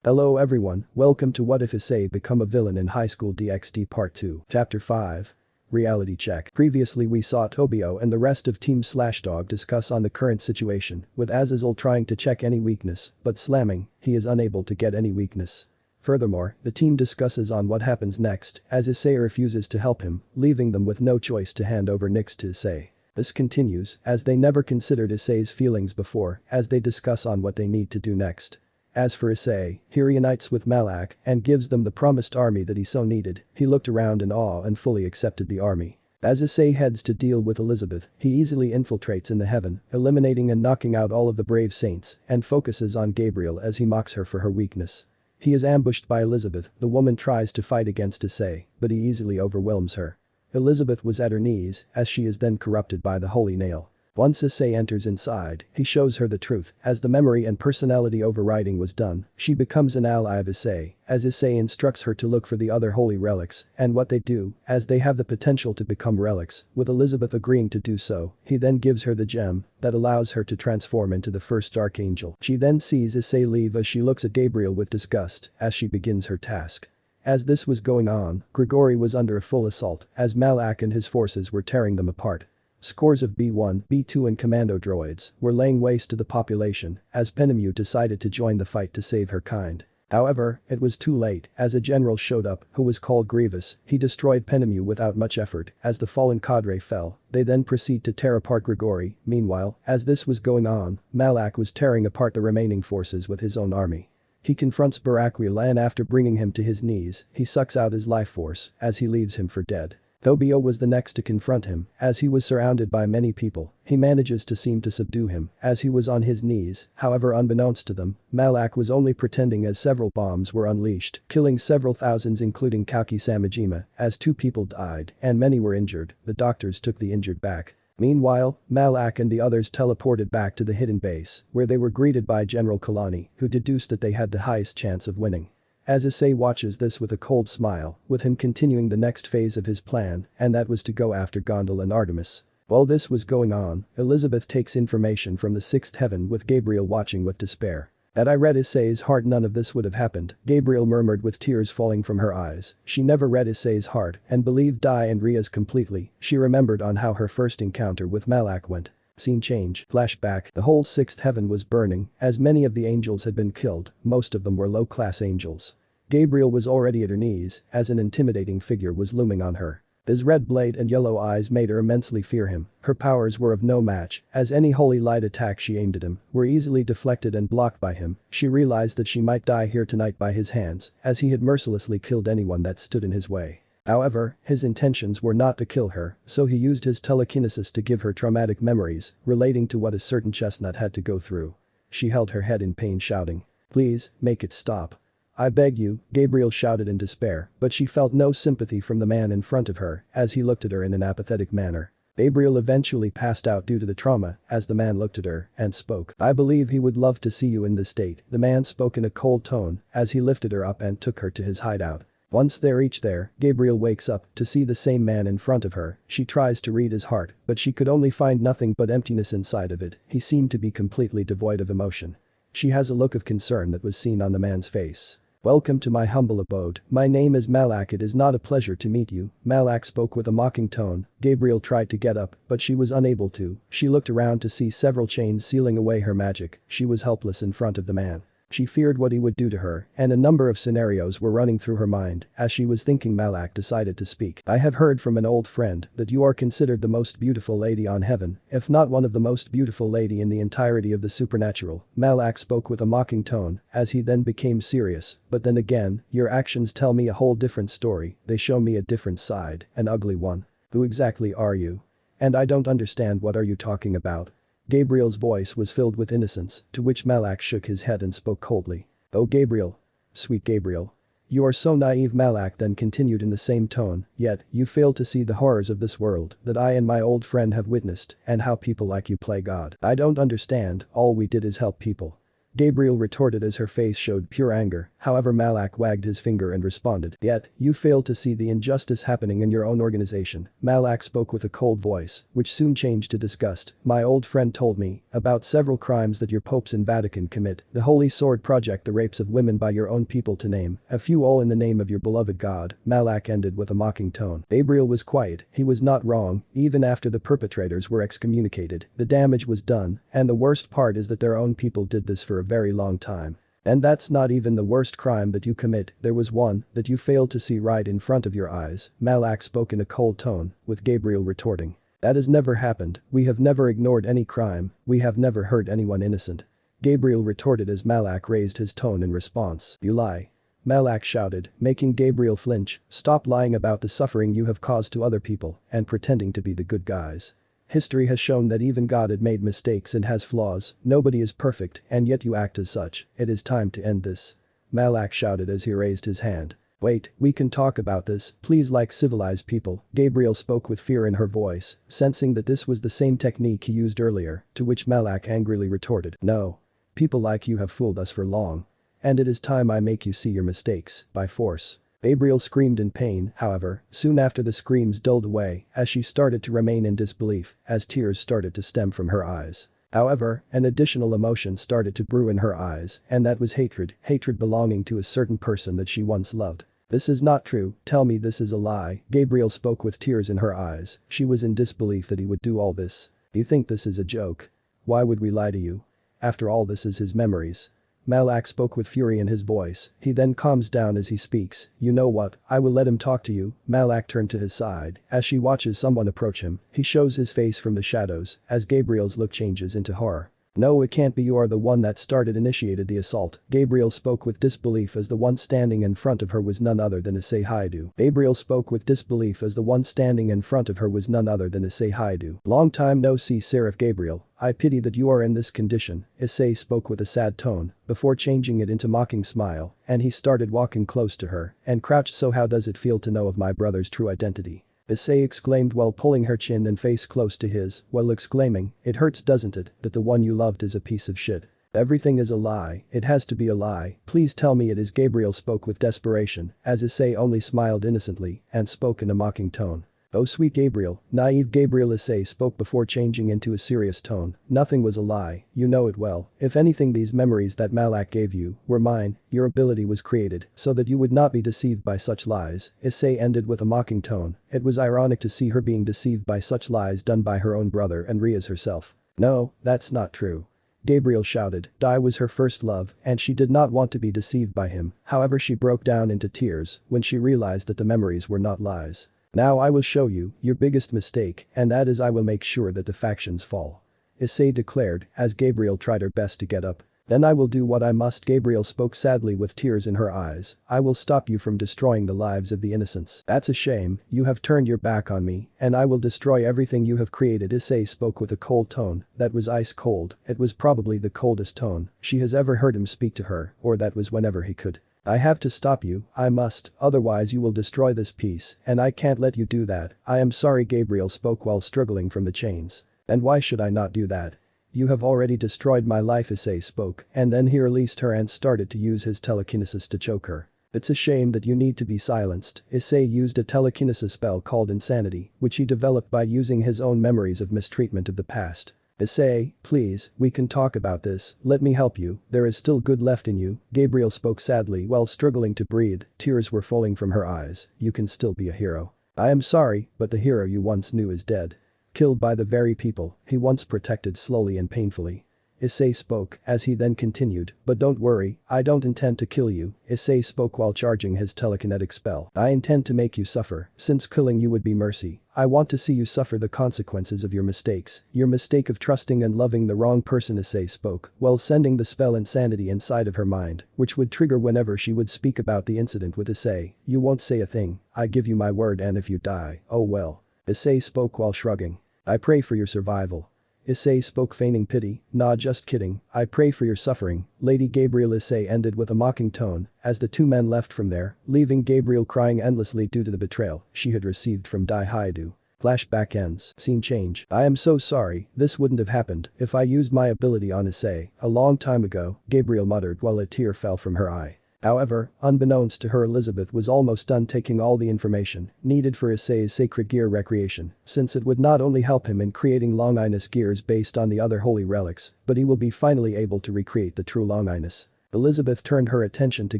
Hello everyone, welcome to What If Issei Become a Villain in HighSchoolDXD Part 2, Chapter 5. Reality Check. Previously we saw Tobio and the rest of Team Slashdog discuss on the current situation, with Azazel trying to check any weakness, but slamming, he is unable to get any weakness. Furthermore, the team discusses on what happens next, as Issei refuses to help him, leaving them with no choice to hand over Nyx to Issei. This continues, as they never considered Issei's feelings before, as they discuss on what they need to do next. As for Issei, he reunites with Malak and gives them the promised army that he so needed. He looked around in awe and fully accepted the army. As Issei heads to deal with Elizabeth, he easily infiltrates in the heaven, eliminating and knocking out all of the brave saints, and focuses on Gabriel as he mocks her for her weakness. He is ambushed by Elizabeth. The woman tries to fight against Issei, but he easily overwhelms her. Elizabeth was at her knees, as she is then corrupted by the holy nail. Once Issei enters inside, he shows her the truth. As the memory and personality overriding was done, she becomes an ally of Issei, as Issei instructs her to look for the other holy relics, and what they do, as they have the potential to become relics, with Elizabeth agreeing to do so, he then gives her the gem that allows her to transform into the first archangel. She then sees Issei leave as she looks at Gabriel with disgust, as she begins her task. As this was going on, Grigori was under a full assault, as Malak and his forces were tearing them apart. Scores of B1, B2 and commando droids were laying waste to the population as Penemu decided to join the fight to save her kind. However, it was too late as a general showed up who was called Grievous. He destroyed Penemu without much effort. As the fallen cadre fell, they then proceed to tear apart Grigori. Meanwhile, as this was going on, Malak was tearing apart the remaining forces with his own army. He confronts Barakwil and after bringing him to his knees, he sucks out his life force as he leaves him for dead. Tobio was the next to confront him, as he was surrounded by many people. He manages to seem to subdue him, as he was on his knees. However, unbeknownst to them, Malak was only pretending as several bombs were unleashed, killing several thousands including Kauki Samajima, as 2 people died and many were injured. The doctors took the injured back. Meanwhile, Malak and the others teleported back to the hidden base, where they were greeted by General Kalani, who deduced that they had the highest chance of winning. As Issei watches this with a cold smile, with him continuing the next phase of his plan, and that was to go after Gondul and Artemis. While this was going on, Elizabeth takes information from the 6th heaven with Gabriel watching with despair. Had I read Issei's heart, none of this would have happened, Gabriel murmured with tears falling from her eyes. She never read Issei's heart and believed Dai and Ria's completely. She remembered on how her first encounter with Malak went. Scene change. Flashback. The whole 6th heaven was burning, as many of the angels had been killed. Most of them were low-class angels. Gabriel was already at her knees, as an intimidating figure was looming on her. His red blade and yellow eyes made her immensely fear him. Her powers were of no match, as any holy light attack she aimed at him were easily deflected and blocked by him. She realized that she might die here tonight by his hands, as he had mercilessly killed anyone that stood in his way. However, his intentions were not to kill her, so he used his telekinesis to give her traumatic memories relating to what a certain chestnut had to go through. She held her head in pain, shouting, "Please, make it stop. I beg you," Gabriel shouted in despair, but she felt no sympathy from the man in front of her as he looked at her in an apathetic manner. Gabriel eventually passed out due to the trauma as the man looked at her and spoke. "I believe he would love to see you in this state." The man spoke in a cold tone as he lifted her up and took her to his hideout. Once they reach there, Gabriel wakes up to see the same man in front of her. She tries to read his heart, but she could only find nothing but emptiness inside of it. He seemed to be completely devoid of emotion. She has a look of concern that was seen on the man's face. "Welcome to my humble abode. My name is Malak. It is not a pleasure to meet you." Malak spoke with a mocking tone. Gabriel tried to get up, but she was unable to. She looked around to see several chains sealing away her magic. She was helpless in front of the man. She feared what he would do to her, and a number of scenarios were running through her mind. As she was thinking, Malak decided to speak. "I have heard from an old friend that you are considered the most beautiful lady on heaven, if not one of the most beautiful lady in the entirety of the supernatural." Malak spoke with a mocking tone, as he then became serious. "But then again, your actions tell me a whole different story. They show me a different side, an ugly one. Who exactly are you? And I don't understand, what are you talking about?" Gabriel's voice was filled with innocence, to which Malak shook his head and spoke coldly. "Oh Gabriel. Sweet Gabriel. You are so naive." Malak then continued in the same tone, "Yet, you fail to see the horrors of this world that I and my old friend have witnessed, and how people like you play God. I don't understand, all we did is help people." Gabriel retorted as her face showed pure anger. However, Malak wagged his finger and responded. Yet, you fail to see the injustice happening in your own organization. Malak spoke with a cold voice, which soon changed to disgust. My old friend told me about several crimes that your popes in Vatican commit. The Holy Sword Project, the rapes of women by your own people to name a few, all in the name of your beloved God. Malak ended with a mocking tone. Gabriel was quiet. He was not wrong. Even after the perpetrators were excommunicated, the damage was done, and the worst part is that their own people did this for a very long time. And that's not even the worst crime that you commit, there was one that you failed to see right in front of your eyes. Malak spoke in a cold tone, with Gabriel retorting. That has never happened, we have never ignored any crime, we have never hurt anyone innocent. Gabriel retorted as Malak raised his tone in response. You lie. Malak shouted, making Gabriel flinch. Stop lying about the suffering you have caused to other people and pretending to be the good guys. History has shown that even God had made mistakes and has flaws, nobody is perfect, and yet you act as such. It is time to end this. Malak shouted as he raised his hand. Wait, we can talk about this, please, like civilized people. Gabriel spoke with fear in her voice, sensing that this was the same technique he used earlier, to which Malak angrily retorted. No. People like you have fooled us for long. And it is time I make you see your mistakes, by force. Gabriel screamed in pain, however, soon after the screams dulled away as she started to remain in disbelief as tears started to stem from her eyes. However, an additional emotion started to brew in her eyes, and that was hatred belonging to a certain person that she once loved. This is not true, tell me this is a lie. Gabriel spoke with tears in her eyes, she was in disbelief that he would do all this. You think this is a joke? Why would we lie to you? After all, this is his memories. Malak spoke with fury in his voice, he then calms down as he speaks. You know what, I will let him talk to you. Malak turned to his side as she watches someone approach him. He shows his face from the shadows as Gabriel's look changes into horror. No, it can't be, you are the one that initiated the assault. Gabriel spoke with disbelief as the one standing in front of her was none other than Issei. Gabriel spoke with disbelief as the one standing in front of her was none other than Issei. Long time no see, Seraph Gabriel. I pity that you are in this condition. Issei spoke with a sad tone, before changing it into mocking smile, and he started walking close to her and crouched. So how does it feel to know of my brother's true identity? Issei exclaimed while pulling her chin and face close to his, while exclaiming, it hurts, doesn't it, that the one you loved is a piece of shit. Everything is a lie, it has to be a lie, please tell me it is. Gabriel spoke with desperation, as Issei only smiled innocently and spoke in a mocking tone. Oh sweet Gabriel, naive Gabriel. Issei spoke before changing into a serious tone. Nothing was a lie, you know it well. If anything, these memories that Malak gave you were mine. Your ability was created so that you would not be deceived by such lies. Issei ended with a mocking tone. It was ironic to see her being deceived by such lies done by her own brother and Ria's herself. No, that's not true. Gabriel shouted. Dai was her first love and she did not want to be deceived by him. However, she broke down into tears when she realized that the memories were not lies. Now I will show you your biggest mistake, and that is I will make sure that the factions fall. Issei declared as Gabriel tried her best to get up. Then I will do what I must. Gabriel spoke sadly with tears in her eyes. I will stop you from destroying the lives of the innocents. That's a shame, you have turned your back on me, and I will destroy everything you have created. Issei spoke with a cold tone that was ice cold. It was probably the coldest tone she has ever heard him speak to her, or that was whenever he could. I have to stop you, I must, otherwise you will destroy this piece, and I can't let you do that. I am sorry. Gabriel spoke while struggling from the chains. And why should I not do that? You have already destroyed my life. Issei spoke, and then he released her and started to use his telekinesis to choke her. It's a shame that you need to be silenced. Issei used a telekinesis spell called Insanity, which he developed by using his own memories of mistreatment of the past. Issei, please, we can talk about this, let me help you, there is still good left in you. Gabriel spoke sadly while struggling to breathe, tears were falling from her eyes. You can still be a hero. I am sorry, but the hero you once knew is dead. Killed by the very people he once protected. Slowly and painfully. Issei spoke as he then continued, but don't worry, I don't intend to kill you. Issei spoke while charging his telekinetic spell. I intend to make you suffer, since killing you would be mercy. I want to see you suffer the consequences of your mistakes. Your mistake of trusting and loving the wrong person. Issei spoke while sending the spell Insanity inside of her mind, which would trigger whenever she would speak about the incident with Issei. You won't say a thing, I give you my word, and if you die, oh well. Issei spoke while shrugging. I pray for your survival. Issei spoke feigning pity, nah, just kidding, I pray for your suffering. Lady Gabriel. Issei ended with a mocking tone as the two men left from there, leaving Gabriel crying endlessly due to the betrayal she had received from Dai Haidu. Flashback ends. Scene change. I am so sorry, this wouldn't have happened if I used my ability on Issei a long time ago, Gabriel muttered while a tear fell from her eye. However, unbeknownst to her, Elizabeth was almost done taking all the information needed for Issei's sacred gear recreation, since it would not only help him in creating longinus gears based on the other holy relics, but he will be finally able to recreate the true longinus. Elizabeth turned her attention to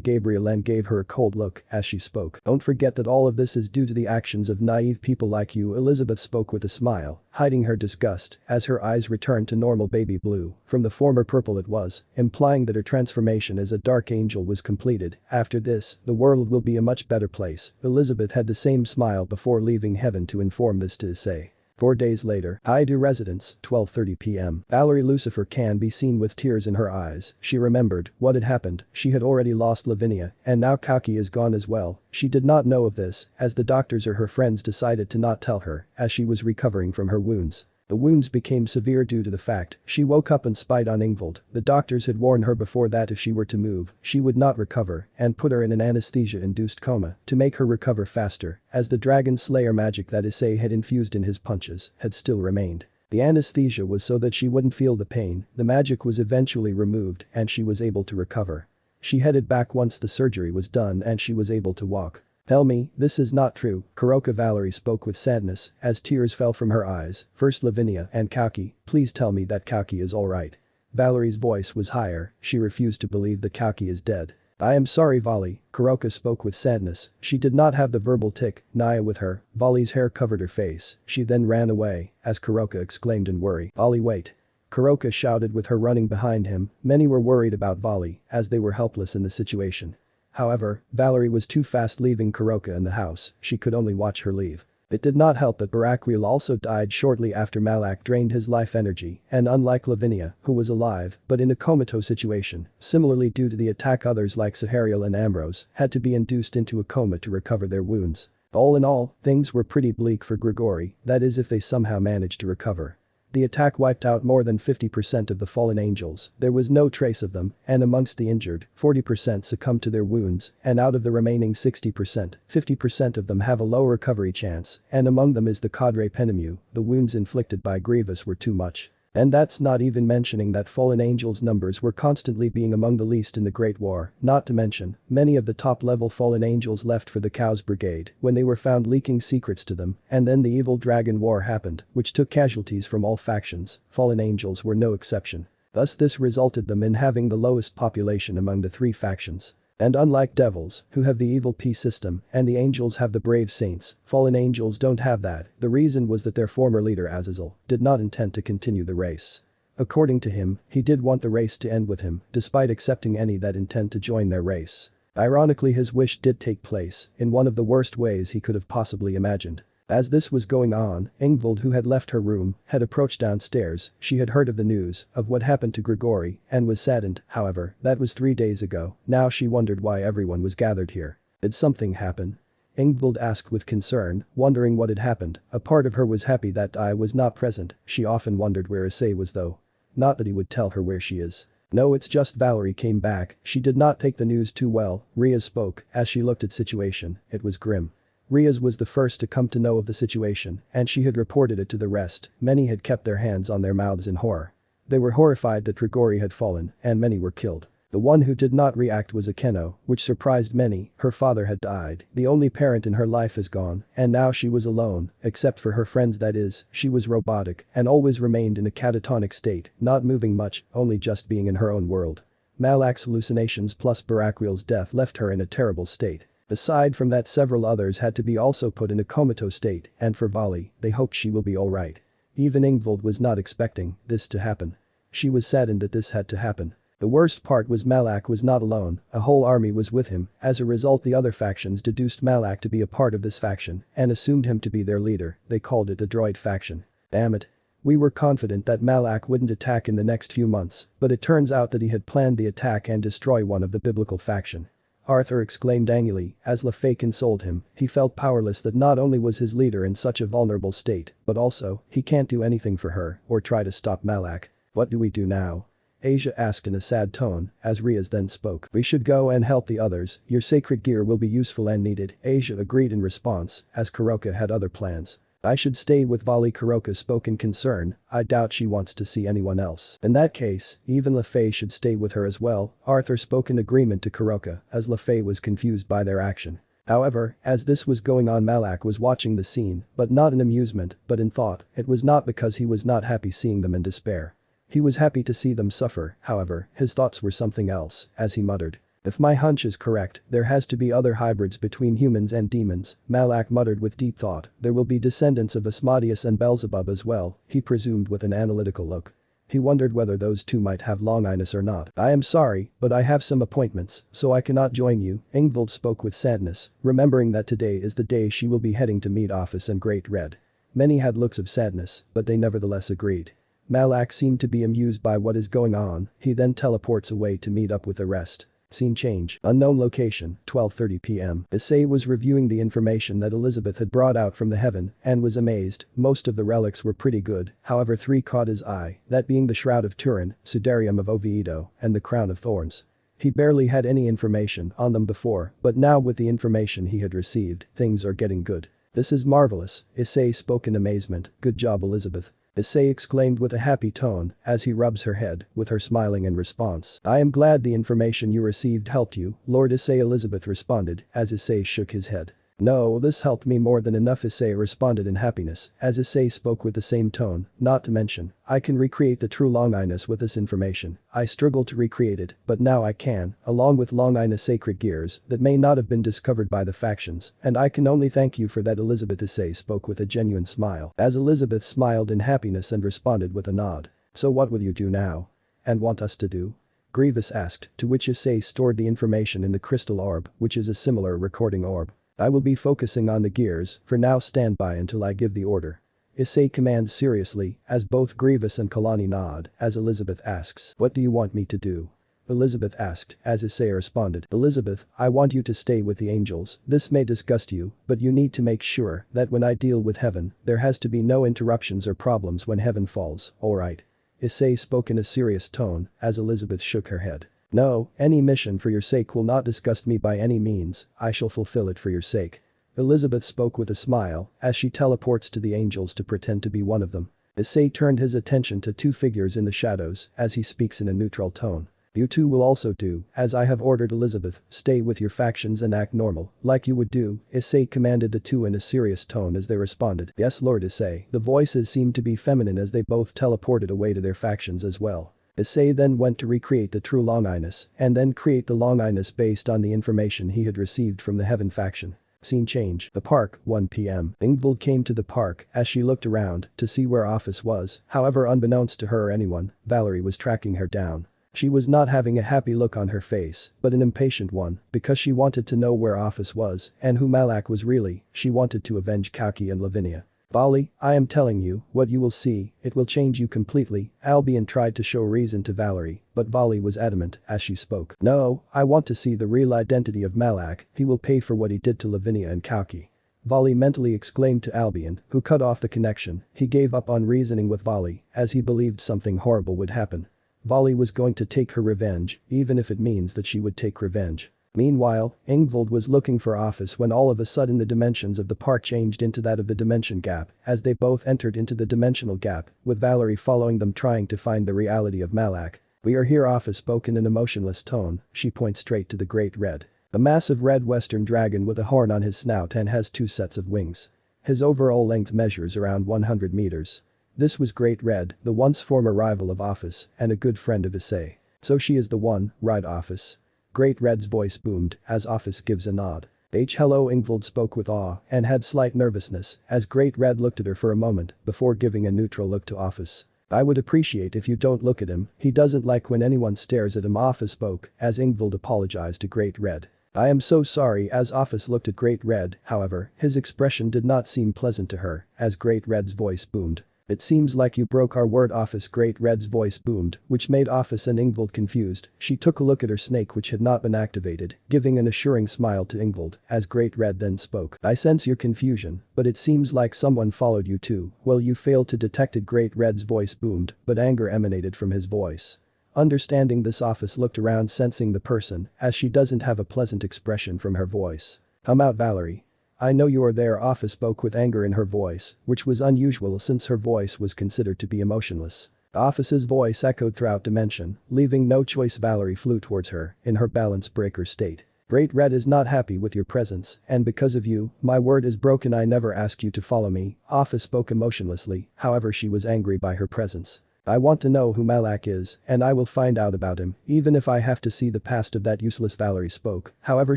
Gabriel and gave her a cold look as she spoke. "Don't forget that all of this is due to the actions of naive people like you." Elizabeth spoke with a smile, hiding her disgust as her eyes returned to normal baby blue. From the former purple it was, implying that her transformation as a dark angel was completed. After this, the world will be a much better place. Elizabeth had the same smile before leaving heaven to inform this to Issei. 4 days later, Highschool residence, 12:30 p.m. Valerie Lucifer can be seen with tears in her eyes. She remembered what had happened. She had already lost Lavinia, and now Kaki is gone as well. She did not know of this, as the doctors or her friends decided to not tell her, as she was recovering from her wounds. The wounds became severe due to the fact she woke up and spied on Ingvild. The doctors had warned her before that if she were to move, she would not recover, and put her in an anesthesia-induced coma to make her recover faster, as the dragon slayer magic that Issei had infused in his punches had still remained. The anesthesia was so that she wouldn't feel the pain. The magic was eventually removed and she was able to recover. She headed back once the surgery was done and she was able to walk. "Tell me, this is not true." Kuroka Valerie spoke with sadness as tears fell from her eyes. "First Lavinia and Kaki, please tell me that Kaki is alright." Valerie's voice was higher, she refused to believe that Kaki is dead. "I am sorry Vali." Kuroka spoke with sadness, she did not have the verbal tick, Naya with her. Vali's hair covered her face, she then ran away, as Kuroka exclaimed in worry. "Vali wait." Kuroka shouted with her running behind him. Many were worried about Vali, as they were helpless in the situation. However, Valerie was too fast leaving Kuroka in the house, she could only watch her leave. It did not help that Gabriel also died shortly after Malak drained his life energy, and unlike Lavinia, who was alive but in a comatose situation, similarly due to the attack others like Sahariel and Ambrose had to be induced into a coma to recover their wounds. All in all, things were pretty bleak for Grigori, that is if they somehow managed to recover. The attack wiped out more than 50% of the fallen angels, there was no trace of them, and amongst the injured, 40% succumbed to their wounds, and out of the remaining 60%, 50% of them have a low recovery chance, and among them is the Cadre Penemu. The wounds inflicted by Grievous were too much. And that's not even mentioning that fallen angels' numbers were constantly being among the least in the Great War, not to mention, many of the top-level fallen angels left for the Cows Brigade when they were found leaking secrets to them, and then the evil Dragon War happened, which took casualties from all factions. Fallen angels were no exception. Thus this resulted them in having the lowest population among the three factions. And unlike devils, who have the evil P system, and the angels have the brave saints, fallen angels don't have that. The reason was that their former leader Azazel did not intend to continue the race. According to him, he did want the race to end with him, despite accepting any that intend to join their race. Ironically, his wish did take place, in one of the worst ways he could have possibly imagined. As this was going on, Ingvild, who had left her room, had approached downstairs. She had heard of the news of what happened to Grigori and was saddened. However, that was 3 days ago. Now she wondered why everyone was gathered here. Did something happen? Ingvild asked with concern, wondering what had happened. A part of her was happy that I was not present. She often wondered where Issei was though. Not that he would tell her where she is. No, it's just Valerie came back. She did not take the news too well. Riaz spoke as she looked at situation. It was grim. Riaz was the first to come to know of the situation, and she had reported it to the rest. Many had kept their hands on their mouths in horror. They were horrified that Grigori had fallen, and many were killed. The one who did not react was Akeno, which surprised many. Her father had died, the only parent in her life is gone, and now she was alone, except for her friends, that is, she was robotic and always remained in a catatonic state, not moving much, only just being in her own world. Malak's hallucinations plus Gabriel's death left her in a terrible state. Aside from that, several others had to be also put in a comatose state, and for Vali, they hoped she will be alright. Even Ingvild was not expecting this to happen. She was saddened that this had to happen. The worst part was Malak was not alone, a whole army was with him. As a result, the other factions deduced Malak to be a part of this faction and assumed him to be their leader. They called it the Droid faction. Damn it. We were confident that Malak wouldn't attack in the next few months, but it turns out that he had planned the attack and destroy one of the biblical faction. Arthur exclaimed angrily as LaFay consoled him. He felt powerless that not only was his leader in such a vulnerable state, but also, he can't do anything for her or try to stop Malak. What do we do now? Asia asked in a sad tone as Riaz then spoke. We should go and help the others, your sacred gear will be useful and needed. Asia agreed in response as Kuroka had other plans. I should stay with Vali. Kuroka spoke in concern. I doubt she wants to see anyone else. In that case, even LaFay should stay with her as well. Arthur spoke in agreement to Kuroka as LaFay was confused by their action. However, as this was going on, Malak was watching the scene, but not in amusement, but in thought. It was not because he was not happy seeing them in despair. He was happy to see them suffer. However, his thoughts were something else, as he muttered. If my hunch is correct, there has to be other hybrids between humans and demons, Malak muttered with deep thought. There will be descendants of Asmodeus and Beelzebub as well, he presumed with an analytical look. He wondered whether those two might have longinus or not. I am sorry, but I have some appointments, so I cannot join you, Ingvild spoke with sadness, remembering that today is the day she will be heading to meet Office and Great Red. Many had looks of sadness, but they nevertheless agreed. Malak seemed to be amused by what is going on, he then teleports away to meet up with the rest. Scene change. Unknown location, 12:30 p.m. Issei was reviewing the information that Elizabeth had brought out from the heaven and was amazed. Most of the relics were pretty good, however 3 caught his eye, that being the Shroud of Turin, Sudarium of Oviedo, and the Crown of Thorns. He barely had any information on them before, but now with the information he had received, things are getting good. This is marvelous, Issei spoke in amazement. Good job, Elizabeth. Issei exclaimed with a happy tone as he rubs her head, with her smiling in response. I am glad the information you received helped you, Lord Issei, Elizabeth responded as Issei shook his head. No, this helped me more than enough, Issei responded in happiness as Issei spoke with the same tone, not to mention, I can recreate the true longinus with this information. I struggled to recreate it, but now I can, along with longinus sacred gears that may not have been discovered by the factions, and I can only thank you for that, Elizabeth. Issei spoke with a genuine smile as Elizabeth smiled in happiness and responded with a nod. So what will you do now? And want us to do? Grievous asked, to which Issei stored the information in the crystal orb, which is a similar recording orb. I will be focusing on the gears, for now stand by until I give the order. Issei commands seriously, as both Grievous and Kalani nod, as Elizabeth asks, what do you want me to do? Elizabeth asked, as Issei responded, Elizabeth, I want you to stay with the angels. This may disgust you, but you need to make sure that when I deal with heaven, there has to be no interruptions or problems when heaven falls, alright? Issei spoke in a serious tone, as Elizabeth shook her head. No, any mission for your sake will not disgust me by any means, I shall fulfill it for your sake. Elizabeth spoke with a smile, as she teleports to the angels to pretend to be one of them. Issei turned his attention to 2 figures in the shadows, as he speaks in a neutral tone. You two will also do, as I have ordered, Elizabeth, stay with your factions and act normal, like you would do, Issei commanded the 2 in a serious tone as they responded. Yes, Lord Issei. The voices seemed to be feminine as they both teleported away to their factions as well. Issei then went to recreate the true longinus, and then create the longinus based on the information he had received from the heaven faction. Scene change. The park, 1 p.m. Ingvild came to the park as she looked around to see where Office was, however unbeknownst to her or anyone, Valerie was tracking her down. She was not having a happy look on her face, but an impatient one, because she wanted to know where Office was and who Malak was really. She wanted to avenge Kaki and Lavinia. Vali, I am telling you, what you will see, it will change you completely, Albion tried to show reason to Valerie, but Vali was adamant as she spoke. No, I want to see the real identity of Malak, he will pay for what he did to Lavinia and Kaki. Vali mentally exclaimed to Albion, who cut off the connection. He gave up on reasoning with Vali, as he believed something horrible would happen. Vali was going to take her revenge, even if it means that she would take revenge. Meanwhile, Ingvild was looking for Office when all of a sudden the dimensions of the park changed into that of the dimension gap as they both entered into the dimensional gap, with Valerie following them trying to find the reality of Malak. We are here, Office spoke in an emotionless tone, she points straight to the Great Red. A massive red western dragon with a horn on his snout and has 2 sets of wings. His overall length measures around 100 meters. This was Great Red, the once former rival of Office and a good friend of Issei. So she is the one, right, Office? Great Red's voice boomed as Office gives a nod. Hello, Ingvild spoke with awe and had slight nervousness as Great Red looked at her for a moment before giving a neutral look to Office. I would appreciate if you don't look at him, he doesn't like when anyone stares at him, Office spoke as Ingvild apologized to Great Red. I am so sorry, as Office looked at Great Red, however, his expression did not seem pleasant to her as Great Red's voice boomed. It seems like you broke our word, Office. Great Red's voice boomed, which made Office and Ingvild confused. She took a look at her snake which had not been activated, giving an assuring smile to Ingvild as Great Red then spoke. I sense your confusion, but it seems like someone followed you too. Well, you failed to detect it. Great Red's voice boomed, but anger emanated from his voice. Understanding this, Office looked around sensing the person as she doesn't have a pleasant expression from her voice. Come out, Valerie. I know you are there. Athena spoke with anger in her voice, which was unusual since her voice was considered to be emotionless. Athena's voice echoed throughout dimension, leaving no choice. Valerie flew towards her, in her balance breaker state. Great Red is not happy with your presence, and because of you, my word is broken. I never asked you to follow me. Athena spoke emotionlessly, however she was angry by her presence. I want to know who Malak is, and I will find out about him, even if I have to see the past of that useless. Valerie spoke, however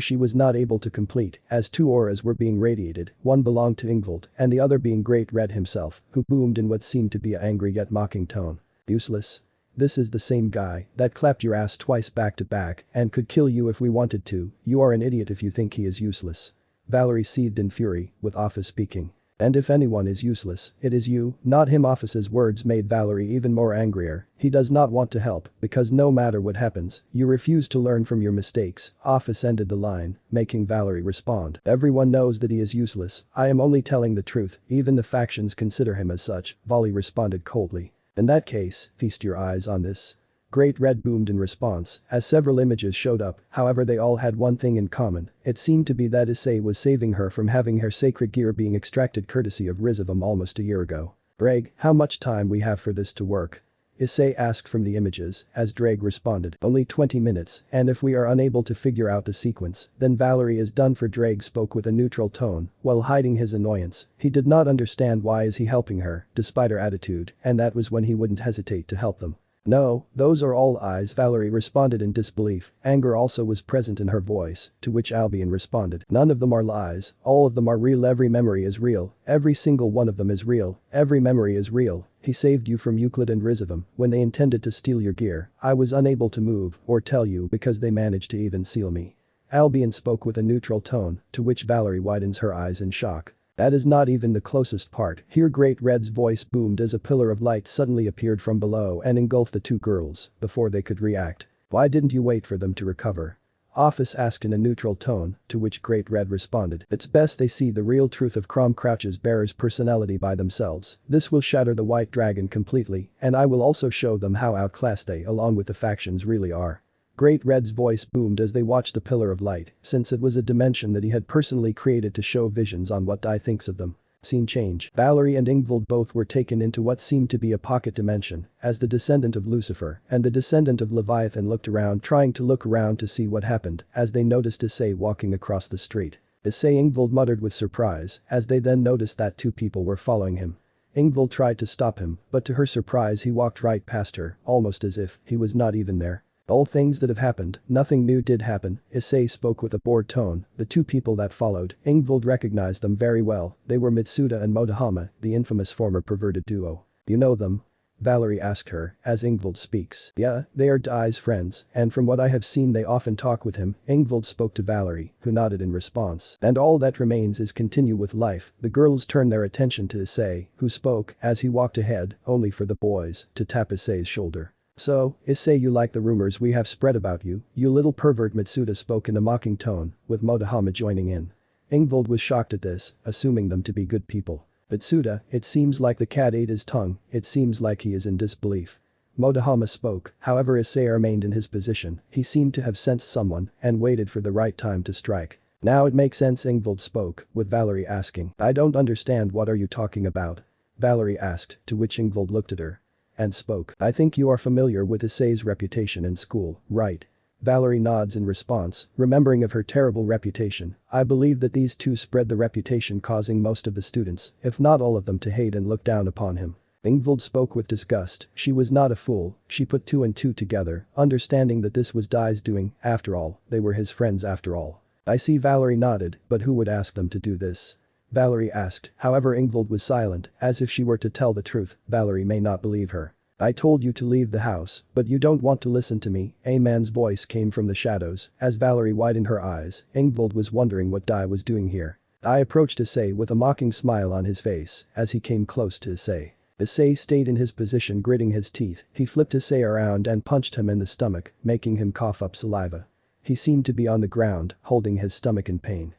she was not able to complete, as two auras were being radiated, one belonged to Ingvald and the other being Great Red himself, who boomed in what seemed to be an angry yet mocking tone. Useless? This is the same guy that clapped your ass twice back to back and could kill you if we wanted to. You are an idiot if you think he is useless. Valerie seethed in fury, with Athena speaking. And if anyone is useless, it is you, not him. Athena's words made Valerie even more angrier. He does not want to help, because no matter what happens, you refuse to learn from your mistakes. Athena ended the line, making Valerie respond. Everyone knows that he is useless. I am only telling the truth, even the factions consider him as such, Valerie responded coldly. In that case, feast your eyes on this. Great Red boomed in response, as several images showed up, however they all had one thing in common, it seemed to be that Issei was saving her from having her sacred gear being extracted courtesy of RageRevan almost a year ago. Drag, how much time we have for this to work? Issei asked from the images, as Drag responded, only 20 minutes, and if we are unable to figure out the sequence, then Valerie is done for. Drag spoke with a neutral tone, while hiding his annoyance. He did not understand why is he helping her, despite her attitude, and that was when he wouldn't hesitate to help them. No, those are all lies. Valerie responded in disbelief. Anger also was present in her voice, to which Albion responded. None of them are lies, all of them are real. Every memory is real, every single one of them is real, every memory is real. He saved you from Euclid and RageRevan when they intended to steal your gear. I was unable to move or tell you because they managed to even seal me. Albion spoke with a neutral tone, to which Valerie widens her eyes in shock. That is not even the closest part. Here Great Red's voice boomed as a pillar of light suddenly appeared from below and engulfed the two girls before they could react. Why didn't you wait for them to recover? Athena asked in a neutral tone, to which Great Red responded. It's best they see the real truth of Crom Crouch's bearer's personality by themselves. This will shatter the White Dragon completely, and I will also show them how outclassed they along with the factions really are. Great Red's voice boomed as they watched the pillar of light, since it was a dimension that he had personally created to show visions on what I thinks of them. Scene change. Valerie and Ingvald both were taken into what seemed to be a pocket dimension, as the descendant of Lucifer and the descendant of Leviathan looked around trying to look around to see what happened as they noticed Issei walking across the street. Issei Ingvald muttered with surprise as they then noticed that two people were following him. Ingvald tried to stop him, but to her surprise he walked right past her, almost as if he was not even there. All things that have happened, nothing new did happen, Issei spoke with a bored tone. The two people that followed, Ingvald recognized them very well, they were Mitsuda and Motohama, the infamous former perverted duo. You know them? Valerie asked her, as Ingvald speaks. Yeah, they are Dai's friends, and from what I have seen they often talk with him. Ingvald spoke to Valerie, who nodded in response. And all that remains is continue with life. The girls turned their attention to Issei, who spoke, as he walked ahead, only for the boys to tap Issei's shoulder. So, Issei, you like the rumors we have spread about you, you little pervert. Mitsuda spoke in a mocking tone, with Motohama joining in. Ingvald was shocked at this, assuming them to be good people. Mitsuda, it seems like the cat ate his tongue, it seems like he is in disbelief. Motohama spoke, however Issei remained in his position, he seemed to have sensed someone and waited for the right time to strike. Now it makes sense. Ingvald spoke, with Valerie asking. I don't understand, what are you talking about? Valerie asked, to which Ingvald looked at her. And spoke. I think you are familiar with Issei's reputation in school, right? Valerie nods in response, remembering of her terrible reputation. I believe that these two spread the reputation, causing most of the students, if not all of them, to hate and look down upon him. Ingvald spoke with disgust. She was not a fool, she put two and two together, understanding that this was Dai's doing. After all, they were his friends after all. I see. Valerie nodded, but who would ask them to do this? Valerie asked, however Ingvald was silent, as if she were to tell the truth, Valerie may not believe her. I told you to leave the house, but you don't want to listen to me. A man's voice came from the shadows, as Valerie widened her eyes. Ingvald was wondering what Dai was doing here. Dai approached Issei with a mocking smile on his face, as he came close to Issei. Issei stayed in his position, gritting his teeth. He flipped Issei around and punched him in the stomach, making him cough up saliva. He seemed to be on the ground, holding his stomach in pain.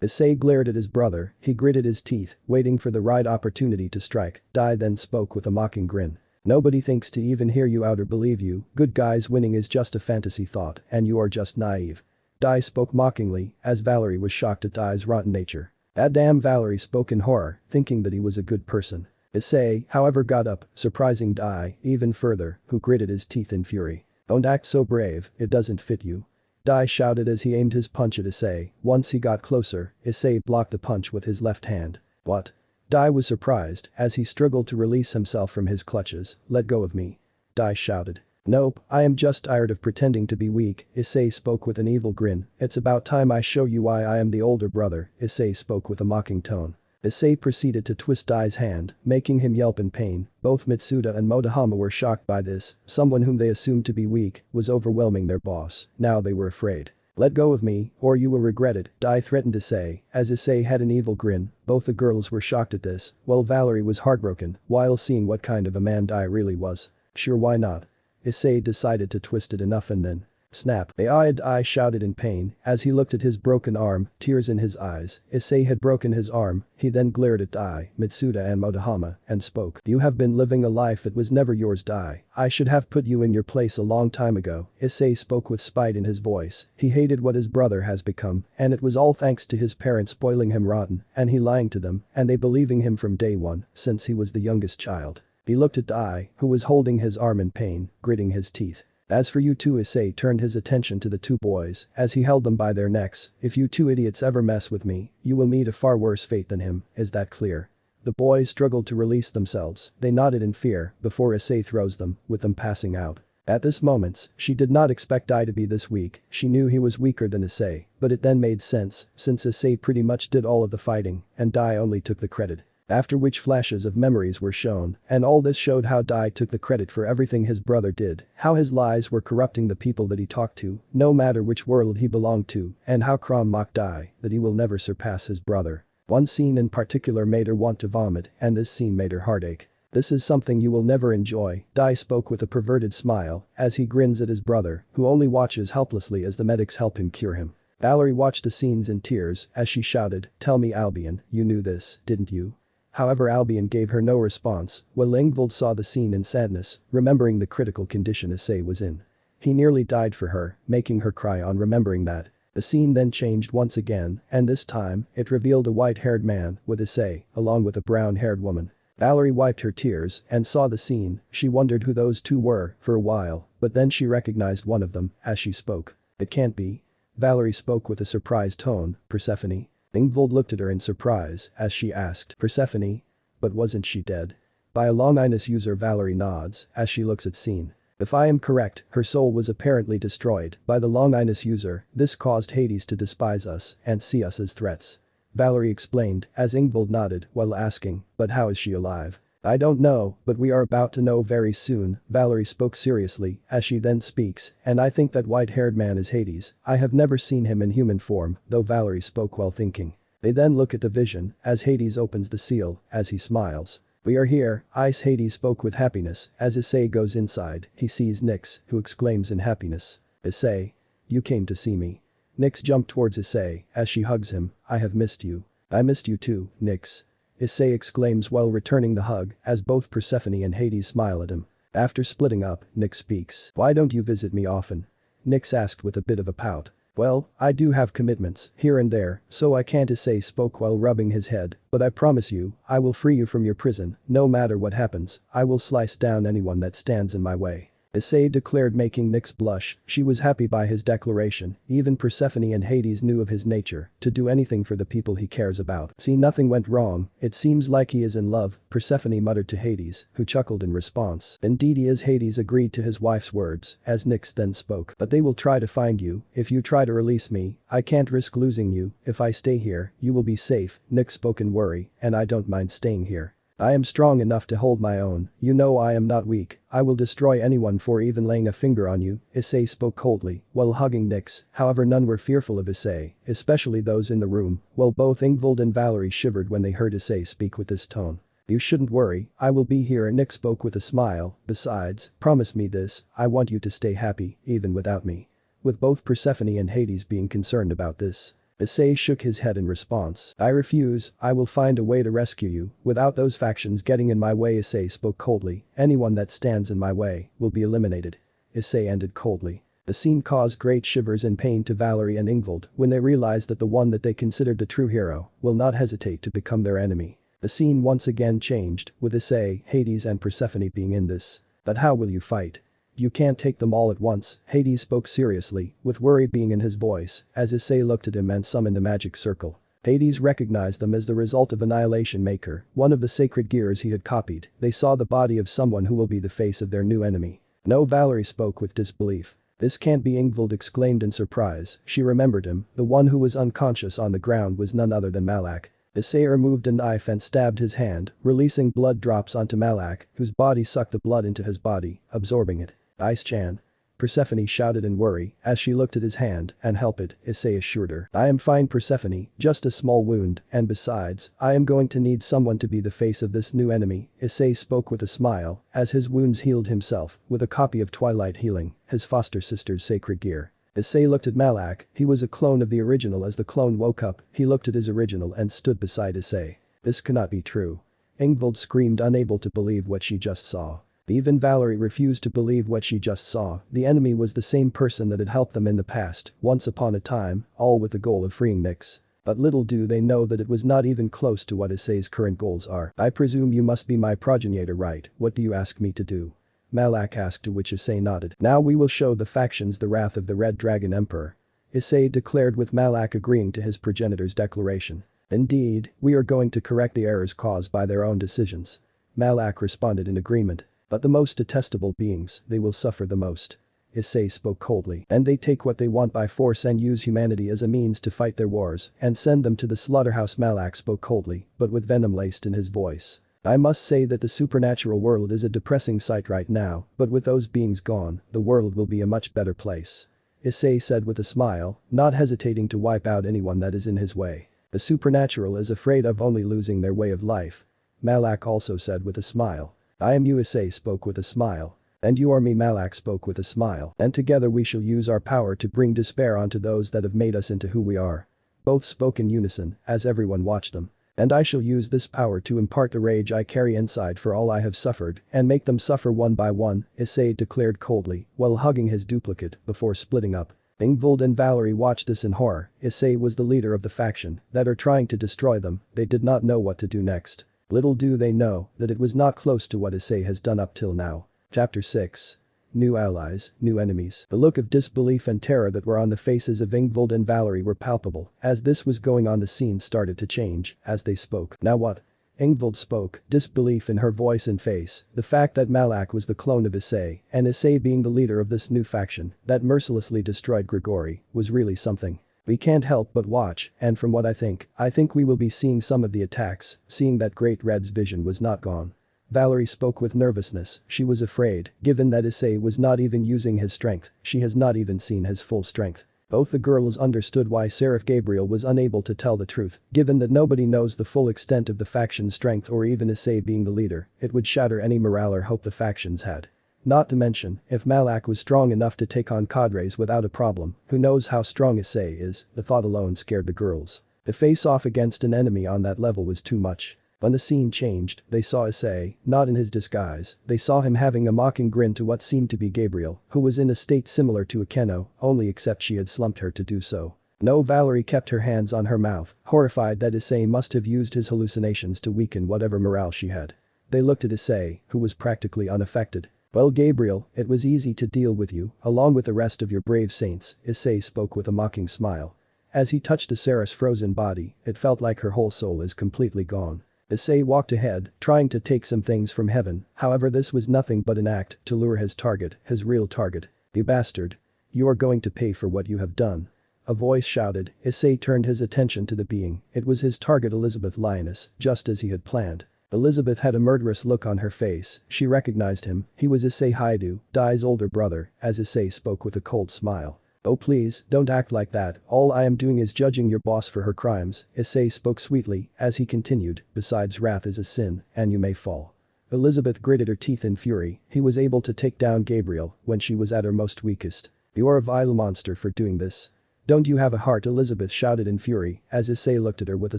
Issei glared at his brother, he gritted his teeth, waiting for the right opportunity to strike. Dai then spoke with a mocking grin. Nobody thinks to even hear you out or believe you. Good guys winning is just a fantasy thought, and you are just naive. Dai spoke mockingly, as Valerie was shocked at Dai's rotten nature. Damn, Valerie spoke in horror, thinking that he was a good person. Issei, however, got up, surprising Dai even further, who gritted his teeth in fury. Don't act so brave, it doesn't fit you. Dai shouted as he aimed his punch at Issei. Once he got closer, Issei blocked the punch with his left hand. What? Dai was surprised as he struggled to release himself from his clutches. Let go of me. Dai shouted. Nope, I am just tired of pretending to be weak, Issei spoke with an evil grin. It's about time I show you why I am the older brother, Issei spoke with a mocking tone. Issei proceeded to twist Dai's hand, making him yelp in pain. Both Mitsuda and Motohama were shocked by this. Someone whom they assumed to be weak was overwhelming their boss. Now they were afraid. Let go of me, or you will regret it, Dai threatened Issei, as Issei had an evil grin. Both the girls were shocked at this, while Valerie was heartbroken while seeing what kind of a man Dai really was. Sure, why not? Issei decided to twist it enough and then. Snap. Dai shouted in pain as he looked at his broken arm, tears in his eyes. Issei had broken his arm. He then glared at Dai, Mitsuda and Motohama and spoke. You have been living a life that was never yours, Dai. I should have put you in your place a long time ago. Issei spoke with spite in his voice. He hated what his brother has become, and it was all thanks to his parents spoiling him rotten and he lying to them and they believing him from day one since he was the youngest child. He looked at Dai, who was holding his arm in pain, gritting his teeth. As for you two, Issei turned his attention to the two boys as he held them by their necks. If you two idiots ever mess with me, you will meet a far worse fate than him, is that clear? The boys struggled to release themselves. They nodded in fear before Issei throws them, with them passing out. At this moment, she did not expect Dai to be this weak. She knew he was weaker than Issei, but it then made sense since Issei pretty much did all of the fighting and Dai only took the credit. After which flashes of memories were shown, and all this showed how Dai took the credit for everything his brother did, how his lies were corrupting the people that he talked to, no matter which world he belonged to, and how Kron mocked Dai that he will never surpass his brother. One scene in particular made her want to vomit, and this scene made her heartache. This is something you will never enjoy, Dai spoke with a perverted smile as he grins at his brother, who only watches helplessly as the medics help him cure him. Valerie watched the scenes in tears as she shouted, tell me, Albion, you knew this, didn't you? However, Albion gave her no response, while Ingvild saw the scene in sadness, remembering the critical condition Issei was in. He nearly died for her, making her cry on remembering that. The scene then changed once again, and this time, it revealed a white-haired man with Issei, along with a brown-haired woman. Valerie wiped her tears and saw the scene. She wondered who those two were for a while, but then she recognized one of them as she spoke. It can't be. Valerie spoke with a surprised tone, Persephone. Ingvild looked at her in surprise as she asked, Persephone? But wasn't she dead? By a longinus user, Valerie nods as she looks at scene. If I am correct, her soul was apparently destroyed by the longinus user. This caused Hades to despise us and see us as threats. Valerie explained as Ingvild nodded while asking, but how is she alive? I don't know, but we are about to know very soon, Valerie spoke seriously as she then speaks, and I think that white-haired man is Hades. I have never seen him in human form, though Valerie spoke while thinking. They then look at the vision as Hades opens the seal as he smiles. We are here, Hades spoke with happiness as Issei goes inside. He sees Nyx, who exclaims in happiness. Issei. You came to see me. Nyx jumped towards Issei as she hugs him. I have missed you. I missed you too, Nyx. Issei exclaims while returning the hug as both Persephone and Hades smile at him. After splitting up, Nyx speaks. Why don't you visit me often? Nyx asked with a bit of a pout. Well, I do have commitments here and there, so I can't, Issei spoke while rubbing his head, but I promise you, I will free you from your prison. No matter what happens, I will slice down anyone that stands in my way. Issei declared, making Nyx blush. She was happy by his declaration. Even Persephone and Hades knew of his nature to do anything for the people he cares about. See, nothing went wrong. It seems like he is in love, Persephone muttered to Hades, who chuckled in response. Indeed he is, Hades agreed to his wife's words as Nyx then spoke. But they will try to find you. If you try to release me, I can't risk losing you. If I stay here, you will be safe, Nyx spoke in worry, and I don't mind staying here. I am strong enough to hold my own. You know I am not weak. I will destroy anyone for even laying a finger on you, Issei spoke coldly while hugging Nyx. However, none were fearful of Issei, especially those in the room, while both Ingvild and Valerie shivered when they heard Issei speak with this tone. You shouldn't worry, I will be here, Nyx spoke with a smile. Besides, promise me this, I want you to stay happy, even without me. With both Persephone and Hades being concerned about this. Issei shook his head in response. I refuse, I will find a way to rescue you, without those factions getting in my way, Issei spoke coldly. Anyone that stands in my way will be eliminated. Issei ended coldly. The scene caused great shivers and pain to Valerie and Ingvild when they realized that the one that they considered the true hero will not hesitate to become their enemy. The scene once again changed, with Issei, Hades and Persephone being in this. But how will you fight? You can't take them all at once, Hades spoke seriously, with worry being in his voice, as Issei looked at him and summoned a magic circle. Hades recognized them as the result of Annihilation Maker, one of the sacred gears he had copied. They saw the body of someone who will be the face of their new enemy. No, Valerie spoke with disbelief. This can't be, Ingvild exclaimed in surprise. She remembered him, the one who was unconscious on the ground was none other than Malak. Issei removed a knife and stabbed his hand, releasing blood drops onto Malak, whose body sucked the blood into his body, absorbing it. Ice-chan. Persephone shouted in worry as she looked at his hand, and help it, Issei assured her. I am fine, Persephone, just a small wound, and besides, I am going to need someone to be the face of this new enemy, Issei spoke with a smile, as his wounds healed himself, with a copy of Twilight Healing, his foster sister's sacred gear. Issei looked at Malak, he was a clone of the original. As the clone woke up, he looked at his original and stood beside Issei. This cannot be true. Ingvild screamed, unable to believe what she just saw. Even Valerie refused to believe what she just saw. The enemy was the same person that had helped them in the past, once upon a time, all with the goal of freeing Nyx. But little do they know that it was not even close to what Issei's current goals are. I presume you must be my progenitor, right? What do you ask me to do? Malak asked, to which Issei nodded. Now we will show the factions the wrath of the Red Dragon Emperor. Issei declared, with Malak agreeing to his progenitor's declaration. Indeed, we are going to correct the errors caused by their own decisions. Malak responded in agreement. But the most detestable beings, they will suffer the most. Issei spoke coldly. And they take what they want by force and use humanity as a means to fight their wars and send them to the slaughterhouse. Malak spoke coldly, but with venom laced in his voice. I must say that the supernatural world is a depressing sight right now, but with those beings gone, the world will be a much better place. Issei said with a smile, not hesitating to wipe out anyone that is in his way. The supernatural is afraid of only losing their way of life. Malak also said with a smile. I am you, Issei spoke with a smile. And you are me, Malak spoke with a smile. And together we shall use our power to bring despair onto those that have made us into who we are. Both spoke in unison, as everyone watched them. And I shall use this power to impart the rage I carry inside for all I have suffered, and make them suffer one by one, Issei declared coldly, while hugging his duplicate, before splitting up. Ingvild and Valerie watched this in horror. Issei was the leader of the faction that are trying to destroy them. They did not know what to do next. Little do they know that it was not close to what Issei has done up till now. Chapter 6. New allies, new enemies. The look of disbelief and terror that were on the faces of Ingvild and Valerie were palpable. As this was going on, the scene started to change as they spoke. Now what? Ingvild spoke, disbelief in her voice and face. The fact that Malak was the clone of Issei, and Issei being the leader of this new faction that mercilessly destroyed Grigori, was really something. We can't help but watch, and from what I think we will be seeing some of the attacks, seeing that Great Red's vision was not gone. Valerie spoke with nervousness. She was afraid, given that Issei was not even using his strength. She has not even seen his full strength. Both the girls understood why Seraph Gabriel was unable to tell the truth, given that nobody knows the full extent of the faction's strength, or even Issei being the leader, it would shatter any morale or hope the factions had. Not to mention, if Malak was strong enough to take on cadres without a problem, who knows how strong Issei is? The thought alone scared the girls. To face off against an enemy on that level was too much. When the scene changed, they saw Issei, not in his disguise. They saw him having a mocking grin to what seemed to be Gabriel, who was in a state similar to Akeno, only except she had slumped her to do so. No, Valerie kept her hands on her mouth, horrified that Issei must have used his hallucinations to weaken whatever morale she had. They looked at Issei, who was practically unaffected. Well, Gabriel, it was easy to deal with you, along with the rest of your brave saints, Issei spoke with a mocking smile. As he touched Issei's frozen body, it felt like her whole soul is completely gone. Issei walked ahead, trying to take some things from heaven, however this was nothing but an act to lure his target, his real target. You bastard. You are going to pay for what you have done. A voice shouted. Issei turned his attention to the being. It was his target, Elizabeth Lioness, just as he had planned. Elizabeth had a murderous look on her face. She recognized him. He was Issei Haidu, Dai's older brother, as Issei spoke with a cold smile. Oh please, don't act like that. All I am doing is judging your boss for her crimes, Issei spoke sweetly, as he continued, besides wrath is a sin, and you may fall. Elizabeth gritted her teeth in fury. He was able to take down Gabriel when she was at her most weakest. You are a vile monster for doing this. Don't you have a heart? Elizabeth shouted in fury, as Issei looked at her with a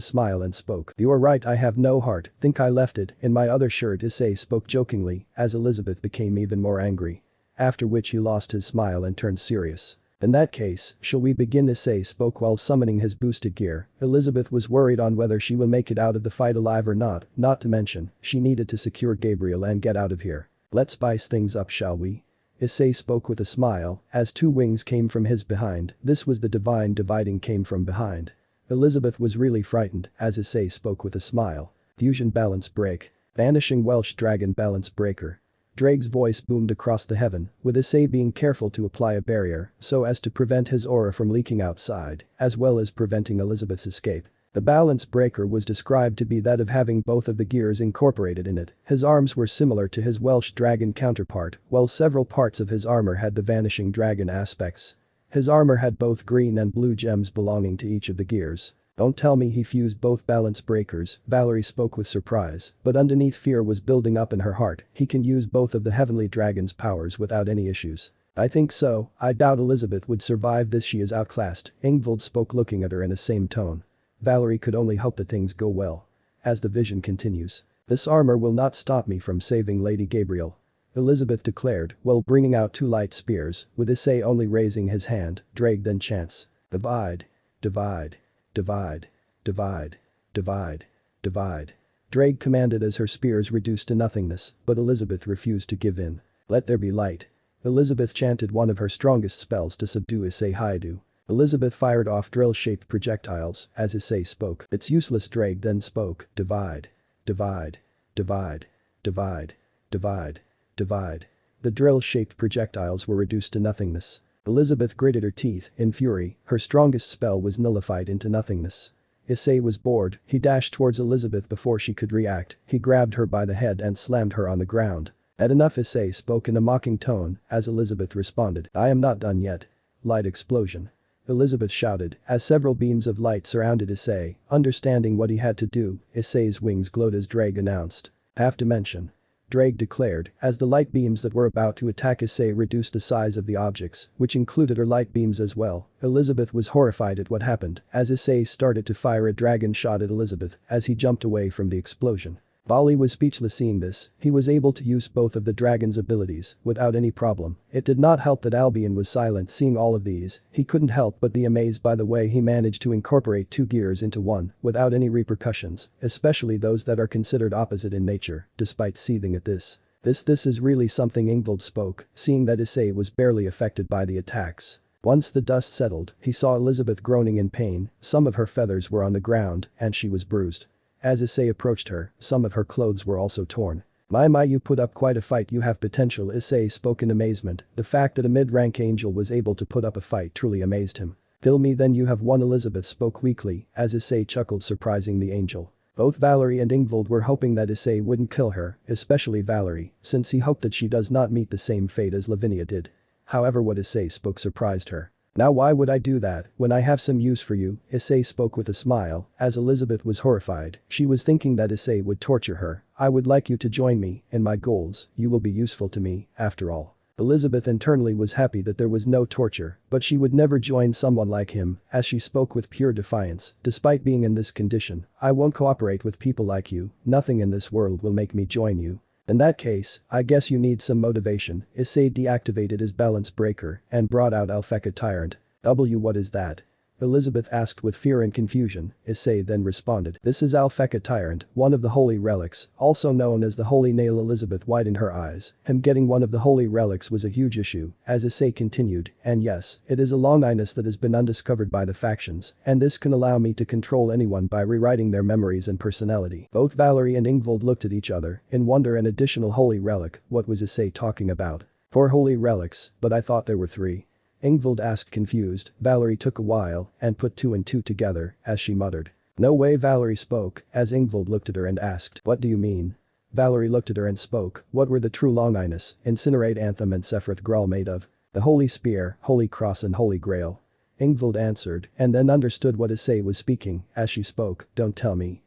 smile and spoke. You are right, I have no heart. Think I left it in my other shirt, Issei spoke jokingly, as Elizabeth became even more angry. after which he lost his smile and turned serious. In that case, shall we begin? Issei spoke while summoning his boosted gear. Elizabeth was worried on whether she will make it out of the fight alive or not to mention, she needed to secure Gabriel and get out of here. Let's spice things up, shall we? Issei spoke with a smile, as two wings came from his behind. This was the divine dividing came from behind. Elizabeth was really frightened as Issei spoke with a smile. Fusion balance break. Vanishing Welsh dragon balance breaker. Drake's voice boomed across the heaven, with Issei being careful to apply a barrier so as to prevent his aura from leaking outside, as well as preventing Elizabeth's escape. The balance breaker was described to be that of having both of the gears incorporated in it. His arms were similar to his Welsh dragon counterpart, while several parts of his armor had the vanishing dragon aspects. His armor had both green and blue gems belonging to each of the gears. Don't tell me he fused both balance breakers, Valerie spoke with surprise, but underneath fear was building up in her heart. He can use both of the heavenly dragon's powers without any issues. I think so. I doubt Elizabeth would survive this. She is outclassed, Ingvild spoke looking at her in the same tone. Valerie could only hope that things go well. As the vision continues. This armor will not stop me from saving Lady Gabriel. Elizabeth declared while bringing out two light spears, with Issei only raising his hand. Drake then chants. Divide. Divide. Divide. Divide. Divide. Divide. Drake commanded as her spears reduced to nothingness, but Elizabeth refused to give in. Let there be light. Elizabeth chanted one of her strongest spells to subdue Issei Haidu. Elizabeth fired off drill-shaped projectiles as Issei spoke. It's useless. Drake then spoke. Divide. Divide. Divide. Divide. Divide. Divide. The drill-shaped projectiles were reduced to nothingness. Elizabeth gritted her teeth in fury. Her strongest spell was nullified into nothingness. Issei was bored. He dashed towards Elizabeth before she could react. He grabbed her by the head and slammed her on the ground. Had enough. Issei spoke in a mocking tone as Elizabeth responded. I am not done yet. Light explosion. Elizabeth shouted as several beams of light surrounded Issei. Understanding what he had to do, Issei's wings glowed as Drake announced. Half dimension. Drake declared as the light beams that were about to attack Issei reduced the size of the objects, which included her light beams as well. Elizabeth was horrified at what happened as Issei started to fire a dragon shot at Elizabeth as he jumped away from the explosion. Vali was speechless seeing this. He was able to use both of the dragon's abilities without any problem. It did not help that Albion was silent seeing all of these. He couldn't help but be amazed by the way he managed to incorporate two gears into one without any repercussions, especially those that are considered opposite in nature, despite seething at this. This is really something. Ingvild spoke, seeing that Issei was barely affected by the attacks. Once the dust settled, he saw Elizabeth groaning in pain. Some of her feathers were on the ground and she was bruised. As Issei approached her, some of her clothes were also torn. My, you put up quite a fight. You have potential. Issei spoke in amazement. The fact that a mid-rank angel was able to put up a fight truly amazed him. Kill me then you have won. Elizabeth spoke weakly as Issei chuckled, surprising the angel. Both Valerie and Ingvild were hoping that Issei wouldn't kill her, especially Valerie, since he hoped that she does not meet the same fate as Lavinia did. However, what Issei spoke surprised her. Now why would I do that when I have some use for you? Issei spoke with a smile as Elizabeth was horrified. She was thinking that Issei would torture her. I would like you to join me in my goals. You will be useful to me, after all. Elizabeth internally was happy that there was no torture, but she would never join someone like him as she spoke with pure defiance. Despite being in this condition, I won't cooperate with people like you. Nothing in this world will make me join you. In that case, I guess you need some motivation. Issei deactivated his balance breaker and brought out Alpheka Tyrant. What is that? Elizabeth asked with fear and confusion. Issei then responded. This is Alpheka Tyrant, one of the holy relics, also known as the Holy Nail. Elizabeth widened her eyes. Him getting one of the holy relics was a huge issue, as Issei continued, and yes, it is a longinus that has been undiscovered by the factions, and this can allow me to control anyone by rewriting their memories and personality. Both Valerie and Ingvild looked at each other in wonder. An additional holy relic, what was Issei talking about? 4 holy relics, but I thought there were 3. Ingvild asked confused. Valerie took a while and put 2 and 2 together as she muttered. No way. Valerie spoke as Ingvild looked at her and asked, what do you mean? Valerie looked at her and spoke, what were the true longinus, incinerate, anthem and Sephiroth Graal made of? The holy spear, holy cross and holy grail. Ingvild answered and then understood what Issei was speaking as she spoke. Don't tell me,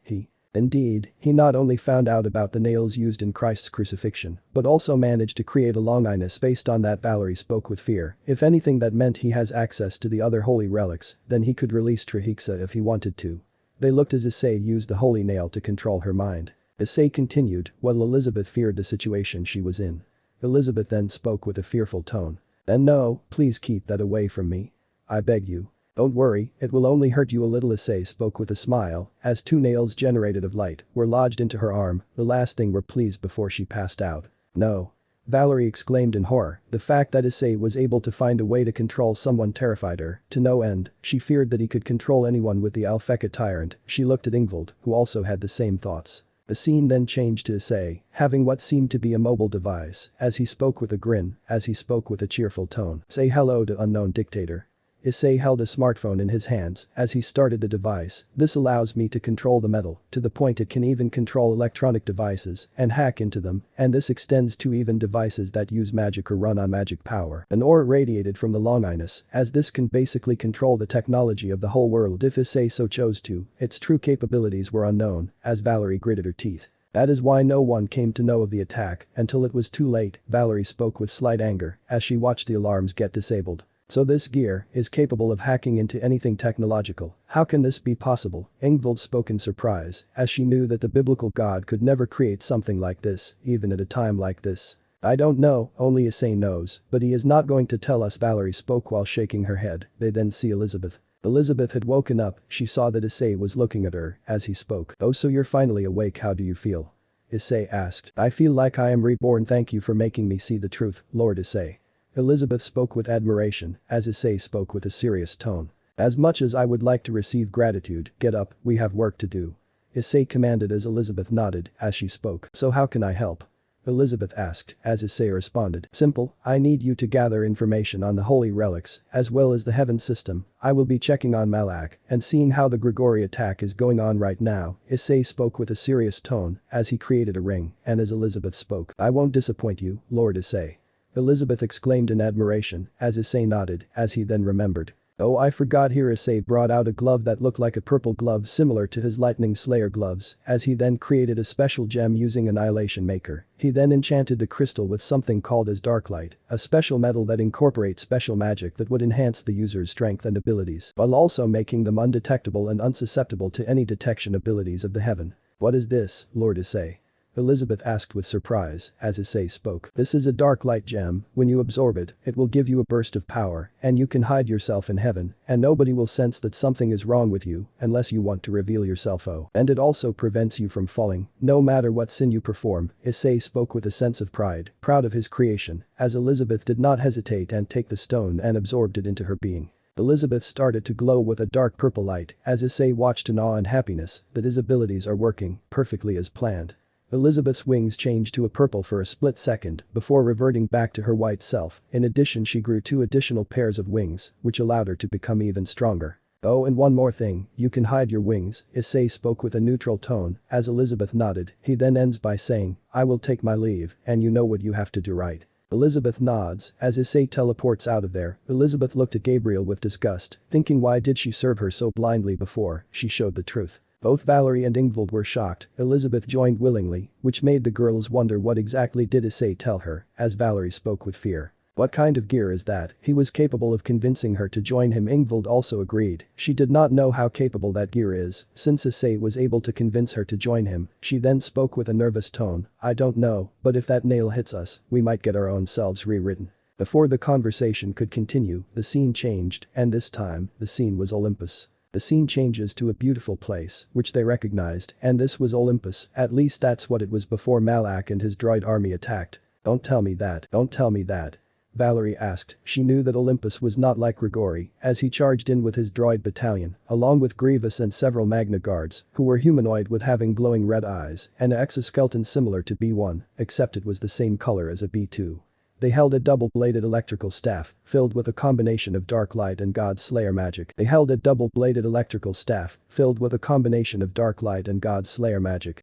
Indeed, he not only found out about the nails used in Christ's crucifixion, but also managed to create a longinus based on that. Valerie spoke with fear. If anything, that meant he has access to the other holy relics, then he could release Trahixa if he wanted to. They looked as Issei used the holy nail to control her mind. Issei continued, while Elizabeth feared the situation she was in. Elizabeth then spoke with a fearful tone. Then no, please keep that away from me. I beg you. Don't worry, it will only hurt you a little. Issei spoke with a smile, as two nails generated of light were lodged into her arm, the last thing were pleased before she passed out. No. Valerie exclaimed in horror, the fact that Issei was able to find a way to control someone terrified her to no end, she feared that he could control anyone with the Alfeka tyrant. She looked at Ingvild, who also had the same thoughts. The scene then changed to Issei, having what seemed to be a mobile device, as he spoke with a grin, as he spoke with a cheerful tone. Say hello to unknown dictator. Issei held a smartphone in his hands as he started the device. This allows me to control the metal to the point it can even control electronic devices and hack into them, and this extends to even devices that use magic or run on magic power. An aura radiated from the longinus, as this can basically control the technology of the whole world if Issei so chose to. Its true capabilities were unknown, as Valerie gritted her teeth. That is why no one came to know of the attack until it was too late. Valerie spoke with slight anger as she watched the alarms get disabled. So this gear is capable of hacking into anything technological. How can this be possible? Ingvild spoke in surprise, as she knew that the biblical god could never create something like this, even at a time like this. I don't know, only Issei knows, but he is not going to tell us. Valerie spoke while shaking her head. They then see Elizabeth. Elizabeth had woken up, she saw that Issei was looking at her as he spoke. Oh, so you're finally awake, how do you feel? Issei asked. I feel like I am reborn, thank you for making me see the truth, Lord Issei. Elizabeth spoke with admiration, as Issei spoke with a serious tone. As much as I would like to receive gratitude, get up, we have work to do. Issei commanded as Elizabeth nodded as she spoke. So how can I help? Elizabeth asked, as Issei responded. Simple, I need you to gather information on the holy relics, as well as the heaven system. I will be checking on Malak and seeing how the Grigori attack is going on right now. Issei spoke with a serious tone as he created a ring, and as Elizabeth spoke. I won't disappoint you, Lord Issei. Elizabeth exclaimed in admiration, as Issei nodded, as he then remembered. Oh, I forgot. Here Issei brought out a glove that looked like a purple glove similar to his lightning slayer gloves, as he then created a special gem using annihilation maker. He then enchanted the crystal with something called as darklight, a special metal that incorporates special magic that would enhance the user's strength and abilities, while also making them undetectable and unsusceptible to any detection abilities of the heaven. What is this, Lord Issei? Elizabeth asked with surprise, as Issei spoke. This is a dark light gem. When you absorb it, it will give you a burst of power, and you can hide yourself in heaven, and nobody will sense that something is wrong with you, unless you want to reveal yourself. Oh, and it also prevents you from falling, no matter what sin you perform. Issei spoke with a sense of pride, proud of his creation, as Elizabeth did not hesitate and take the stone and absorbed it into her being. Elizabeth started to glow with a dark purple light, as Issei watched in awe and happiness that his abilities are working perfectly as planned. Elizabeth's wings changed to a purple for a split second before reverting back to her white self. In addition, she grew 2 additional pairs of wings, which allowed her to become even stronger. Oh, and one more thing, you can hide your wings. Issei spoke with a neutral tone, as Elizabeth nodded. He then ends by saying, I will take my leave, and you know what you have to do, right? Elizabeth nods, as Issei teleports out of there. Elizabeth looked at Gabriel with disgust, thinking why did she serve her so blindly before she showed the truth. Both Valerie and Ingvild were shocked. Elizabeth joined willingly, which made the girls wonder what exactly did Issei tell her, as Valerie spoke with fear. What kind of gear is that? He was capable of convincing her to join him. Ingvild also agreed. She did not know how capable that gear is, since Issei was able to convince her to join him. She then spoke with a nervous tone. I don't know, but if that nail hits us, we might get our own selves rewritten. Before the conversation could continue, the scene changed, and this time, the scene was Olympus. The scene changes to a beautiful place, which they recognized, and this was Olympus, at least that's what it was before Malak and his droid army attacked. Don't tell me that, don't tell me that. Valerie asked. She knew that Olympus was not like Grigori, as he charged in with his droid battalion, along with Grievous and several Magna Guards, who were humanoid with having glowing red eyes and an exoskeleton similar to B1, except it was the same color as a B2. They held a double-bladed electrical staff, filled with a combination of dark light and God Slayer magic. The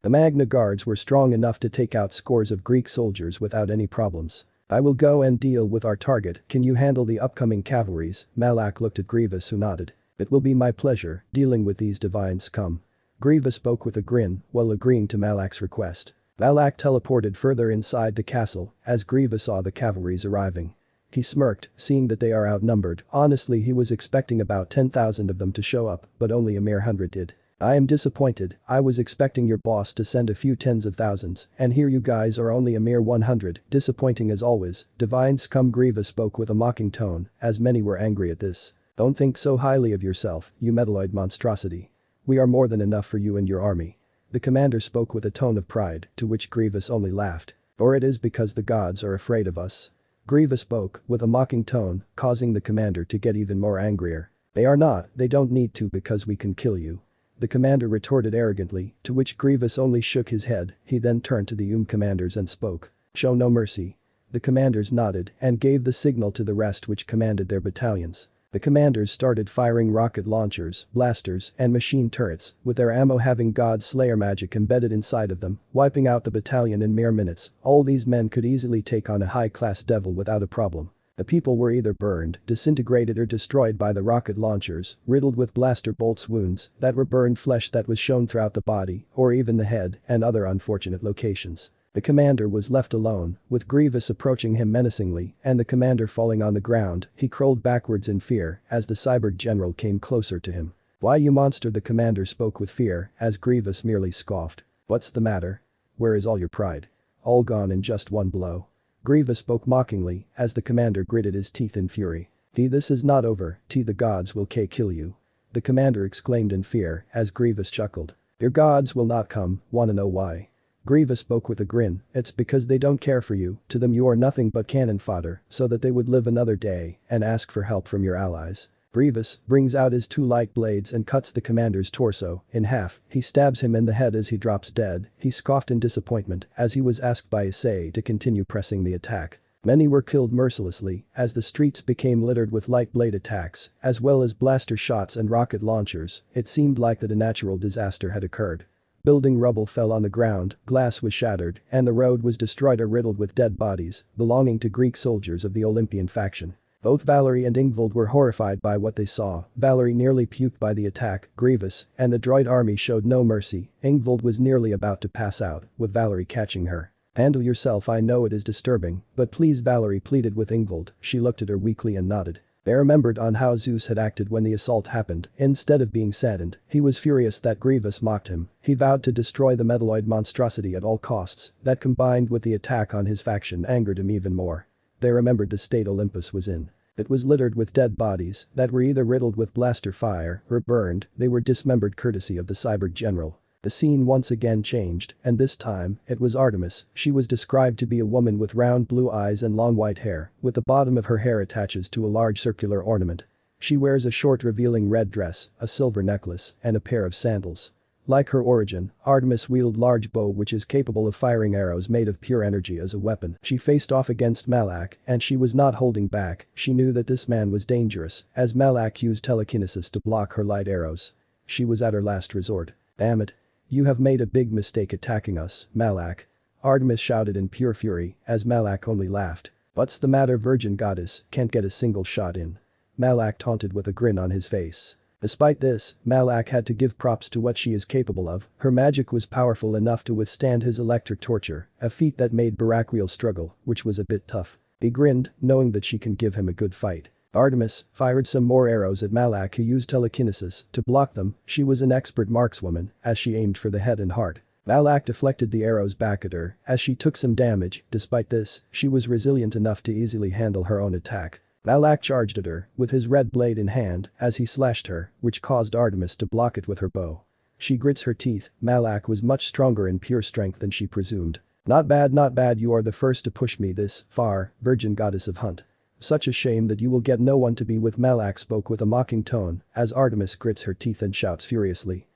Magna Guards were strong enough to take out scores of Greek soldiers without any problems. I will go and deal with our target. Can you handle the upcoming cavalries? Malak looked at Grievous, who nodded. It will be my pleasure, dealing with these divine scum. Grievous spoke with a grin, while agreeing to Malak's request. Malak teleported further inside the castle, as Grievous saw the cavalries arriving. He smirked, seeing that they are outnumbered. Honestly, he was expecting about 10,000 of them to show up, but only a mere 100 did. I am disappointed, I was expecting your boss to send a few tens of thousands, and here you guys are only a mere 100, disappointing as always, defiance. Grievous spoke with a mocking tone, as many were angry at this. Don't think so highly of yourself, you metalloid monstrosity. We are more than enough for you and your army. The commander spoke with a tone of pride, to which Grievous only laughed. Or it is because the gods are afraid of us. Grievous spoke with a mocking tone, causing the commander to get even more angrier. They are not, they don't need to because we can kill you. The commander retorted arrogantly, to which Grievous only shook his head. He then turned to the commanders and spoke. Show no mercy. The commanders nodded and gave the signal to the rest which commanded their battalions. The commanders started firing rocket launchers, blasters, and machine turrets, with their ammo having God Slayer magic embedded inside of them, wiping out the battalion in mere minutes. All these men could easily take on a high-class devil without a problem. The people were either burned, disintegrated or destroyed by the rocket launchers, riddled with blaster bolts wounds that were burned flesh that was shown throughout the body, or even the head, and other unfortunate locations. The commander was left alone, with Grievous approaching him menacingly, and the commander falling on the ground. He crawled backwards in fear as the cyborg general came closer to him. Why you monster, the commander spoke with fear, as Grievous merely scoffed. What's the matter? Where is all your pride? All gone in just one blow. Grievous spoke mockingly, as the commander gritted his teeth in fury. This is not over, the gods will kill you. The commander exclaimed in fear, as Grievous chuckled. Your gods will not come, wanna know why? Grievous spoke with a grin, it's because they don't care for you, to them you are nothing but cannon fodder, so that they would live another day and ask for help from your allies. Grievous brings out his two light blades and cuts the commander's torso in half. He stabs him in the head as he drops dead. He scoffed in disappointment as he was asked by Issei to continue pressing the attack. Many were killed mercilessly as the streets became littered with light blade attacks, as well as blaster shots and rocket launchers. It seemed like that a natural disaster had occurred. Building rubble fell on the ground, glass was shattered, and the road was destroyed or riddled with dead bodies belonging to Greek soldiers of the Olympian faction. Both Valerie and Ingvild were horrified by what they saw. Valerie nearly puked by the attack. Grievous and the droid army showed no mercy. Ingvild was nearly about to pass out, with Valerie catching her. Handle yourself, I know it is disturbing, but please, Valerie pleaded with Ingvild. She looked at her weakly and nodded. They remembered on how Zeus had acted when the assault happened. Instead of being saddened, he was furious that Grievous mocked him. He vowed to destroy the metalloid monstrosity at all costs. That combined with the attack on his faction angered him even more. They remembered the state Olympus was in. It was littered with dead bodies that were either riddled with blaster fire or burned. They were dismembered courtesy of the cyborg general. The scene once again changed, and this time, it was Artemis. She was described to be a woman with round blue eyes and long white hair, with the bottom of her hair attaches to a large circular ornament. She wears a short revealing red dress, a silver necklace, and a pair of sandals. Like her origin, Artemis wielded large bow which is capable of firing arrows made of pure energy as a weapon. She faced off against Malak, and she was not holding back. She knew that this man was dangerous, as Malak used telekinesis to block her light arrows. She was at her last resort. Damn it. You have made a big mistake attacking us, Malak. Artemis shouted in pure fury, as Malak only laughed. What's the matter, virgin goddess, can't get a single shot in? Malak taunted with a grin on his face. Despite this, Malak had to give props to what she is capable of. Her magic was powerful enough to withstand his electric torture, a feat that made Baraquiel struggle, which was a bit tough. He grinned, knowing that she can give him a good fight. Artemis fired some more arrows at Malak, who used telekinesis to block them. She was an expert markswoman, as she aimed for the head and heart. Malak deflected the arrows back at her, as she took some damage. Despite this, she was resilient enough to easily handle her own attack. Malak charged at her, with his red blade in hand, as he slashed her, which caused Artemis to block it with her bow. She grits her teeth. Malak was much stronger in pure strength than she presumed. Not bad, you are the first to push me this far, virgin goddess of hunt. Such a shame that you will get no one to be with. Malak spoke with a mocking tone, as Artemis grits her teeth and shouts furiously.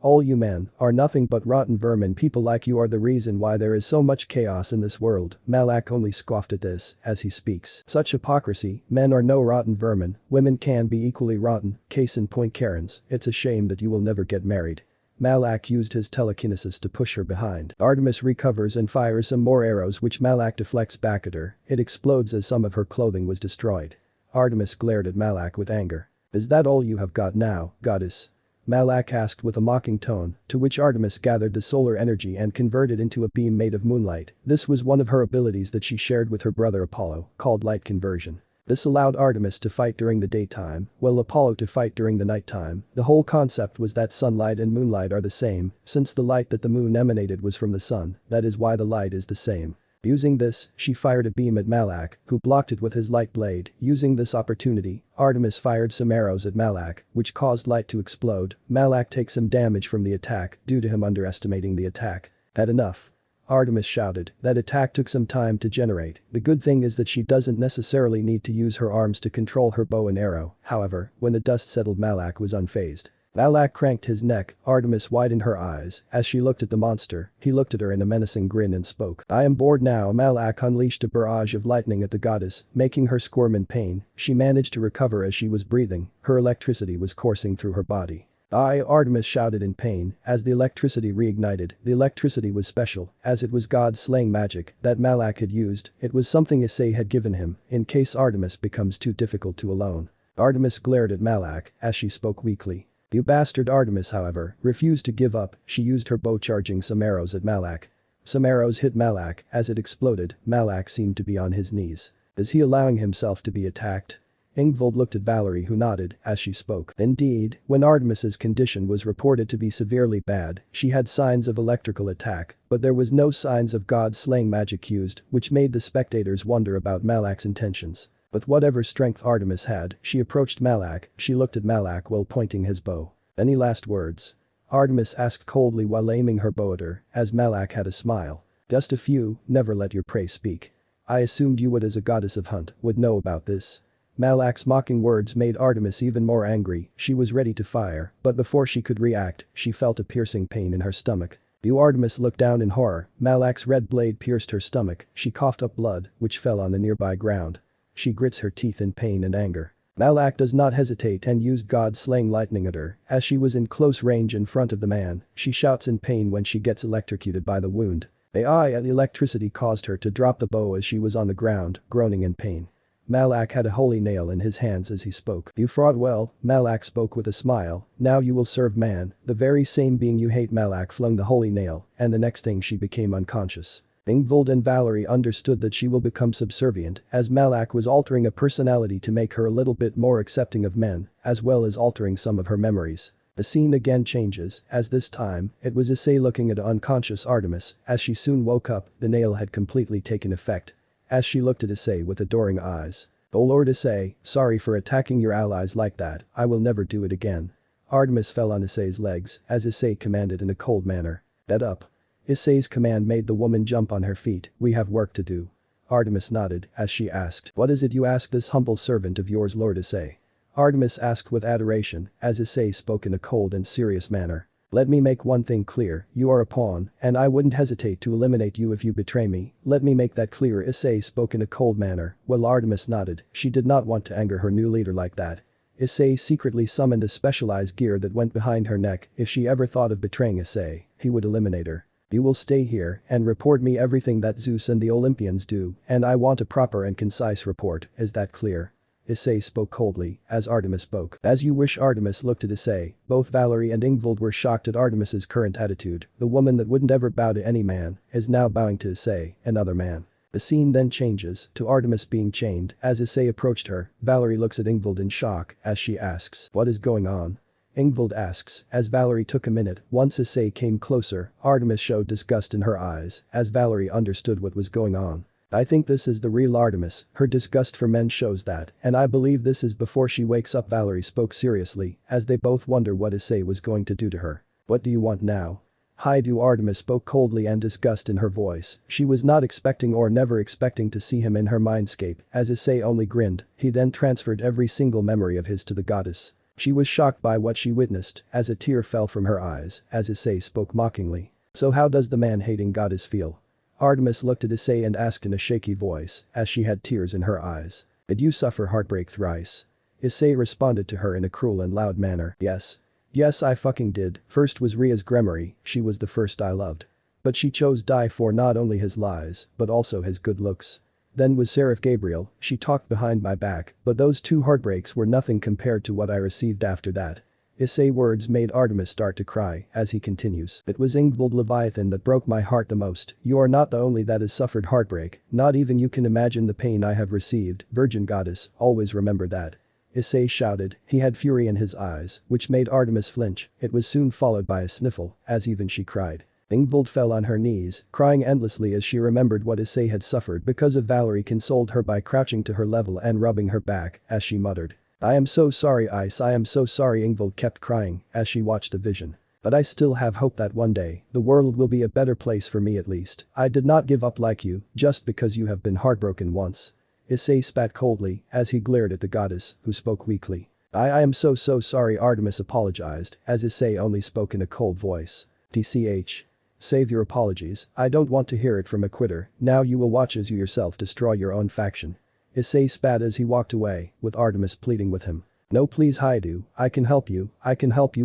All you men are nothing but rotten vermin. People like you are the reason why there is so much chaos in this world. Malak only scoffed at this, as he speaks. Such hypocrisy, men are no rotten vermin, women can be equally rotten, case in point Karens, it's a shame that you will never get married. Malak used his telekinesis to push her behind. Artemis recovers and fires some more arrows which Malak deflects back at her. It explodes as some of her clothing was destroyed. Artemis glared at Malak with anger. Is that all you have got now, goddess? Malak asked with a mocking tone, to which Artemis gathered the solar energy and converted into a beam made of moonlight. This was one of her abilities that she shared with her brother Apollo, called light conversion. This allowed Artemis to fight during the daytime, while Apollo to fight during the nighttime. The whole concept was that sunlight and moonlight are the same, since the light that the moon emanated was from the sun, that is why the light is the same. Using this, she fired a beam at Malak, who blocked it with his light blade. Using this opportunity, Artemis fired some arrows at Malak, which caused light to explode. Malak takes some damage from the attack due to him underestimating the attack. Had enough? Artemis shouted. That attack took some time to generate. The good thing is that she doesn't necessarily need to use her arms to control her bow and arrow. However, when the dust settled, Malak was unfazed. Malak cranked his neck. Artemis widened her eyes as she looked at the monster. He looked at her in a menacing grin and spoke. I am bored now. Malak unleashed a barrage of lightning at the goddess, making her squirm in pain. She managed to recover as she was breathing. Her electricity was coursing through her body. Artemis shouted in pain as the electricity reignited. The electricity was special, as it was God's slaying magic that Malak had used. It was something Issei had given him, in case Artemis becomes too difficult to alone. Artemis glared at Malak as she spoke weakly. You bastard. Artemis, however, refused to give up. She used her bow, charging some arrows at Malak. Some arrows hit Malak. As it exploded, Malak seemed to be on his knees. Is he allowing himself to be attacked? Ingvild looked at Valerie, who nodded as she spoke. Indeed, when Artemis's condition was reported to be severely bad, she had signs of electrical attack, but there was no signs of God's slaying magic used, which made the spectators wonder about Malak's intentions. With whatever strength Artemis had, she approached Malak. She looked at Malak while pointing his bow. Any last words? Artemis asked coldly while aiming her bow at her, as Malak had a smile. Just a few. Never let your prey speak. I assumed you would, as a goddess of hunt, would know about this. Malak's mocking words made Artemis even more angry. She was ready to fire, but before she could react, she felt a piercing pain in her stomach. Artemis looked down in horror. Malak's red blade pierced her stomach. She coughed up blood, which fell on the nearby ground. She grits her teeth in pain and anger. Malak does not hesitate and used God's slaying lightning at her. As she was in close range in front of the man, she shouts in pain when she gets electrocuted by the wound. The electricity caused her to drop the bow as she was on the ground, groaning in pain. Malak had a holy nail in his hands as he spoke. You fought well. Malak spoke with a smile. Now you will serve man. The very same being you hate. Malak flung the holy nail, and the next thing she became unconscious. Ingvild and Valerie understood that she will become subservient, as Malak was altering a personality to make her a little bit more accepting of men, as well as altering some of her memories. The scene again changes, as this time, it was Issei looking at unconscious Artemis. As she soon woke up, the nail had completely taken effect. As she looked at Issei with adoring eyes. Oh Lord Issei, sorry for attacking your allies like that. I will never do it again. Artemis fell on Issei's legs, as Issei commanded in a cold manner. Get up. Issei's command made the woman jump on her feet. We have work to do. Artemis nodded as she asked. What is it you ask this humble servant of yours, Lord Issei? Artemis asked with adoration, as Issei spoke in a cold and serious manner. Let me make one thing clear. You are a pawn, and I wouldn't hesitate to eliminate you if you betray me. Let me make that clear. Issei spoke in a cold manner, while Artemis nodded. She did not want to anger her new leader like that. Issei secretly summoned a specialized gear that went behind her neck. If she ever thought of betraying Issei, he would eliminate her. You will stay here and report me everything that Zeus and the Olympians do, and I want a proper and concise report. Is that clear? Issei spoke coldly, as Artemis spoke. As you wish. Artemis looked at Issei. Both Valerie and Ingvild were shocked at Artemis's current attitude. The woman that wouldn't ever bow to any man is now bowing to Issei, another man. The scene then changes to Artemis being chained. As Issei approached her, Valerie looks at Ingvild in shock as she asks, what is going on? Ingvild asks, as Valerie took a minute. Once Issei came closer, Artemis showed disgust in her eyes, as Valerie understood what was going on. I think this is the real Artemis. Her disgust for men shows that, and I believe this is before she wakes up. Valerie spoke seriously, as they both wonder what Issei was going to do to her. What do you want now? Artemis spoke coldly and disgust in her voice. She was not expecting or never expecting to see him in her mindscape, as Issei only grinned. He then transferred every single memory of his to the goddess. She was shocked by what she witnessed, as a tear fell from her eyes, as Issei spoke mockingly. So how does the man-hating goddess feel? Artemis looked at Issei and asked in a shaky voice, as she had tears in her eyes. Did you suffer heartbreak thrice? Issei responded to her in a cruel and loud manner. Yes. Yes, I fucking did. First was Ria's Grigori. She was the first I loved. But she chose die for not only his lies, but also his good looks. Then was Seraph Gabriel. She talked behind my back, but those two heartbreaks were nothing compared to what I received after that. Issei words made Artemis start to cry as he continues. It was Ingvild Leviathan that broke my heart the most. You are not the only that has suffered heartbreak, not even you can imagine the pain I have received, Virgin Goddess, always remember that. Issei shouted, he had fury in his eyes, which made Artemis flinch. It was soon followed by a sniffle, as even she cried. Ingvild fell on her knees, crying endlessly as she remembered what Issei had suffered because of Valerie consoled her by crouching to her level and rubbing her back, as she muttered. I am so sorry Ice, I am so sorry. Ingvild kept crying as she watched the vision. But I still have hope that one day, the world will be a better place for me at least. I did not give up like you, just because you have been heartbroken once. Issei spat coldly as he glared at the goddess, who spoke weakly. I am so sorry. Artemis apologized, as Issei only spoke in a cold voice. TCH. Save your apologies, I don't want to hear it from a quitter, now you will watch as you yourself destroy your own faction. Issei spat as he walked away, with Artemis pleading with him. No please Haidu, I can help you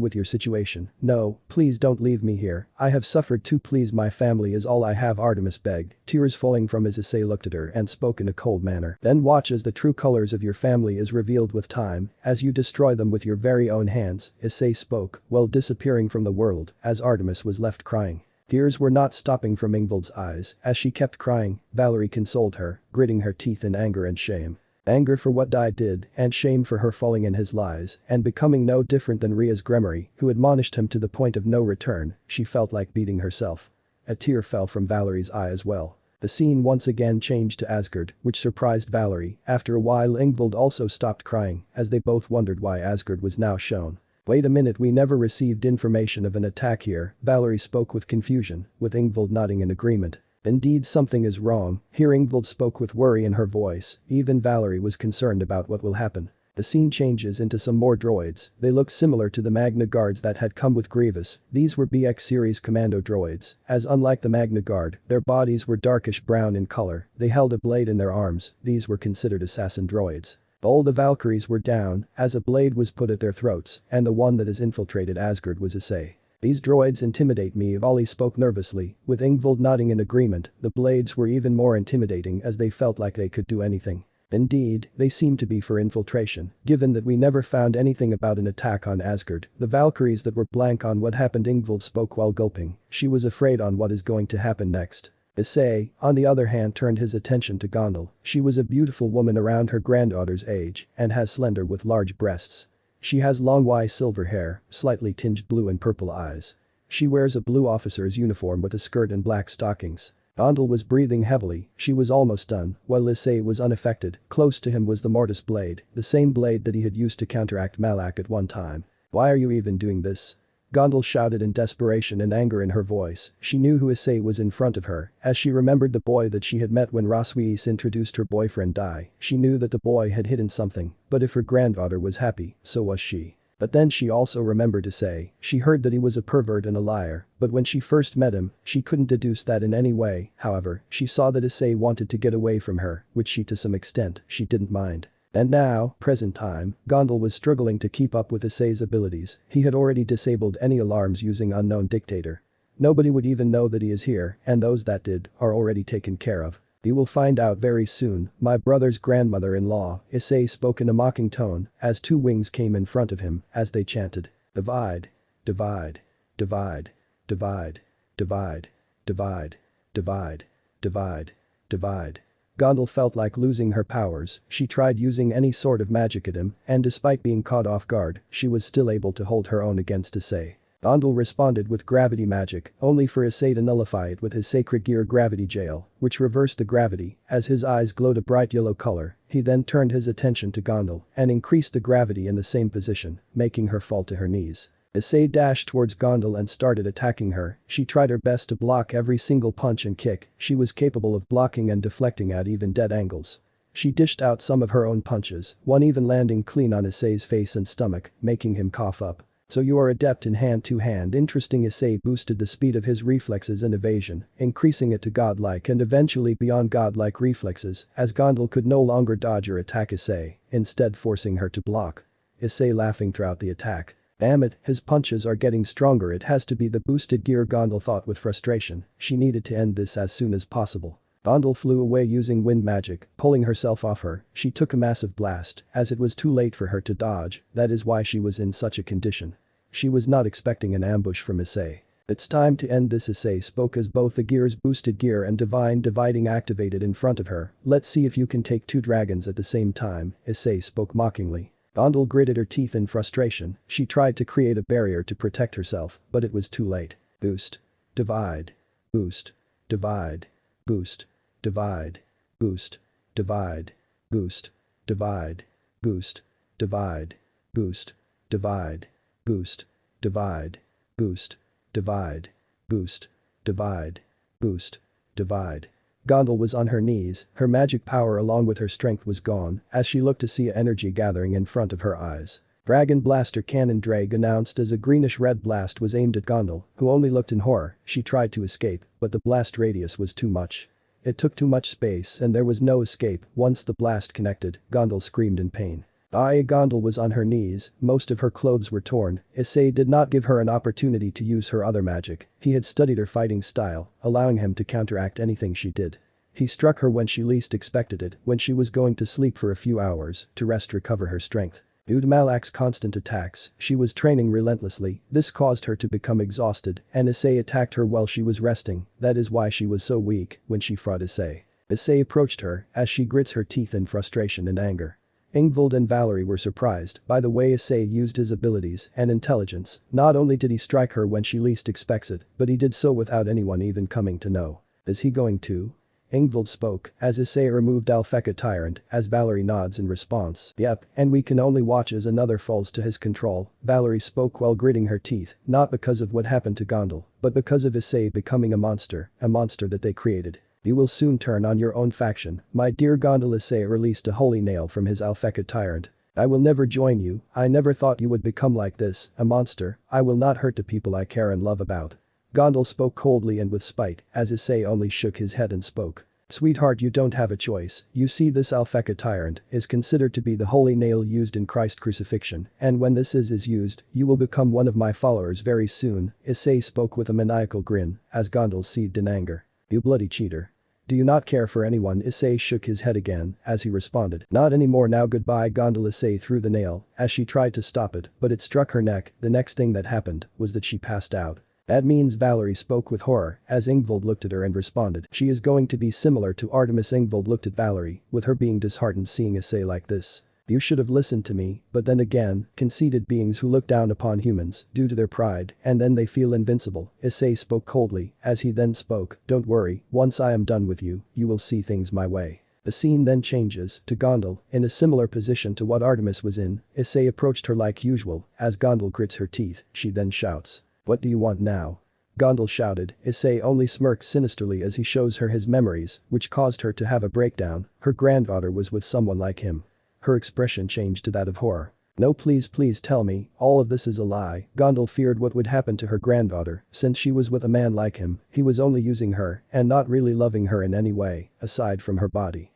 with your situation, no, please don't leave me here, I have suffered too, please my family is all I have, Artemis begged, tears falling from his. Issei looked at her and spoke in a cold manner. Then watch as the true colors of your family is revealed with time, as you destroy them with your very own hands, Issei spoke, while disappearing from the world, as Artemis was left crying. Tears were not stopping from Ingvild's eyes, as she kept crying, Valerie consoled her, gritting her teeth in anger and shame. Anger for what Dai did, and shame for her falling in his lies, and becoming no different than Ria's Grigori, who admonished him to the point of no return, she felt like beating herself. A tear fell from Valerie's eye as well. The scene once again changed to Asgard, which surprised Valerie. After a while Ingvild also stopped crying, as they both wondered why Asgard was now shown. Wait a minute, we never received information of an attack here, Valerie spoke with confusion, with Ingvild nodding in agreement. Indeed something is wrong, here Ingvild spoke with worry in her voice, even Valerie was concerned about what will happen. The scene changes into some more droids, they look similar to the Magna Guards that had come with Grievous, these were BX series commando droids, as unlike the Magna Guard, their bodies were darkish brown in color, they held a blade in their arms, these were considered assassin droids. All the Valkyries were down, as a blade was put at their throats, and the one that has infiltrated Asgard was Issei. These droids intimidate me, Vali spoke nervously, with Ingvild nodding in agreement, the blades were even more intimidating as they felt like they could do anything. Indeed, they seemed to be for infiltration, given that we never found anything about an attack on Asgard, the Valkyries that were blank on what happened. Ingvild spoke while gulping, she was afraid on what is going to happen next. Issei, on the other hand, turned his attention to Gondul. She was a beautiful woman around her granddaughter's age and has slender with large breasts. She has long white silver hair, slightly tinged blue and purple eyes. She wears a blue officer's uniform with a skirt and black stockings. Gondul was breathing heavily, she was almost done, while Issei was unaffected. Close to him was the mortis blade, the same blade that he had used to counteract Malak at one time. Why are you even doing this? Gondul shouted in desperation and anger in her voice, she knew who Issei was in front of her, as she remembered the boy that she had met when Roswiis introduced her boyfriend Dai, she knew that the boy had hidden something, but if her granddaughter was happy, so was she. But then she also remembered Issei, she heard that he was a pervert and a liar, but when she first met him, she couldn't deduce that in any way, however, she saw that Issei wanted to get away from her, which she to some extent, she didn't mind. And now, present time, Gondul was struggling to keep up with Issei's abilities, he had already disabled any alarms using Unknown Dictator. Nobody would even know that he is here, and those that did, are already taken care of. You will find out very soon, my brother's grandmother-in-law, Issei spoke in a mocking tone, as two wings came in front of him, as they chanted. Divide. Divide. Divide. Divide. Divide. Divide. Divide. Divide. Divide. Gondul felt like losing her powers, she tried using any sort of magic at him, and despite being caught off guard, she was still able to hold her own against Issei. Gondul responded with gravity magic, only for Issei to nullify it with his sacred gear gravity jail, which reversed the gravity, as his eyes glowed a bright yellow color, he then turned his attention to Gondul and increased the gravity in the same position, making her fall to her knees. Issei dashed towards Gondul and started attacking her, she tried her best to block every single punch and kick, she was capable of blocking and deflecting at even dead angles. She dished out some of her own punches, one even landing clean on Issei's face and stomach, making him cough up. So you are adept in hand-to-hand. Interesting. Issei boosted the speed of his reflexes and evasion, increasing it to godlike and eventually beyond godlike reflexes, as Gondul could no longer dodge or attack Issei, instead forcing her to block. Issei laughing throughout the attack. Damn it, his punches are getting stronger, it has to be the boosted gear, Gondul thought with frustration, she needed to end this as soon as possible. Gondul flew away using wind magic, pulling herself off her. She took a massive blast, as it was too late for her to dodge, that is why she was in such a condition. She was not expecting an ambush from Issei. It's time to end this, Issei spoke as both the gears boosted gear and divine dividing activated in front of her. Let's see if you can take two dragons at the same time, Issei spoke mockingly. Gondul gritted her teeth in frustration. She tried to create a barrier to protect herself, but it was too late. Boost. Divide. Boost. Divide. Boost. Divide. Boost. Divide. Boost. Divide. Boost. Divide. Boost. Divide. Boost. Divide. Boost. Divide. Boost. Divide. Boost. Divide. Gondul was on her knees, her magic power along with her strength was gone as she looked to see energy gathering in front of her eyes. Dragon Blaster Cannon Drag announced as a greenish-red blast was aimed at Gondul, who only looked in horror. She tried to escape, but the blast radius was too much. It took too much space and there was no escape. Once the blast connected, Gondul screamed in pain. Gondul was on her knees, most of her clothes were torn. Issei did not give her an opportunity to use her other magic. He had studied her fighting style, allowing him to counteract anything she did. He struck her when she least expected it, when she was going to sleep for a few hours, to recover her strength. Due to Malak's constant attacks, she was training relentlessly. This caused her to become exhausted, and Issei attacked her while she was resting. That is why she was so weak when she fought Issei. Issei approached her as she grits her teeth in frustration and anger. Ingvild and Valerie were surprised by the way Issei used his abilities and intelligence. Not only did he strike her when she least expects it, but he did so without anyone even coming to know. Is he going to? Ingvild spoke as Issei removed Alpheka Tyrant as Valerie nods in response. Yep, and we can only watch as another falls to his control. Valerie spoke while gritting her teeth, not because of what happened to Gondul, but because of Issei becoming a monster that they created. You will soon turn on your own faction, my dear Gondul. Issei released a holy nail from his Alpheka Tyrant. I will never join you. I never thought you would become like this, a monster. I will not hurt the people I care and love about. Gondul spoke coldly and with spite, as Issei only shook his head and spoke. Sweetheart, you don't have a choice. You see, this Alpheka Tyrant is considered to be the holy nail used in Christ's crucifixion, and when this is used, you will become one of my followers very soon. Issei spoke with a maniacal grin, as Gondul seethed in anger. You bloody cheater. Do you not care for anyone? Issei shook his head again as he responded. Not anymore now, goodbye Gondul. Issei threw the nail as she tried to stop it, but it struck her neck. The next thing that happened was that she passed out. That means Valerie spoke with horror as Ingvild looked at her and responded. She is going to be similar to Artemis. Ingvild looked at Valerie, with her being disheartened seeing Issei like this. You should have listened to me, but then again, conceited beings who look down upon humans due to their pride and then they feel invincible. Issei spoke coldly as he then spoke. Don't worry, once I am done with you, you will see things my way. The scene then changes to Gondul in a similar position to what Artemis was in. Issei approached her like usual as Gondul grits her teeth. She then shouts. What do you want now? Gondul shouted. Issei only smirks sinisterly as he shows her his memories, which caused her to have a breakdown. Her granddaughter was with someone like him. Her expression changed to that of horror. No, please tell me, all of this is a lie. Gondul feared what would happen to her granddaughter since she was with a man like him. He was only using her and not really loving her in any way, aside from her body.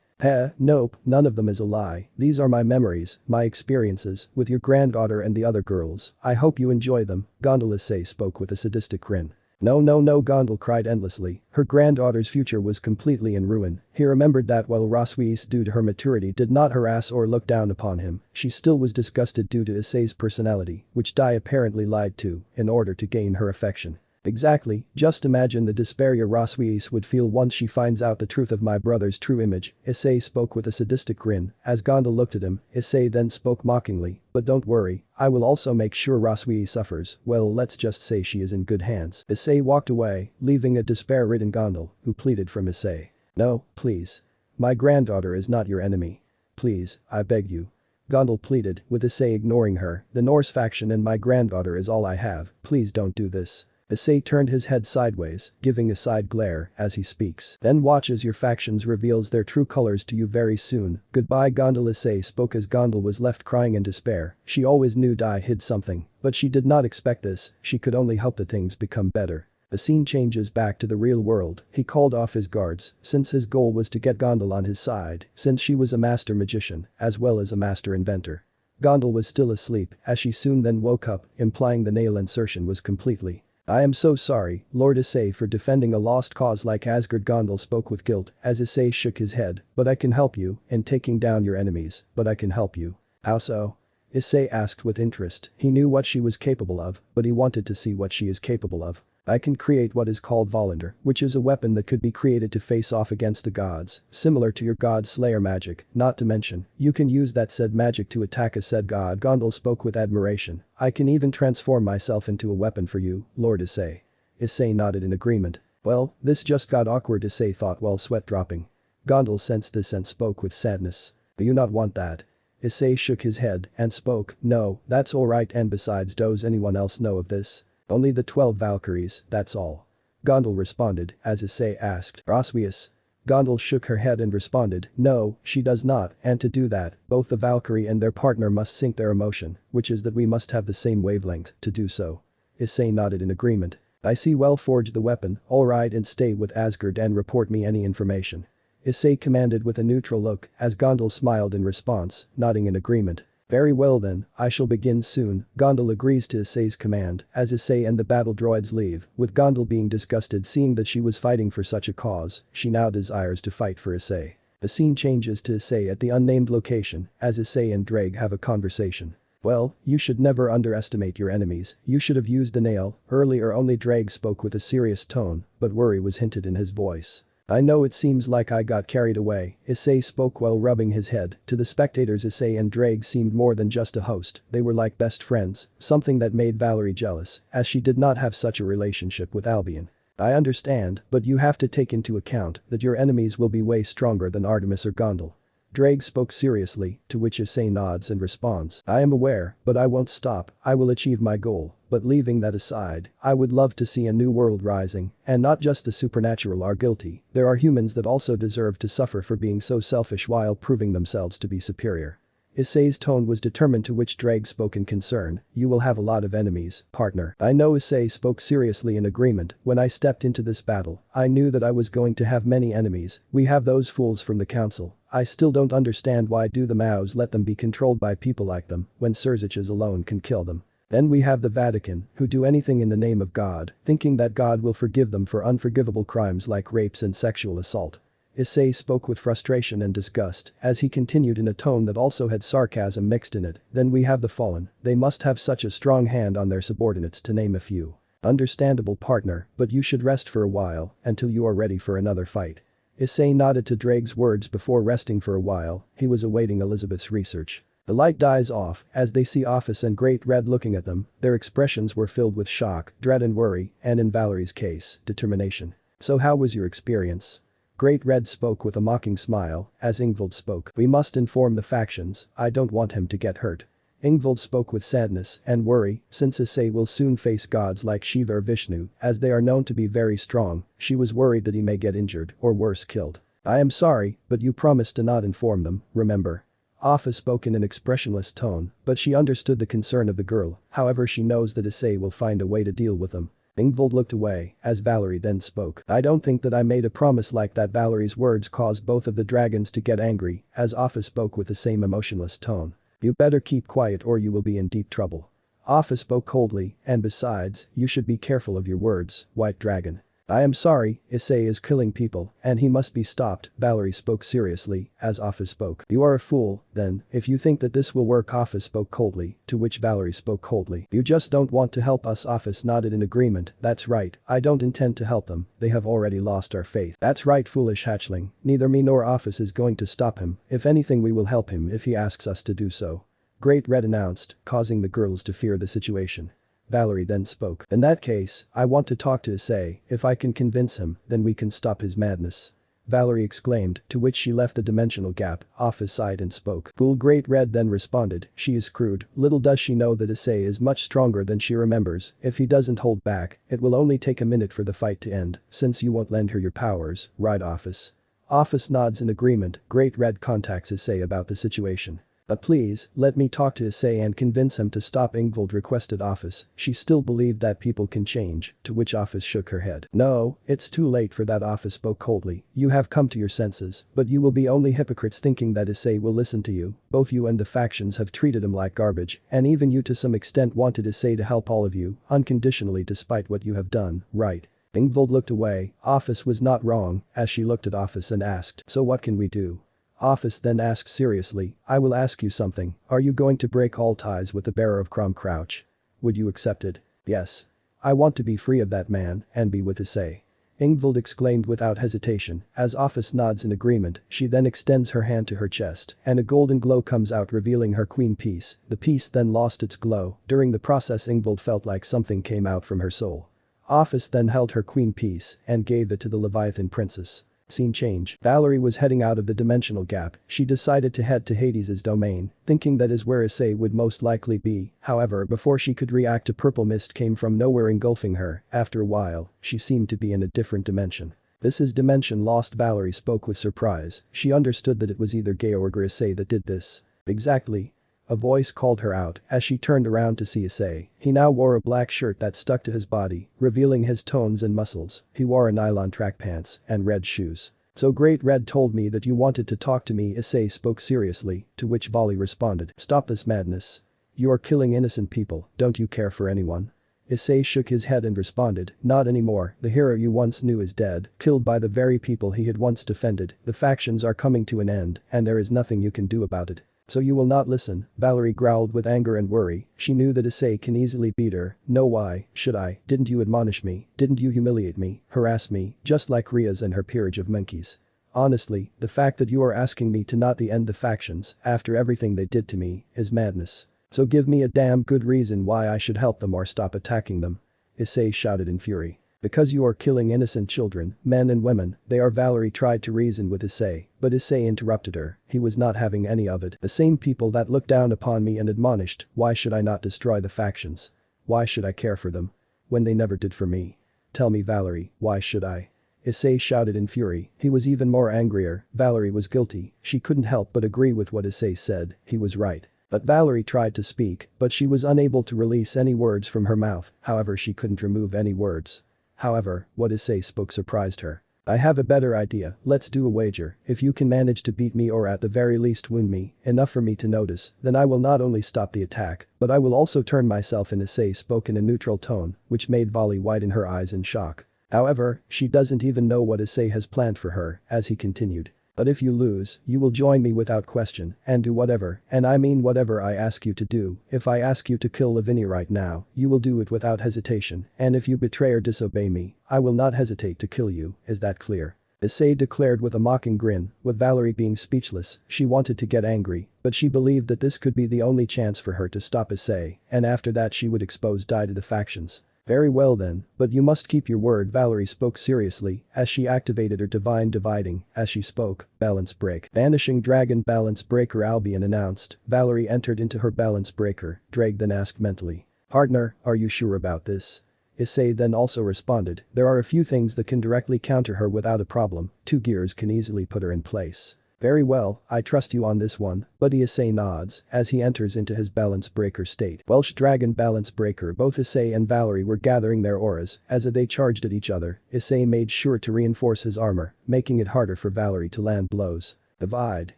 Nope, none of them is a lie. These are my memories, my experiences with your granddaughter and the other girls. I hope you enjoy them. Gondul. Issei spoke with a sadistic grin. No, Gondul cried endlessly. Her granddaughter's future was completely in ruin. He remembered that while Roswiis due to her maturity did not harass or look down upon him, she still was disgusted due to Issei's personality, which Dai apparently lied to in order to gain her affection. Exactly, just imagine the despair your Roswiis would feel once she finds out the truth of my brother's true image. Issei spoke with a sadistic grin as Gondul looked at him. Issei then spoke mockingly, but don't worry, I will also make sure Roswiis suffers. Well, let's just say she is in good hands. Issei walked away, leaving a despair-ridden Gondul, who pleaded from Issei. No, please. My granddaughter is not your enemy. Please, I beg you. Gondul pleaded, with Issei ignoring her. The Norse faction and my granddaughter is all I have. Please don't do this. Issei turned his head sideways, giving a side glare as he speaks. Then watch as your factions reveals their true colors to you very soon. Goodbye Gondul. Issei spoke as Gondul was left crying in despair. She always knew Dai hid something, but she did not expect this. She could only hope that things become better. The scene changes back to the real world. He called off his guards since his goal was to get Gondul on his side since she was a master magician as well as a master inventor. Gondul was still asleep as she soon then woke up, implying the nail insertion was completely I am so sorry, Lord Issei, for defending a lost cause like Asgard. Gondul spoke with guilt as Issei shook his head, but I can help you in taking down your enemies, but I can help you. How so? Issei asked with interest. He knew what she was capable of, but he wanted to see what she is capable of. I can create what is called Volundr, which is a weapon that could be created to face off against the gods, similar to your god slayer magic, not to mention, you can use that said magic to attack a said god. Gondul spoke with admiration. I can even transform myself into a weapon for you, Lord Issei. Issei nodded in agreement. Well, this just got awkward, Issei thought while sweat dropping. Gondul sensed this and spoke with sadness. Do you not want that? Issei shook his head and spoke, no, that's alright, and besides, does anyone else know of this? Only the 12 Valkyries, that's all. Gondul responded as Issei asked, Oswius? Gondul shook her head and responded, no, she does not, and to do that, both the Valkyrie and their partner must sync their emotion, which is that we must have the same wavelength to do so. Issei nodded in agreement. I see, well, forge the weapon, alright, and stay with Asgard and report me any information. Issei commanded with a neutral look as Gondul smiled in response, nodding in agreement. Very well then, I shall begin soon. Gondul agrees to Issei's command as Issei and the battle droids leave, with Gondul being disgusted seeing that she was fighting for such a cause, she now desires to fight for Issei. The scene changes to Issei at the unnamed location as Issei and Drake have a conversation. Well, you should never underestimate your enemies, you should have used a nail. Earlier only Drake spoke with a serious tone, but worry was hinted in his voice. I know it seems like I got carried away, Issei spoke while rubbing his head. To the spectators, Issei and Drake seemed more than just a host, they were like best friends, something that made Valerie jealous, as she did not have such a relationship with Albion. I understand, but you have to take into account that your enemies will be way stronger than Artemis or Gondul. Drake spoke seriously, to which Issei nods and responds, I am aware, but I won't stop, I will achieve my goal. But leaving that aside, I would love to see a new world rising, and not just the supernatural are guilty, there are humans that also deserve to suffer for being so selfish while proving themselves to be superior. Issei's tone was determined, to which Drake spoke in concern, you will have a lot of enemies, partner. I know, Issei spoke seriously in agreement, when I stepped into this battle, I knew that I was going to have many enemies, we have those fools from the council, I still don't understand why do the Maos let them be controlled by people like them, when Surziches alone can kill them. Then we have the Vatican, who do anything in the name of God, thinking that God will forgive them for unforgivable crimes like rapes and sexual assault. Issei spoke with frustration and disgust as he continued in a tone that also had sarcasm mixed in it. Then we have the Fallen, they must have such a strong hand on their subordinates, to name a few. Understandable, partner, but you should rest for a while until you are ready for another fight. Issei nodded to Drake's words before resting for a while. He was awaiting Elizabeth's research. The light dies off as they see Office and Great Red looking at them. Their expressions were filled with shock, dread and worry, and in Valerie's case, determination. So how was your experience? Great Red spoke with a mocking smile as Ingvild spoke. We must inform the factions, I don't want him to get hurt. Ingvild spoke with sadness and worry, since Issei will soon face gods like Shiva or Vishnu, as they are known to be very strong, she was worried that he may get injured or worse, killed. I am sorry, but you promised to not inform them, remember? Office spoke in an expressionless tone, but she understood the concern of the girl, however she knows that Issei will find a way to deal with them. Ingvild looked away as Valerie then spoke. I don't think that I made a promise like that. Valerie's words caused both of the dragons to get angry as Office spoke with the same emotionless tone. You better keep quiet or you will be in deep trouble. Office spoke coldly, and besides, you should be careful of your words, White Dragon. I am sorry, Issei is killing people, and he must be stopped, Valerie spoke seriously, as Office spoke. You are a fool, then, if you think that this will work. Office spoke coldly, to which Valerie spoke coldly. You just don't want to help us. Office nodded in agreement, that's right, I don't intend to help them, they have already lost our faith. That's right, foolish hatchling, neither me nor Office is going to stop him, if anything we will help him if he asks us to do so. Great Red announced, causing the girls to fear the situation. Valerie then spoke. In that case, I want to talk to Issei, if I can convince him, then we can stop his madness. Valerie exclaimed, to which she left the dimensional gap. Office sighed and spoke. Fool. Great Red then responded, she is screwed, little does she know that Issei is much stronger than she remembers, if he doesn't hold back, it will only take a minute for the fight to end, since you won't lend her your powers, right Office? Office nods in agreement. Great Red contacts Issei about the situation. But please, let me talk to Issei and convince him to stop. Ingvild requested Office. She still believed that people can change, to which Office shook her head. No, it's too late for that. Office spoke coldly. You have come to your senses, but you will be only hypocrites thinking that Issei will listen to you. Both you and the factions have treated him like garbage, and even you to some extent wanted Issei to help all of you, unconditionally despite what you have done, right? Ingvild looked away. Office was not wrong, as she looked at Office and asked, so what can we do? Office then asked seriously, I will ask you something, are you going to break all ties with the bearer of Crom Crouch? Would you accept it? Yes. I want to be free of that man and be with Issei. Ingvild exclaimed without hesitation. As Office nods in agreement, she then extends her hand to her chest and a golden glow comes out revealing her queen piece. The piece then lost its glow. During the process Ingvild felt like something came out from her soul. Office then held her queen piece and gave it to the Leviathan princess. Scene change. Valerie was heading out of the dimensional gap. She decided to head to Hades' domain, thinking that is where Issei would most likely be. However, before she could react, a purple mist came from nowhere engulfing her. After a while, she seemed to be in a different dimension. This is dimension lost. Valerie spoke with surprise. She understood that it was either Georg or Issei that did this. Exactly. A voice called her out as she turned around to see Issei. He now wore a black shirt that stuck to his body, revealing his tones and muscles. He wore a nylon track pants and red shoes. So Great Red told me that you wanted to talk to me. Issei spoke seriously, to which Vali responded, stop this madness. You are killing innocent people, don't you care for anyone? Issei shook his head and responded, not anymore, the hero you once knew is dead, killed by the very people he had once defended. The factions are coming to an end, and there is nothing you can do about it. So you will not listen, Valerie growled with anger and worry. She knew that Issei can easily beat her. No, why should I? Didn't you admonish me? Didn't you humiliate me, harass me, just like Riaz and her peerage of monkeys? Honestly, the fact that you are asking me to not end the factions after everything they did to me is madness. So give me a damn good reason why I should help them or stop attacking them. Issei shouted in fury. Because you are killing innocent children, men and women, they are. Valerie tried to reason with Issei, but Issei interrupted her. He was not having any of it. The same people that looked down upon me and admonished, why should I not destroy the factions? Why should I care for them? When they never did for me. Tell me Valerie, why should I? Issei shouted in fury. He was even more angrier. Valerie was guilty. She couldn't help but agree with what Issei said. He was right. But Valerie tried to speak, but she was unable to release any words from her mouth. However, she couldn't remove any words. However, what Issei spoke surprised her. I have a better idea, let's do a wager. If you can manage to beat me or at the very least wound me, enough for me to notice, then I will not only stop the attack, but I will also turn myself in. Issei spoke in a neutral tone, which made Vali widen her eyes in shock. However, she doesn't even know what Issei has planned for her, as he continued. But if you lose, you will join me without question and do whatever, and I mean whatever I ask you to do. If I ask you to kill Lavinia right now, you will do it without hesitation, and if you betray or disobey me, I will not hesitate to kill you, is that clear? Issei declared with a mocking grin. With Valerie being speechless, she wanted to get angry, but she believed that this could be the only chance for her to stop Issei, and after that she would expose die to the factions. Very well then, but you must keep your word. Valerie spoke seriously as she activated her divine dividing. As she spoke, balance break. Vanishing dragon balance breaker Albion announced. Valerie entered into her balance breaker. Drake then asked mentally. Partner, are you sure about this? Issei then also responded, there are a few things that can directly counter her without a problem. 2 gears can easily put her in place. Very well, I trust you on this one, buddy. Issei nods as he enters into his balance breaker state. Welsh dragon balance breaker. Both Issei and Valerie were gathering their auras as they charged at each other. Issei made sure to reinforce his armor, making it harder for Valerie to land blows. Divide.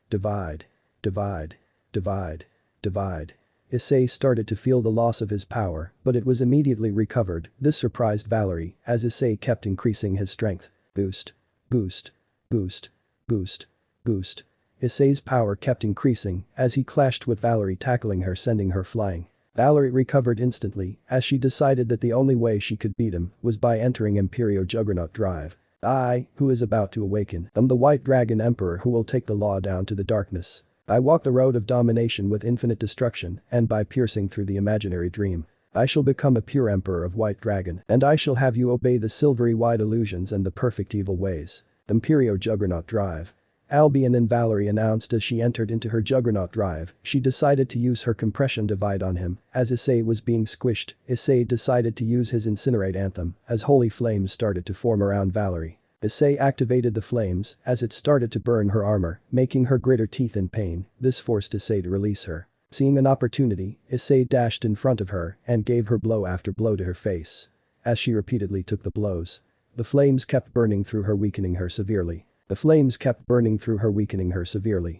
Divide. Divide. Divide. Divide. Issei started to feel the loss of his power, but it was immediately recovered. This surprised Valerie as Issei kept increasing his strength. Boost. Boost. Boost. Boost. Boost. Issei's power kept increasing as he clashed with Valerie, tackling her, sending her flying. Valerie recovered instantly as she decided that the only way she could beat him was by entering Imperio Juggernaut Drive. I, who is about to awaken, am the White Dragon Emperor who will take the law down to the darkness. I walk the road of domination with infinite destruction, and by piercing through the imaginary dream, I shall become a pure Emperor of White Dragon, and I shall have you obey the silvery white illusions and the perfect evil ways. Imperio Juggernaut Drive. Albion and Valerie announced as she entered into her Juggernaut Drive. She decided to use her compression divide on him as Issei was being squished. Issei decided to use his incinerate anthem as holy flames started to form around Valerie. Issei activated the flames as it started to burn her armor, making her grit her teeth in pain. This forced Issei to release her. Seeing an opportunity, Issei dashed in front of her and gave her blow after blow to her face. As she repeatedly took the blows, the flames kept burning through her, weakening her severely.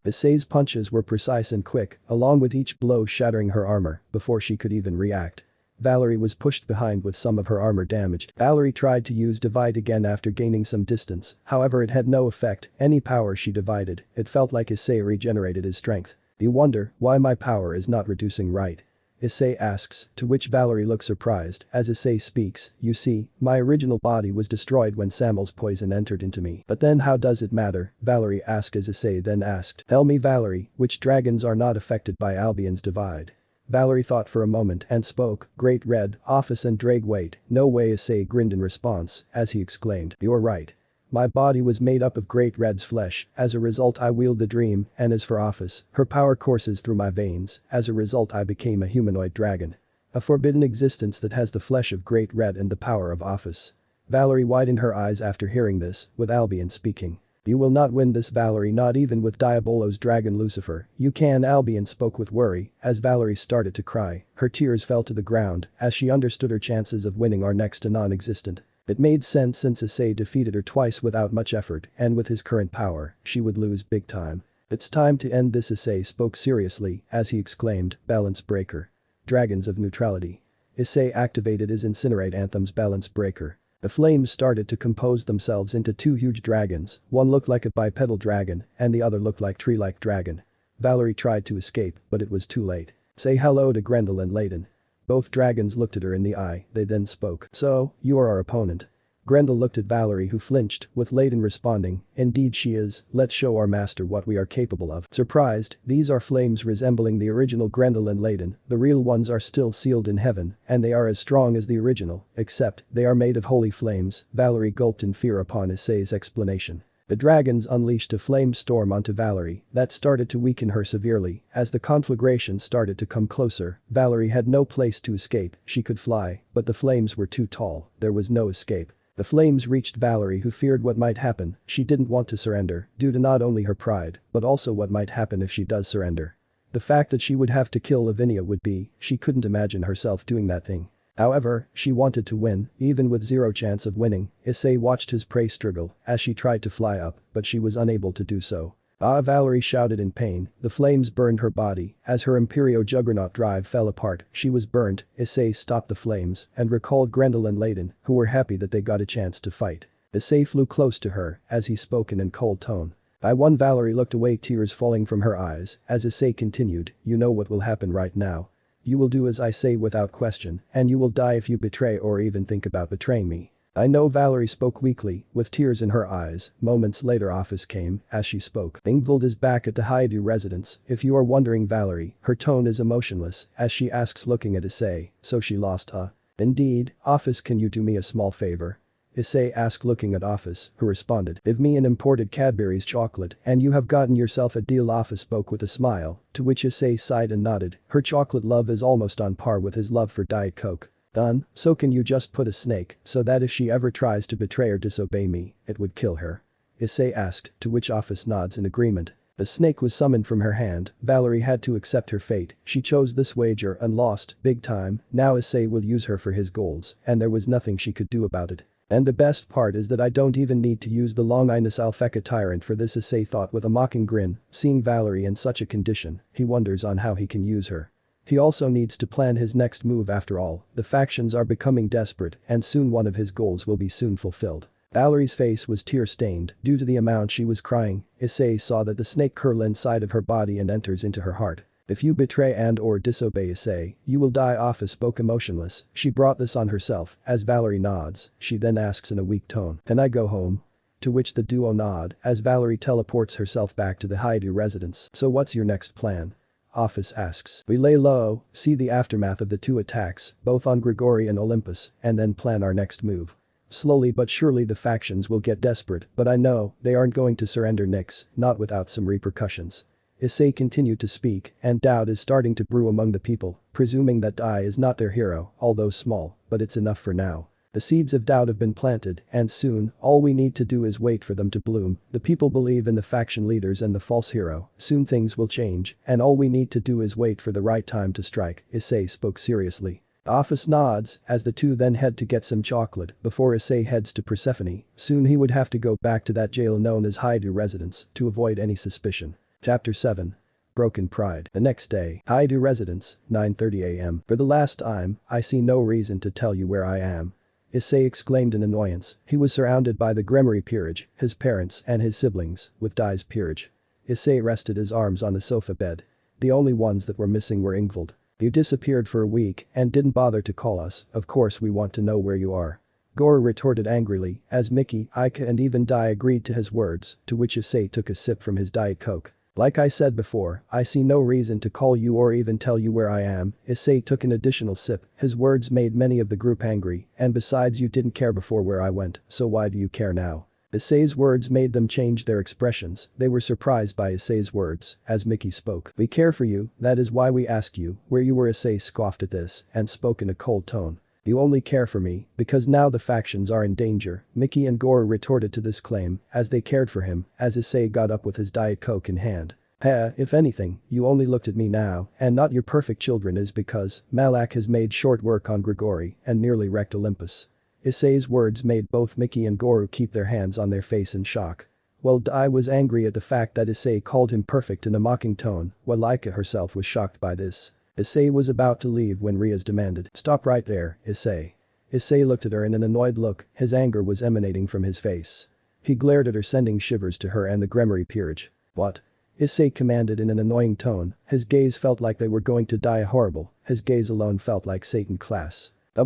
Issei's punches were precise and quick, along with each blow shattering her armor before she could even react. Valerie was pushed behind with some of her armor damaged. Valerie tried to use divide again after gaining some distance, however it had no effect. Any power she divided, it felt like Issei regenerated his strength. You wonder why my power is not reducing, right? Issei asks, to which Valerie looks surprised as Issei speaks. You see, my original body was destroyed when Samuel's poison entered into me. But then how does it matter? Valerie asked as Issei then asked. Tell me, Valerie, which dragons are not affected by Albion's divide? Valerie thought for a moment and spoke. Great Red, Office and Drag. Wait, no way. Issei grinned in response as he exclaimed. You're right. My body was made up of Great Red's flesh, as a result I wield the dream, and as for Office, her power courses through my veins, as a result I became a humanoid dragon. A forbidden existence that has the flesh of Great Red and the power of Office. Valerie widened her eyes after hearing this, with Albion speaking. You will not win this, Valerie, not even with Diabolo's dragon Lucifer. You can. Albion spoke with worry as Valerie started to cry. Her tears fell to the ground as she understood her chances of winning are next to non-existent. It made sense since Issei defeated her twice without much effort, and with his current power, she would lose big time. It's time to end this. Issei spoke seriously as he exclaimed, Balance Breaker. Dragons of Neutrality. Issei activated his Incinerate Anthem's Balance Breaker. The flames started to compose themselves into two huge dragons, one looked like a bipedal dragon and the other looked like tree-like dragon. Valerie tried to escape, but it was too late. Say hello to Grendel and Layden. Both dragons looked at her in the eye, they then spoke. So, you are our opponent. Grendel looked at Valerie who flinched, with Layden responding, indeed she is, let's show our master what we are capable of. Surprised, these are flames resembling the original Grendel and Layden, the real ones are still sealed in heaven, and they are as strong as the original, except, they are made of holy flames. Valerie gulped in fear upon Issei's explanation. The dragons unleashed a flame storm onto Valerie that started to weaken her severely. As the conflagration started to come closer, Valerie had no place to escape. She could fly, but the flames were too tall, there was no escape. The flames reached Valerie who feared what might happen. She didn't want to surrender, due to not only her pride, but also what might happen if she does surrender. The fact that she would have to kill Lavinia would be, she couldn't imagine herself doing that thing. However, she wanted to win, even with zero chance of winning. Issei watched his prey struggle as she tried to fly up, but she was unable to do so. Ah, Valerie shouted in pain. The flames burned her body as her Imperio Juggernaut drive fell apart. She was burnt. Issei stopped the flames and recalled Grendel and Layden, who were happy that they got a chance to fight. Issei flew close to her as he spoke in a cold tone. I won. Valerie looked away, tears falling from her eyes as Issei continued, you know what will happen right now. You will do as I say without question, and you will die if you betray or even think about betraying me. I know. Valerie spoke weakly, with tears in her eyes. Moments later Office came as she spoke. Ingvild is back at the Highschool residence. If you are wondering, Valerie, her tone is emotionless as she asks looking at Issei, so she lost Indeed, Office, can you do me a small favor? Issei asked looking at Office, who responded, give me an imported Cadbury's chocolate and you have gotten yourself a deal. Office spoke with a smile, to which Issei sighed and nodded. Her chocolate love is almost on par with his love for Diet Coke. Done, so can you just put a snake so that if she ever tries to betray or disobey me, it would kill her? Issei asked, to which Office nods in agreement. The snake was summoned from her hand. Valerie had to accept her fate. She chose this wager and lost, big time. Now Issei will use her for his goals, and there was nothing she could do about it. And the best part is that I don't even need to use the longinus Alpheka tyrant for this, Issei thought with a mocking grin. Seeing Valerie in such a condition, he wonders on how he can use her. He also needs to plan his next move. After all, the factions are becoming desperate and soon one of his goals will be soon fulfilled. Valerie's face was tear-stained due to the amount she was crying. Issei saw that the snake curl inside of her body and enters into her heart. If you betray and or disobey Issei, you will die. Office spoke emotionless. She brought this on herself. As Valerie nods, she then asks in a weak tone, can I go home? To which the duo nod as Valerie teleports herself back to the Highschool residence. So what's your next plan? Office asks. We lay low, see the aftermath of the two attacks, both on Grigori and Olympus, and then plan our next move. Slowly but surely the factions will get desperate, but I know they aren't going to surrender Nyx, not without some repercussions. Issei continued to speak, and doubt is starting to brew among the people, presuming that Dai is not their hero, although small, but it's enough for now. The seeds of doubt have been planted, and soon, all we need to do is wait for them to bloom. The people believe in the faction leaders and the false hero. Soon things will change, and all we need to do is wait for the right time to strike, Issei spoke seriously. The office nods, as the two then head to get some chocolate before Issei heads to Persephone. Soon he would have to go back to that jail known as Highschool residence to avoid any suspicion. Chapter 7. Broken Pride. The next day, Highschool residence, 9:30 a.m. For the last time, I see no reason to tell you where I am. Issei exclaimed in annoyance. He was surrounded by the Grigori peerage, his parents and his siblings, with Dai's peerage. Issei rested his arms on the sofa bed. The only ones that were missing were Ingvild. You disappeared for a week and didn't bother to call us, of course we want to know where you are. Goro retorted angrily, as Mickey, Aika and even Dai agreed to his words, to which Issei took a sip from his Diet Coke. Like I said before, I see no reason to call you or even tell you where I am. Issei took an additional sip. His words made many of the group angry, and besides you didn't care before where I went, so why do you care now? Issei's words made them change their expressions. They were surprised by Issei's words, as Mickey spoke. We care for you, that is why we asked you where you were. Issei scoffed at this, and spoke in a cold tone. You only care for me, because now the factions are in danger. Mickey and Goro retorted to this claim, as they cared for him, as Issei got up with his Diet Coke in hand. If anything, you only looked at me now, and not your perfect children is because Malak has made short work on Grigori and nearly wrecked Olympus. Issei's words made both Mickey and Goro keep their hands on their face in shock. While Dai was angry at the fact that Issei called him perfect in a mocking tone, while Laika herself was shocked by this. Issei was about to leave when Riaz demanded, "Stop right there, Issei." Issei looked at her in an annoyed look, his anger was emanating from his face. He glared at her, sending shivers to her and the Grigori peerage. "What?" Issei commanded in an annoying tone, his gaze felt like they were going to die horrible, his gaze alone felt like Satan class. We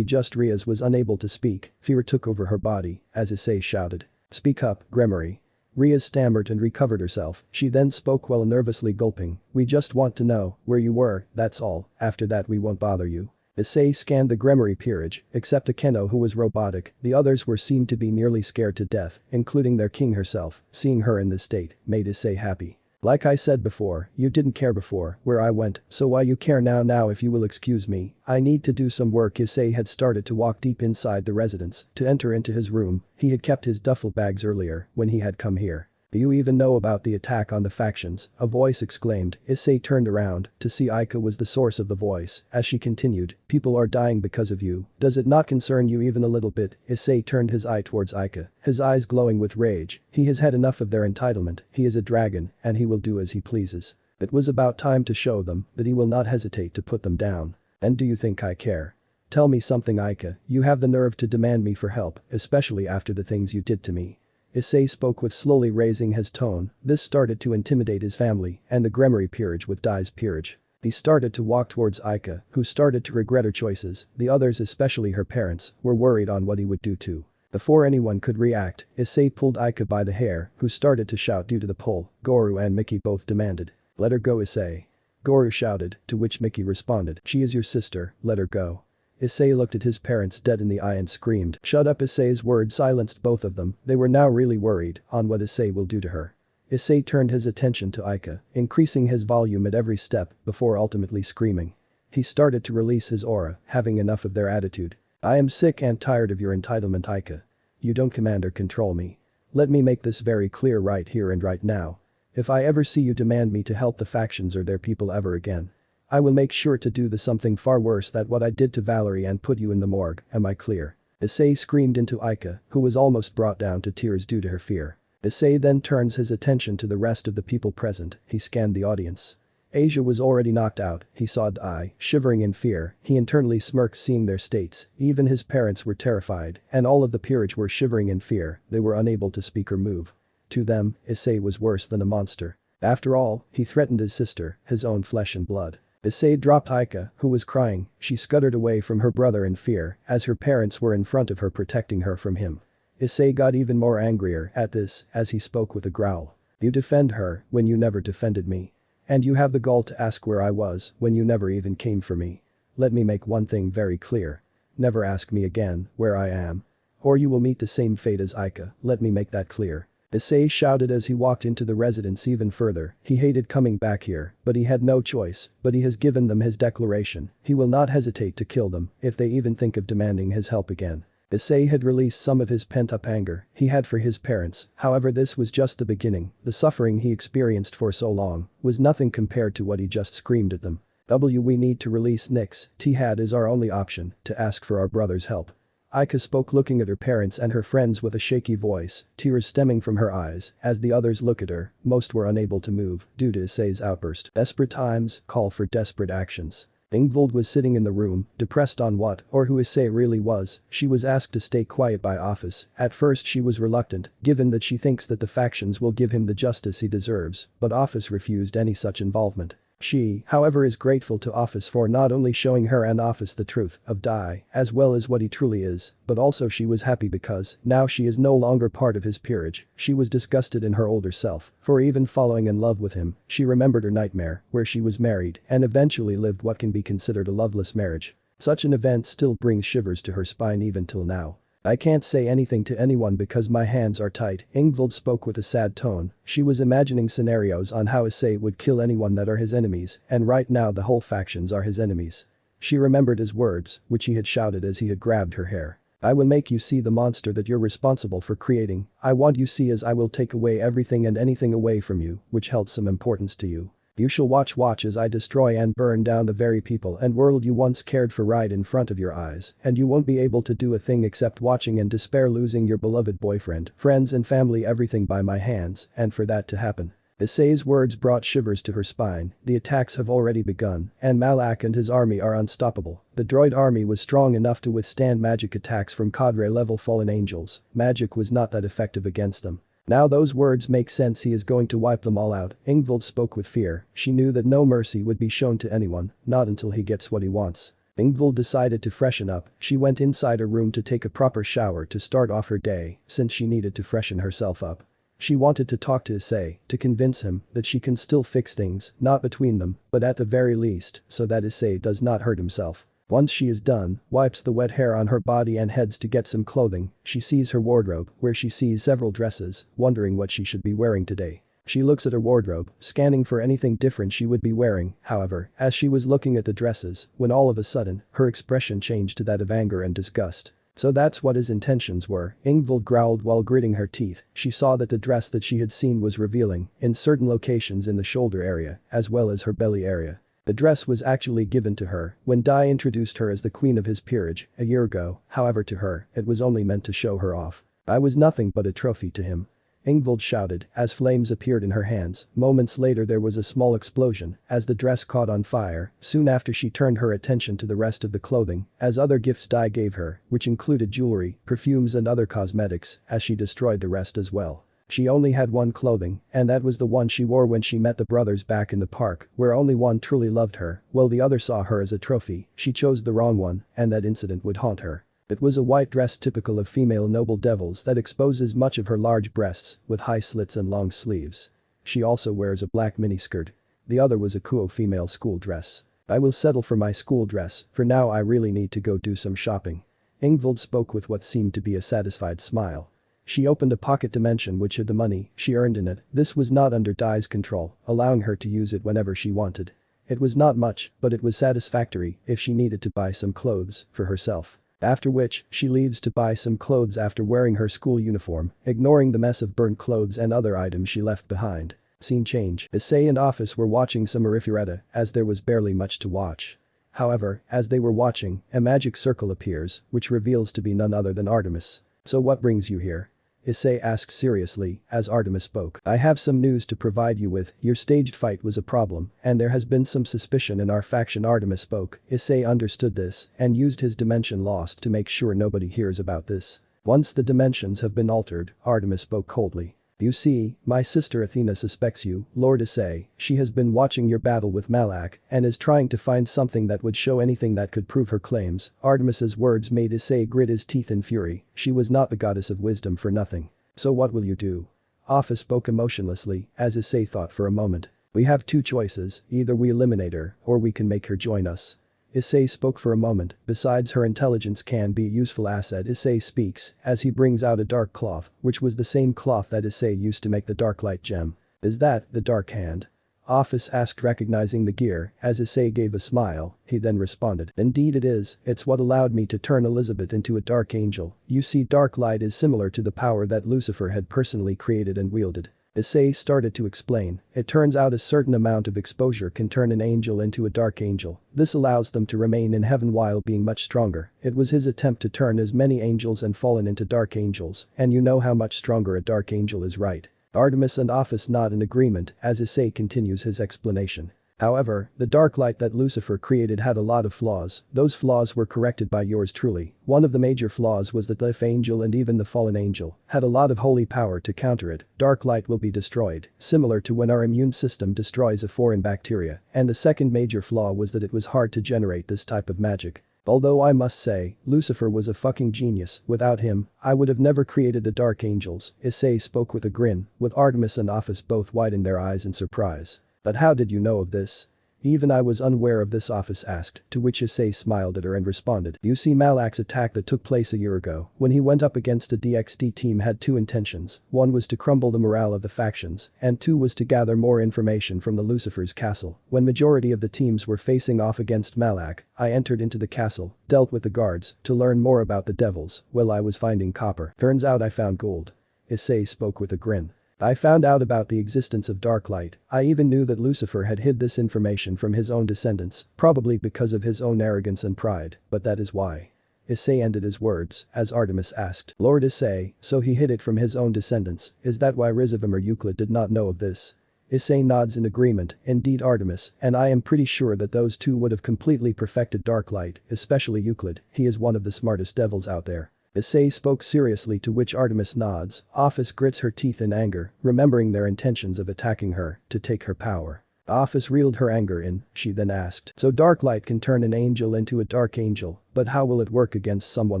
just Riaz was unable to speak, fear took over her body, as Issei shouted. "Speak up, Grigori." Riaz stammered and recovered herself, she then spoke while nervously gulping, "We just want to know where you were, that's all, after that we won't bother you." Issei scanned the Grigori peerage, except Akeno who was robotic, the others were seen to be nearly scared to death, including their king herself. Seeing her in this state made Issei happy. "Like I said before, you didn't care before where I went, so why you care now if you will excuse me, I need to do some work." Issei had started to walk deep inside the residence to enter into his room. He had kept his duffel bags earlier when he had come here. "Do you even know about the attack on the factions?" a voice exclaimed. Issei turned around to see Aika was the source of the voice, as she continued, "People are dying because of you. Does it not concern you even a little bit?" Issei turned his eye towards Aika, his eyes glowing with rage. He has had enough of their entitlement, he is a dragon, and he will do as he pleases. It was about time to show them that he will not hesitate to put them down. And do you think I care? Tell me something, Aika, you have the nerve to demand me for help, especially after the things you did to me. Issei spoke with slowly raising his tone. This started to intimidate his family and the Grigori peerage with Dai's peerage. He started to walk towards Aika, who started to regret her choices. The others, especially her parents, were worried on what he would do too. Before anyone could react, Issei pulled Aika by the hair, who started to shout due to the pull. Goro and Mickey both demanded, "Let her go, Issei." Goro shouted, to which Mickey responded, "She is your sister, let her go." Issei looked at his parents dead in the eye and screamed, "Shut up." Issei's words silenced both of them. They were now really worried on what Issei will do to her. Issei turned his attention to Aika, increasing his volume at every step before ultimately screaming. He started to release his aura, having enough of their attitude. "I am sick and tired of your entitlement, Aika. You don't command or control me. Let me make this very clear right here and right now. If I ever see you demand me to help the factions or their people ever again, I will make sure to do something far worse than what I did to Valerie and put you in the morgue, am I clear?" Issei screamed into Aika, who was almost brought down to tears due to her fear. Issei then turns his attention to the rest of the people present. He scanned the audience. Asia was already knocked out. He saw Dai, shivering in fear. He internally smirked seeing their states. Even his parents were terrified, and all of the peerage were shivering in fear. They were unable to speak or move. To them, Issei was worse than a monster. After all, he threatened his sister, his own flesh and blood. Issei dropped Aika, who was crying. She scuttered away from her brother in fear, as her parents were in front of her protecting her from him. Issei got even more angrier at this, as he spoke with a growl. "You defend her when you never defended me. And you have the gall to ask where I was when you never even came for me. Let me make one thing very clear. Never ask me again where I am. Or you will meet the same fate as Aika, let me make that clear." Issei shouted as he walked into the residence even further. He hated coming back here, but he had no choice, but he has given them his declaration. He will not hesitate to kill them if they even think of demanding his help again. Issei had released some of his pent-up anger he had for his parents, however this was just the beginning. The suffering he experienced for so long was nothing compared to what he just screamed at them. We need to release Nyx. T-Had is our only option to ask for our brother's help. Aika spoke looking at her parents and her friends with a shaky voice, tears stemming from her eyes. As the others look at her, most were unable to move due to Issei's outburst. Desperate times call for desperate actions. Ingvild was sitting in the room, depressed on what or who Issei really was. She was asked to stay quiet by Office. At first she was reluctant, given that she thinks that the factions will give him the justice he deserves, but Office refused any such involvement. She, however, is grateful to Office for not only showing her and Office the truth of Dai, as well as what he truly is, but also she was happy because now she is no longer part of his peerage. She was disgusted in her older self for even falling in love with him. She remembered her nightmare where she was married and eventually lived what can be considered a loveless marriage. Such an event still brings shivers to her spine even till now. I can't say anything to anyone because my hands are tied. Ingvild spoke with a sad tone. She was imagining scenarios on how Issei would kill anyone that are his enemies, and right now the whole factions are his enemies. She remembered his words, which he had shouted as he had grabbed her hair. I will make you see the monster that you're responsible for creating. I want you see as I will take away everything and anything away from you, which held some importance to you. You shall watch as I destroy and burn down the very people and world you once cared for right in front of your eyes, and you won't be able to do a thing except watching and despair losing your beloved boyfriend, friends and family, everything by my hands, and for that to happen. Issei's words brought shivers to her spine. The attacks have already begun, and Malak and his army are unstoppable. The droid army was strong enough to withstand magic attacks from cadre-level fallen angels. Magic was not that effective against them. Now those words make sense, he is going to wipe them all out. Ingvild spoke with fear. She knew that no mercy would be shown to anyone, not until he gets what he wants. Ingvild decided to freshen up. She went inside her room to take a proper shower to start off her day, since she needed to freshen herself up. She wanted to talk to Issei, to convince him that she can still fix things, not between them, but at the very least, so that Issei does not hurt himself. Once she is done, wipes the wet hair on her body and heads to get some clothing. She sees her wardrobe, where she sees several dresses, wondering what she should be wearing today. She looks at her wardrobe, scanning for anything different she would be wearing. However, as she was looking at the dresses, when all of a sudden, her expression changed to that of anger and disgust. So that's what his intentions were. Ingvild growled while gritting her teeth. She saw that the dress that she had seen was revealing in certain locations in the shoulder area, as well as her belly area. The dress was actually given to her when Dai introduced her as the queen of his peerage a year ago, however to her, it was only meant to show her off. I was nothing but a trophy to him. Ingvild shouted as flames appeared in her hands. Moments later there was a small explosion as the dress caught on fire. Soon after she turned her attention to the rest of the clothing as other gifts Dai gave her, which included jewelry, perfumes and other cosmetics, as she destroyed the rest as well. She only had one clothing, and that was the one she wore when she met the brothers back in the park, where only one truly loved her, while the other saw her as a trophy. She chose the wrong one, and that incident would haunt her. It was a white dress typical of female noble devils that exposes much of her large breasts, with high slits and long sleeves. She also wears a black miniskirt. The other was a cool female school dress. I will settle for my school dress, for now I really need to go do some shopping. Ingvild spoke with what seemed to be a satisfied smile. She opened a pocket dimension which had the money she earned in it. This was not under Dai's control, allowing her to use it whenever she wanted. It was not much, but it was satisfactory if she needed to buy some clothes for herself. After which, she leaves to buy some clothes after wearing her school uniform, ignoring the mess of burnt clothes and other items she left behind. Scene change. Issei and Office were watching some Arifureta as there was barely much to watch. However, as they were watching, a magic circle appears, which reveals to be none other than Artemis. So what brings you here? Issei asked seriously as Artemis spoke. I have some news to provide you with. Your staged fight was a problem, and there has been some suspicion in our faction. Artemis spoke. Issei understood this and used his dimension lost to make sure nobody hears about this. Once the dimensions have been altered, Artemis spoke coldly. You see, my sister Athena suspects you, Lord Issei. She has been watching your battle with Malak and is trying to find something that would show anything that could prove her claims. Artemis's words made Issei grit his teeth in fury. She was not the goddess of wisdom for nothing. So what will you do? Office spoke emotionlessly as Issei thought for a moment. We have two choices, either we eliminate her or we can make her join us. Issei spoke for a moment. Besides, her intelligence can be a useful asset. Issei speaks as he brings out a dark cloth, which was the same cloth that Issei used to make the dark light gem. Is that the dark hand? Office asked, recognizing the gear. As Issei gave a smile, he then responded, indeed it is, it's what allowed me to turn Elizabeth into a dark angel. You see, dark light is similar to the power that Lucifer had personally created and wielded. Issei started to explain, it turns out a certain amount of exposure can turn an angel into a dark angel. This allows them to remain in heaven while being much stronger. It was his attempt to turn as many angels and fallen into dark angels, and you know how much stronger a dark angel is, right? Artemis and Office nod in agreement as Issei continues his explanation. However, the dark light that Lucifer created had a lot of flaws. Those flaws were corrected by yours truly. One of the major flaws was that the angel and even the fallen angel had a lot of holy power to counter it. Dark light will be destroyed, similar to when our immune system destroys a foreign bacteria. And the second major flaw was that it was hard to generate this type of magic. Although I must say, Lucifer was a fucking genius. Without him, I would have never created the Dark Angels. Issei spoke with a grin, with Artemis and Office both widening their eyes in surprise. But how did you know of this? Even I was unaware of this, Office asked, to which Issei smiled at her and responded. You see, Malak's attack that took place a year ago, when he went up against the DXD team, had two intentions. One was to crumble the morale of the factions, and two was to gather more information from the Lucifer's castle. When majority of the teams were facing off against Malak, I entered into the castle, dealt with the guards, to learn more about the devils. Well, I was finding copper. Turns out I found gold. Issei spoke with a grin. I found out about the existence of dark light. I even knew that Lucifer had hid this information from his own descendants, probably because of his own arrogance and pride, but that is why. Issei ended his words, as Artemis asked, Lord Issei, so he hid it from his own descendants, is that why RageRevan or Euclid did not know of this? Issei nods in agreement, indeed Artemis, and I am pretty sure that those two would have completely perfected dark light, especially Euclid, he is one of the smartest devils out there. Issei spoke seriously, to which Artemis nods. Office grits her teeth in anger, remembering their intentions of attacking her, to take her power. Office reeled her anger in, she then asked, so dark light can turn an angel into a dark angel, but how will it work against someone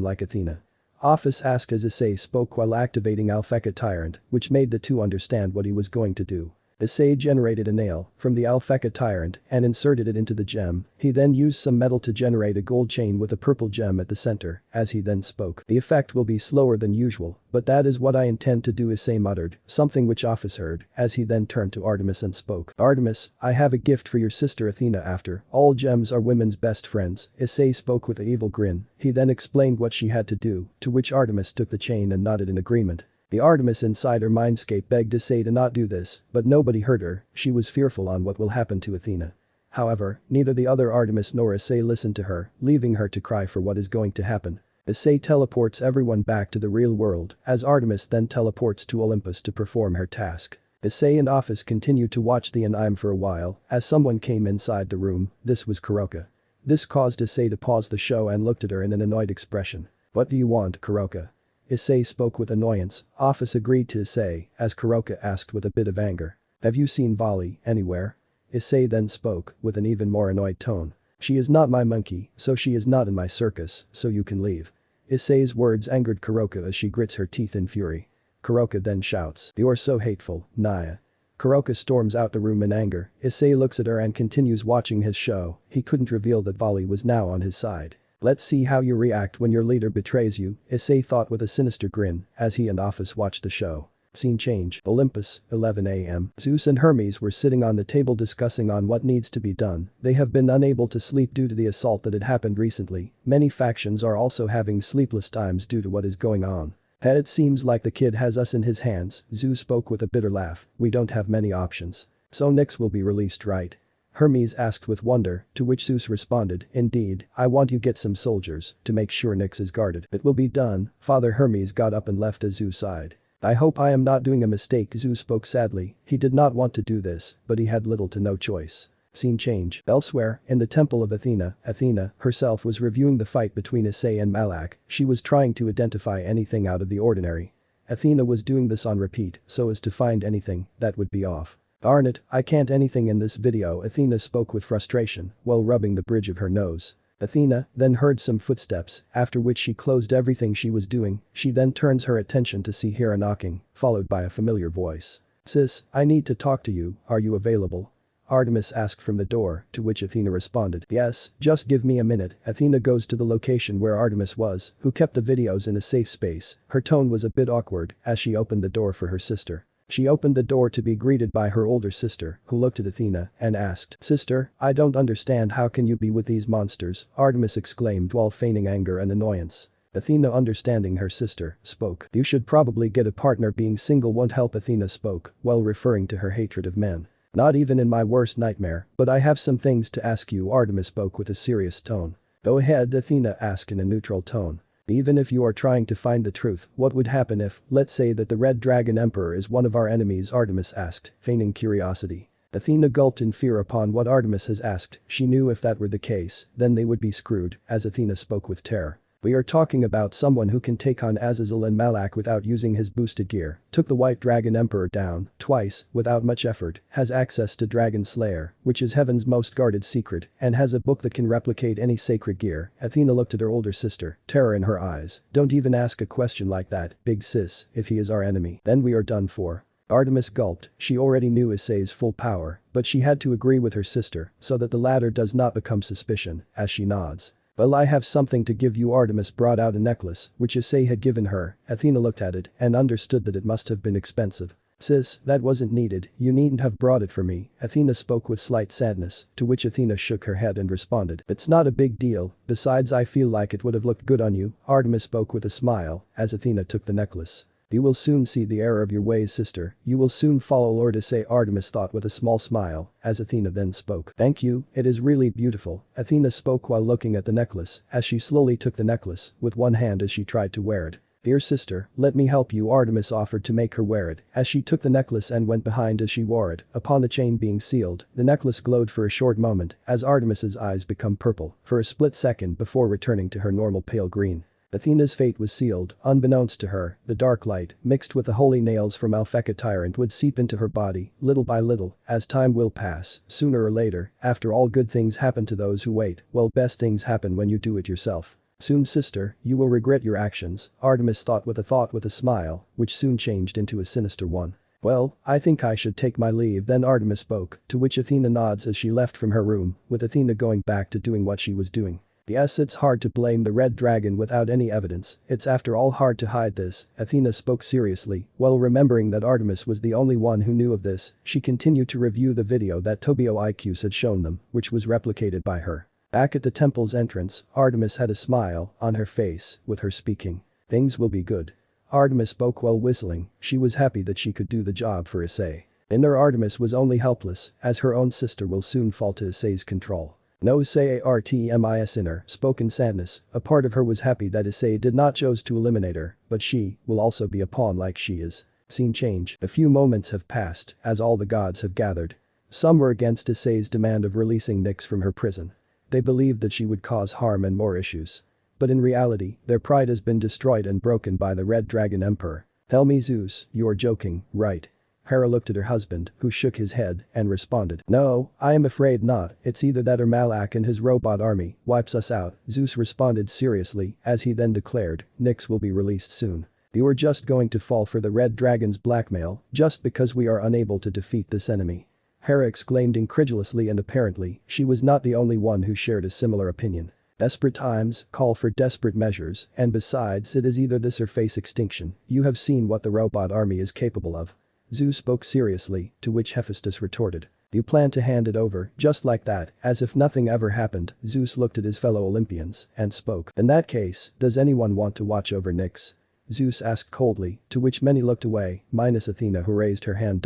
like Athena? Office asked as Issei spoke while activating Alpheka Tyrant, which made the two understand what he was going to do. Issei generated a nail from the Alpheka Tyrant and inserted it into the gem. He then used some metal to generate a gold chain with a purple gem at the center, as he then spoke. The effect will be slower than usual, but that is what I intend to do, Issei muttered, something which Office heard, as he then turned to Artemis and spoke. Artemis, I have a gift for your sister Athena. After all, gems are women's best friends. Issei spoke with an evil grin. He then explained what she had to do, to which Artemis took the chain and nodded in agreement. The Artemis inside her mindscape begged Issei to not do this, but nobody heard her. She was fearful on what will happen to Athena. However, neither the other Artemis nor Issei listened to her, leaving her to cry for what is going to happen. Issei teleports everyone back to the real world, as Artemis then teleports to Olympus to perform her task. Issei and Office continued to watch the anime for a while, as someone came inside the room. This was Kuroka. This caused Issei to pause the show and looked at her in an annoyed expression. What do you want, Kuroka? Issei spoke with annoyance. Office agreed to Issei, as Kuroka asked with a bit of anger. Have you seen Valerie anywhere? Issei then spoke, with an even more annoyed tone. She is not my monkey, so she is not in my circus, so you can leave. Issei's words angered Kuroka as she grits her teeth in fury. Kuroka then shouts, you're so hateful, Naya. Kuroka storms out the room in anger. Issei looks at her and continues watching his show. He couldn't reveal that Valerie was now on his side. Let's see how you react when your leader betrays you, Issei thought with a sinister grin, as he and Office watched the show. Scene change. Olympus, 11 a.m. Zeus and Hermes were sitting on the table discussing on what needs to be done. They have been unable to sleep due to the assault that had happened recently. Many factions are also having sleepless times due to what is going on. It seems like the kid has us in his hands, Zeus spoke with a bitter laugh. We don't have many options. So Nyx will be released, right? Hermes asked with wonder, to which Zeus responded, indeed, I want you get some soldiers to make sure Nyx is guarded. It will be done. Father Hermes got up and left as Zeus sighed. I hope I am not doing a mistake, Zeus spoke sadly. He did not want to do this, but he had little to no choice. Scene change. Elsewhere, in the temple of Athena, Athena herself was reviewing the fight between Issei and Malak. She was trying to identify anything out of the ordinary. Athena was doing this on repeat so as to find anything that would be off. Darn it, I can't anything in this video, Athena spoke with frustration while rubbing the bridge of her nose. Athena then heard some footsteps, after which she closed everything she was doing. She then turns her attention to see Hera knocking, followed by a familiar voice. Sis, I need to talk to you, are you available? Artemis asked from the door, to which Athena responded. Yes, just give me a minute. Athena goes to the location where Artemis was, who kept the videos in a safe space. Her tone was a bit awkward as she opened the door for her sister. She opened the door to be greeted by her older sister, who looked at Athena and asked, "Sister, I don't understand, how can you be with these monsters?" Artemis exclaimed while feigning anger and annoyance. Athena, understanding her sister, spoke. "You should probably get a partner, being single won't help." Athena spoke while referring to her hatred of men. "Not even in my worst nightmare, but I have some things to ask you." Artemis spoke with a serious tone. "Go ahead," Athena asked in a neutral tone. "Even if you are trying to find the truth, what would happen if, let's say that the Red Dragon Emperor is one of our enemies?" Artemis asked, feigning curiosity. Athena gulped in fear upon what Artemis has asked. She knew if that were the case, then they would be screwed, as Athena spoke with terror. "We are talking about someone who can take on Azazel and Malak without using his boosted gear, took the White Dragon Emperor down twice without much effort, has access to Dragon Slayer, which is heaven's most guarded secret, and has a book that can replicate any sacred gear." Athena looked at her older sister, terror in her eyes. "Don't even ask a question like that, big sis. If he is our enemy, then we are done for." Artemis gulped. She already knew Issei's full power, but she had to agree with her sister so that the latter does not become suspicion, as she nods. "Well, I have something to give you." Artemis brought out a necklace, which Issei had given her. Athena looked at it and understood that it must have been expensive. "Sis, that wasn't needed, you needn't have brought it for me." Athena spoke with slight sadness, to which Athena shook her head and responded, "It's not a big deal, besides I feel like it would have looked good on you." Artemis spoke with a smile, as Athena took the necklace. "You will soon see the error of your ways, sister. You will soon follow Lord Issei." Artemis thought with a small smile, as Athena then spoke. "Thank you, it is really beautiful." Athena spoke while looking at the necklace, as she slowly took the necklace, with one hand as she tried to wear it. "Dear sister, let me help you." Artemis offered to make her wear it, as she took the necklace and went behind as she wore it. Upon the chain being sealed, the necklace glowed for a short moment, as Artemis's eyes become purple, for a split second before returning to her normal pale green. Athena's fate was sealed. Unbeknownst to her, the dark light, mixed with the holy nails from Alpheka Tyrant, would seep into her body, little by little, as time will pass. Sooner or later, after all good things happen to those who wait, well, best things happen when you do it yourself. "Soon, sister, you will regret your actions." Artemis thought with a smile, which soon changed into a sinister one. "Well, I think I should take my leave then." Artemis spoke, to which Athena nods as she left from her room, with Athena going back to doing what she was doing. "Yes, it's hard to blame the Red Dragon without any evidence. It's after all hard to hide this." Athena spoke seriously, while remembering that Artemis was the only one who knew of this. She continued to review the video that Tobio IQs had shown them, which was replicated by her. Back at the temple's entrance, Artemis had a smile on her face, with her speaking. "Things will be good." Artemis spoke while whistling. She was happy that she could do the job for Issei. Inner Artemis was only helpless, as her own sister will soon fall to Issei's control. "No, Issei Artemis." Inner spoke in sadness. A part of her was happy that Issei did not choose to eliminate her, but she will also be a pawn like she is. Scene change. A few moments have passed, as all the gods have gathered. Some were against Issei's demand of releasing Nyx from her prison. They believed that she would cause harm and more issues. But in reality, their pride has been destroyed and broken by the Red Dragon Emperor. "Tell me, Zeus, you are joking, right?" Hera looked at her husband, who shook his head and responded, "No, I am afraid not. It's either that or Malak and his robot army wipes us out." Zeus responded seriously, as he then declared, "Nyx will be released soon. You are just going to fall for the Red Dragon's blackmail, just because we are unable to defeat this enemy." Hera exclaimed incredulously, and apparently, she was not the only one who shared a similar opinion. "Desperate times call for desperate measures, and besides, it is either this or face extinction. You have seen what the robot army is capable of." Zeus spoke seriously, to which Hephaestus retorted, "You plan to hand it over, just like that, as if nothing ever happened." Zeus looked at his fellow Olympians and spoke, "In that case, does anyone want to watch over Nyx?" Zeus asked coldly, to which many looked away, minus Athena, who raised her hand.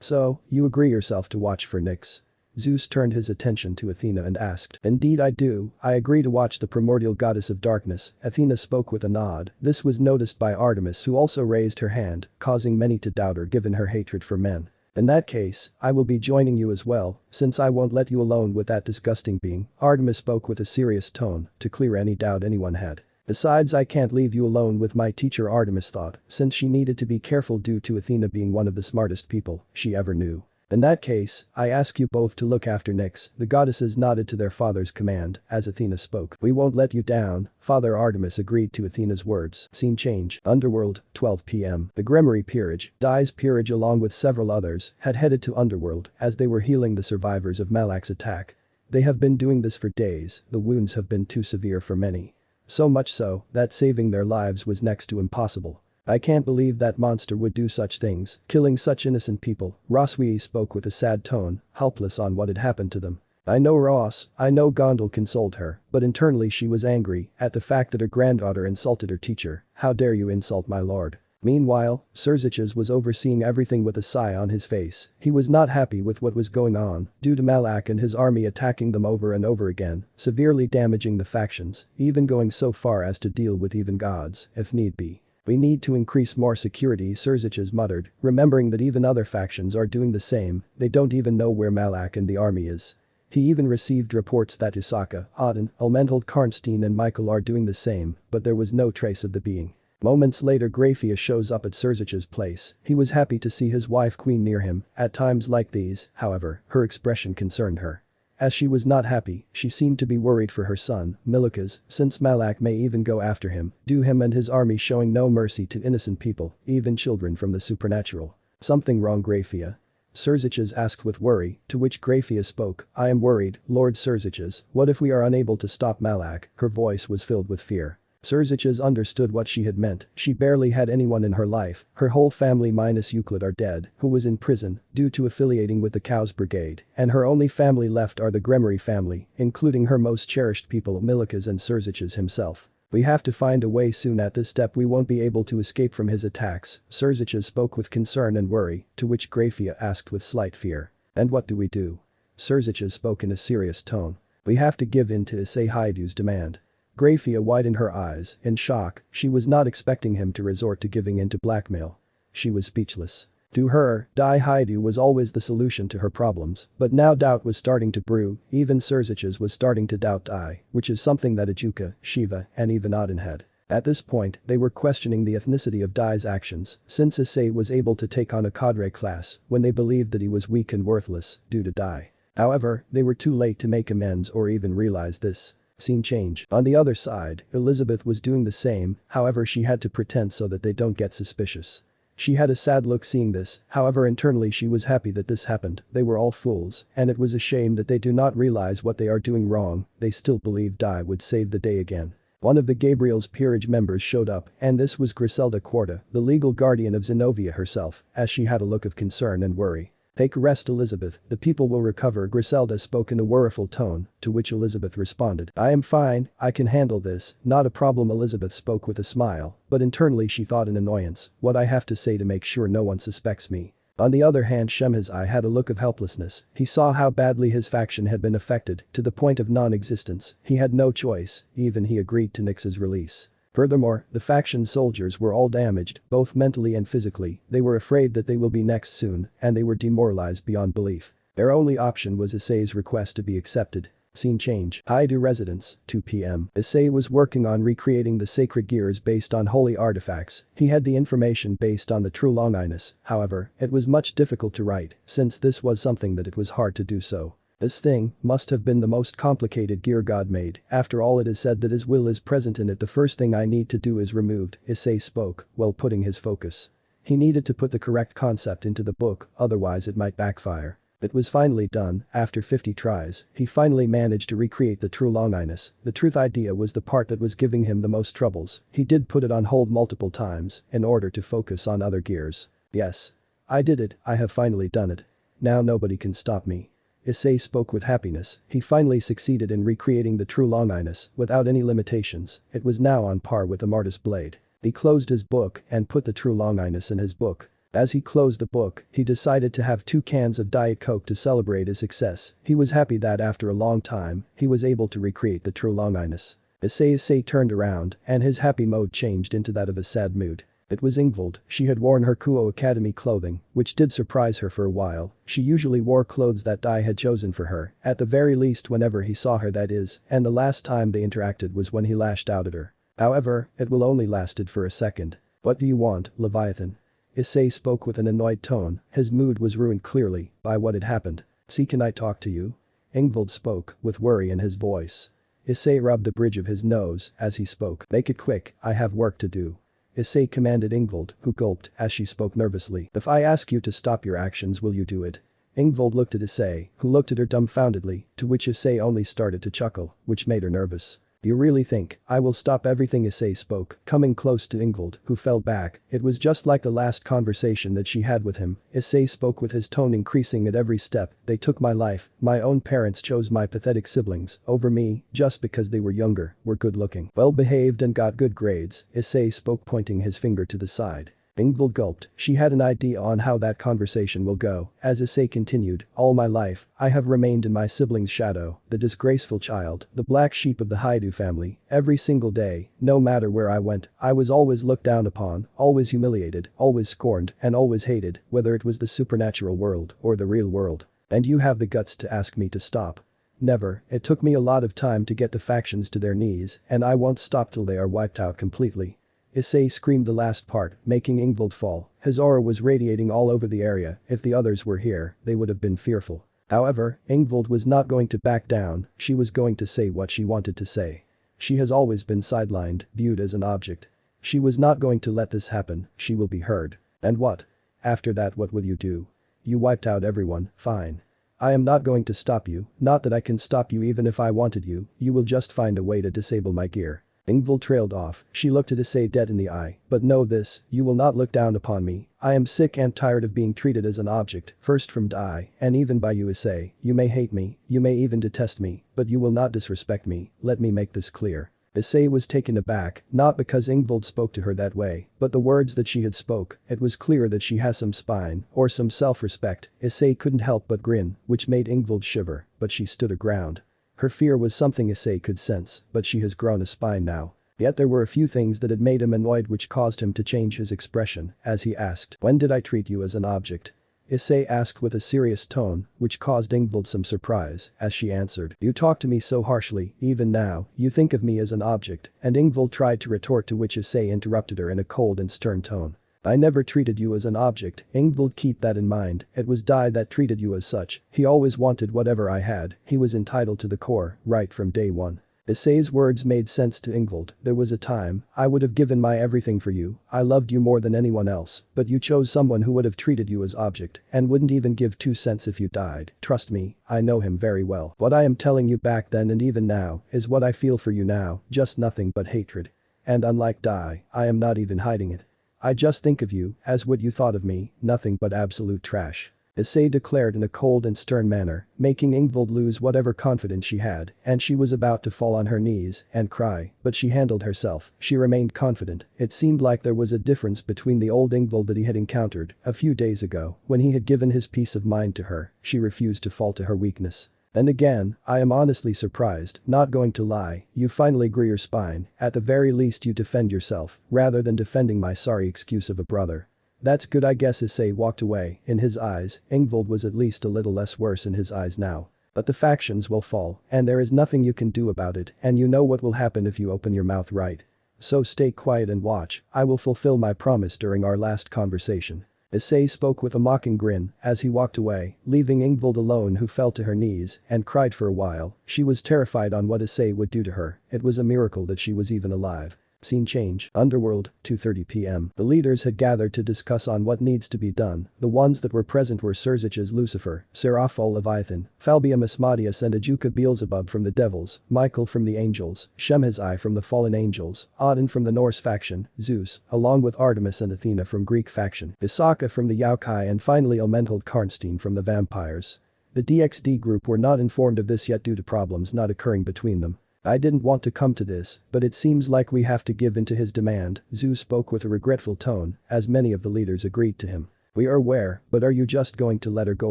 "So, you agree yourself to watch for Nyx?" Zeus turned his attention to Athena and asked, "Indeed I do, I agree to watch the primordial goddess of darkness." Athena spoke with a nod. This was noticed by Artemis, who also raised her hand, causing many to doubt her given her hatred for men. "In that case, I will be joining you as well, since I won't let you alone with that disgusting being." Artemis spoke with a serious tone, to clear any doubt anyone had. "Besides, I can't leave you alone with my teacher," Artemis thought, since she needed to be careful due to Athena being one of the smartest people she ever knew. In that case, I ask you both to look after Nyx. The goddesses nodded to their father's command as Athena spoke. We won't let you down. Father Artemis agreed to Athena's words. Scene change. Underworld, 12 p.m. The Grimory peerage, Dai's peerage along with several others, had headed to Underworld as they were healing the survivors of Malak's attack. They have been doing this for days, the wounds have been too severe for many. So much so that saving their lives was next to impossible. I can't believe that monster would do such things, killing such innocent people. Roswee spoke with a sad tone, helpless on what had happened to them. I know Ross, I know Gondul consoled her, but internally she was angry at the fact that her granddaughter insulted her teacher. How dare you insult my lord? Meanwhile, Sekiruuyetei was overseeing everything with a sigh on his face. He was not happy with what was going on, due to Malak and his army attacking them over and over again, severely damaging the factions, even going so far as to deal with even gods, if need be. We need to increase more security, Sekiruuyetei muttered, remembering that even other factions are doing the same, they don't even know where Malak and the army is. He even received reports that Isaka, Auden, Elmenhold Karnstein and Michael are doing the same, but there was no trace of the being. Moments later Grafia shows up at Sekiruuyetei's place. He was happy to see his wife Queen near him. At times like these, however, her expression concerned her. As she was not happy, she seemed to be worried for her son, Milikas, since Malak may even go after him, due him and his army showing no mercy to innocent people, even children from the supernatural. Something wrong, Grafia? Sekiruuyetei asked with worry, to which Grafia spoke, I am worried, Lord Sekiruuyetei, what if we are unable to stop Malak? Her voice was filled with fear. Sekiruuyetei understood what she had meant. She barely had anyone in her life, her whole family minus Euclid are dead, who was in prison due to affiliating with the Cows Brigade, and her only family left are the Grimory family, including her most cherished people Milikas and Sekiruuyetei himself. We have to find a way soon. At this step we won't be able to escape from his attacks. Sekiruuyetei spoke with concern and worry, to which Grafia asked with slight fear. And what do we do? Sekiruuyetei spoke in a serious tone. We have to give in to Issei Haidu's demand. Grafia widened her eyes, in shock, she was not expecting him to resort to giving in to blackmail. She was speechless. To her, Dai Haidu was always the solution to her problems, but now doubt was starting to brew, even Sekiruuyetei was starting to doubt Dai, which is something that Ajuka, Shiva, and even Auden had. At this point, they were questioning the ethnicity of Dai's actions, since Issei was able to take on a cadre class when they believed that he was weak and worthless, due to Dai. However, they were too late to make amends or even realize this. Scene change. On the other side, Elizabeth was doing the same, however she had to pretend so that they don't get suspicious. She had a sad look seeing this, however internally she was happy that this happened. They were all fools, and it was a shame that they do not realize what they are doing wrong. They still believed Dai would save the day again. One of the Gabriel's peerage members showed up, and this was Griselda Quarta, the legal guardian of Xenovia herself, as she had a look of concern and worry. Take a rest, Elizabeth, the people will recover. Griselda spoke in a worriful tone, to which Elizabeth responded, I am fine, I can handle this, not a problem. Elizabeth spoke with a smile, but internally she thought in annoyance, what I have to say to make sure no one suspects me. On the other hand, Shemhazai had a look of helplessness. He saw how badly his faction had been affected, to the point of non-existence. He had no choice, even he agreed to Nyx's release. Furthermore, the faction soldiers were all damaged, both mentally and physically. They were afraid that they will be next soon, and they were demoralized beyond belief. Their only option was Issei's request to be accepted. Scene change. Haidu residence, 2 p.m. Issei was working on recreating the sacred gears based on holy artifacts. He had the information based on the true longinus, however, it was much difficult to write, since this was something that it was hard to do so. This thing must have been the most complicated gear God made. After all, it is said that his will is present in it. The first thing I need to do is removed, Issei spoke, while putting his focus. He needed to put the correct concept into the book, otherwise it might backfire. It was finally done. After 50 tries, he finally managed to recreate the true longinus. The truth idea was the part that was giving him the most troubles. He did put it on hold multiple times, in order to focus on other gears. Yes. I did it, I have finally done it. Now nobody can stop me. Issei spoke with happiness. He finally succeeded in recreating the true longinus without any limitations. It was now on par with the Martis blade. He closed his book and put the true longinus in his book. As he closed the book, he decided to have 2 cans of Diet Coke to celebrate his success. He was happy that after a long time, he was able to recreate the true longinus. Issei turned around and his happy mode changed into that of a sad mood. It was Ingvild. She had worn her Kuo Academy clothing, which did surprise her for a while. She usually wore clothes that Dai had chosen for her, at the very least whenever he saw her, that is, and the last time they interacted was when he lashed out at her. However, it will only lasted for a second. What do you want, Leviathan? Issei spoke with an annoyed tone, his mood was ruined clearly by what had happened. "See, can I talk to you?" Ingvild spoke, with worry in his voice. Issei rubbed the bridge of his nose as he spoke. "Make it quick, I have work to do." Issei commanded Ingvild, who gulped as she spoke nervously. "If I ask you to stop your actions, will you do it?" Ingvild looked at Issei, who looked at her dumbfoundedly, to which Issei only started to chuckle, which made her nervous. "You really think I will stop everything?" Issei spoke, coming close to Ingvild, who fell back. It was just like the last conversation that she had with him. Issei spoke with his tone increasing at every step. "They took my life, my own parents chose my pathetic siblings over me just because they were younger, were good looking, well behaved and got good grades," Issei spoke pointing his finger to the side. Ingvild gulped, she had an idea on how that conversation will go, as Issei continued, "All my life, I have remained in my sibling's shadow, the disgraceful child, the black sheep of the Haidu family, every single day, no matter where I went, I was always looked down upon, always humiliated, always scorned, and always hated, whether it was the supernatural world or the real world. And you have the guts to ask me to stop? Never. It took me a lot of time to get the factions to their knees, and I won't stop till they are wiped out completely." Issei screamed the last part, making Ingvild fall. His aura was radiating all over the area. If the others were here, they would have been fearful. However, Ingvild was not going to back down, she was going to say what she wanted to say. She has always been sidelined, viewed as an object. She was not going to let this happen, she will be heard. And what? After that, what will you do? You wiped out everyone, fine. I am not going to stop you, not that I can stop you even if I wanted you will just find a way to disable my gear. Ingvild trailed off, she looked at Issei dead in the eye, "But know this, you will not look down upon me, I am sick and tired of being treated as an object, first from Dai, and even by you Issei, you may hate me, you may even detest me, but you will not disrespect me, let me make this clear." Issei was taken aback, not because Ingvild spoke to her that way, but the words that she had spoke, it was clear that she has some spine, or some self-respect. Issei couldn't help but grin, which made Ingvild shiver, but she stood her ground. Her fear was something Issei could sense, but she has grown a spine now. Yet there were a few things that had made him annoyed which caused him to change his expression, as he asked, "When did I treat you as an object?" Issei asked with a serious tone, which caused Ingvild some surprise, as she answered, "You talk to me so harshly, even now, you think of me as an object," and Ingvild tried to retort, to which Issei interrupted her in a cold and stern tone. "I never treated you as an object, Ingvild, keep that in mind, it was Dai that treated you as such, he always wanted whatever I had, he was entitled to the core, right from day one." Issei's words made sense to Ingvild. "There was a time, I would have given my everything for you, I loved you more than anyone else, but you chose someone who would have treated you as object, and wouldn't even give 2 cents if you died. Trust me, I know him very well. What I am telling you back then and even now, is what I feel for you now, just nothing but hatred. And unlike Dai, I am not even hiding it. I just think of you, as what you thought of me, nothing but absolute trash." Issei declared in a cold and stern manner, making Ingvild lose whatever confidence she had, and she was about to fall on her knees and cry, but she handled herself, she remained confident. It seemed like there was a difference between the old Ingvild that he had encountered a few days ago, when he had given his peace of mind to her, she refused to fall to her weakness. "And again, I am honestly surprised, not going to lie, you finally grew your spine, at the very least you defend yourself, rather than defending my sorry excuse of a brother. That's good, I guess." Issei walked away, in his eyes, Ingvild was at least a little less worse in his eyes now. "But the factions will fall, and there is nothing you can do about it, and you know what will happen if you open your mouth, right? So stay quiet and watch, I will fulfill my promise during our last conversation." Issei spoke with a mocking grin, as he walked away, leaving Ingvild alone, who fell to her knees and cried for a while. She was terrified on what Issei would do to her, it was a miracle that she was even alive. Scene change, Underworld, 2:30 p.m. The leaders had gathered to discuss on what needs to be done. The ones that were present were Serzich's Lucifer, Seraphol Leviathan, Falbium Asmodeus and Ajuka Beelzebub from the devils, Michael from the angels, Shemhazai from the fallen angels, Odin from the Norse faction, Zeus, along with Artemis and Athena from Greek faction, Isaka from the Yokai and finally Elmenhold Karnstein from the vampires. The DXD group were not informed of this yet due to problems not occurring between them. "I didn't want to come to this, but it seems like we have to give in to his demand," Zeus spoke with a regretful tone, as many of the leaders agreed to him. "We are aware, but are you just going to let her go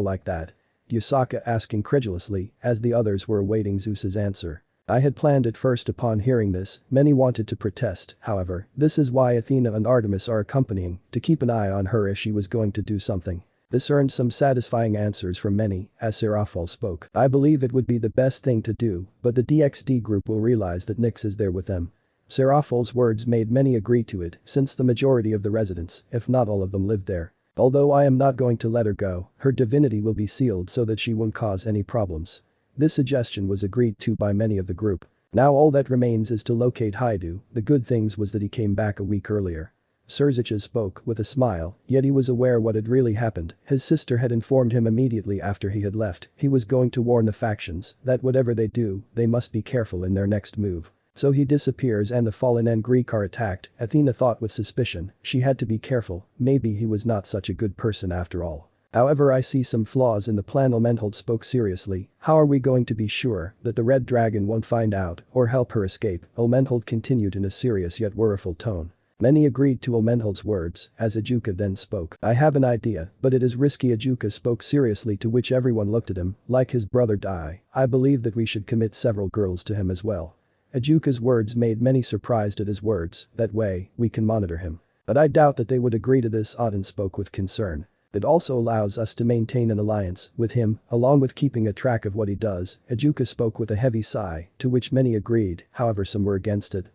like that?" Yusaka asked incredulously, as the others were awaiting Zeus's answer. "I had planned it first." Upon hearing this, many wanted to protest, however, this is why Athena and Artemis are accompanying, to keep an eye on her if she was going to do something. This earned some satisfying answers from many, as Seraphol spoke. "I believe it would be the best thing to do, but the DXD group will realize that Nyx is there with them. Seraphol's words made many agree to it since the majority of the residents, if not all of them, lived there. Although I am not going to let her go, her divinity will be sealed so that she won't cause any problems. This suggestion was agreed to by many of the group. Now all that remains is to locate Haidu. The good things was that he came back a week earlier. Serziches spoke with a smile, yet he was aware what had really happened. His sister had informed him immediately after he had left. He was going to warn the factions that whatever they do, they must be careful in their next move. So he disappears and the fallen and Greek are attacked. Athena thought with suspicion. She had to be careful. Maybe he was not such a good person after all. However, I see some flaws in the plan. Elmenhold spoke seriously. How are we going to be sure that the red dragon won't find out or help her escape? Elmenhold continued in a serious yet worryful tone. Many agreed to Elmenhold's words, as Ajuka then spoke. I have an idea, but it is risky. Ajuka spoke seriously, to which everyone looked at him, like his brother Dai. I believe that we should commit several girls to him as well. Ajuka's words made many surprised at his words. That way, we can monitor him. But I doubt that they would agree to this. Auden spoke with concern. It also allows us to maintain an alliance with him, along with keeping a track of what he does. Ajuka spoke with a heavy sigh, to which many agreed, however some were against it.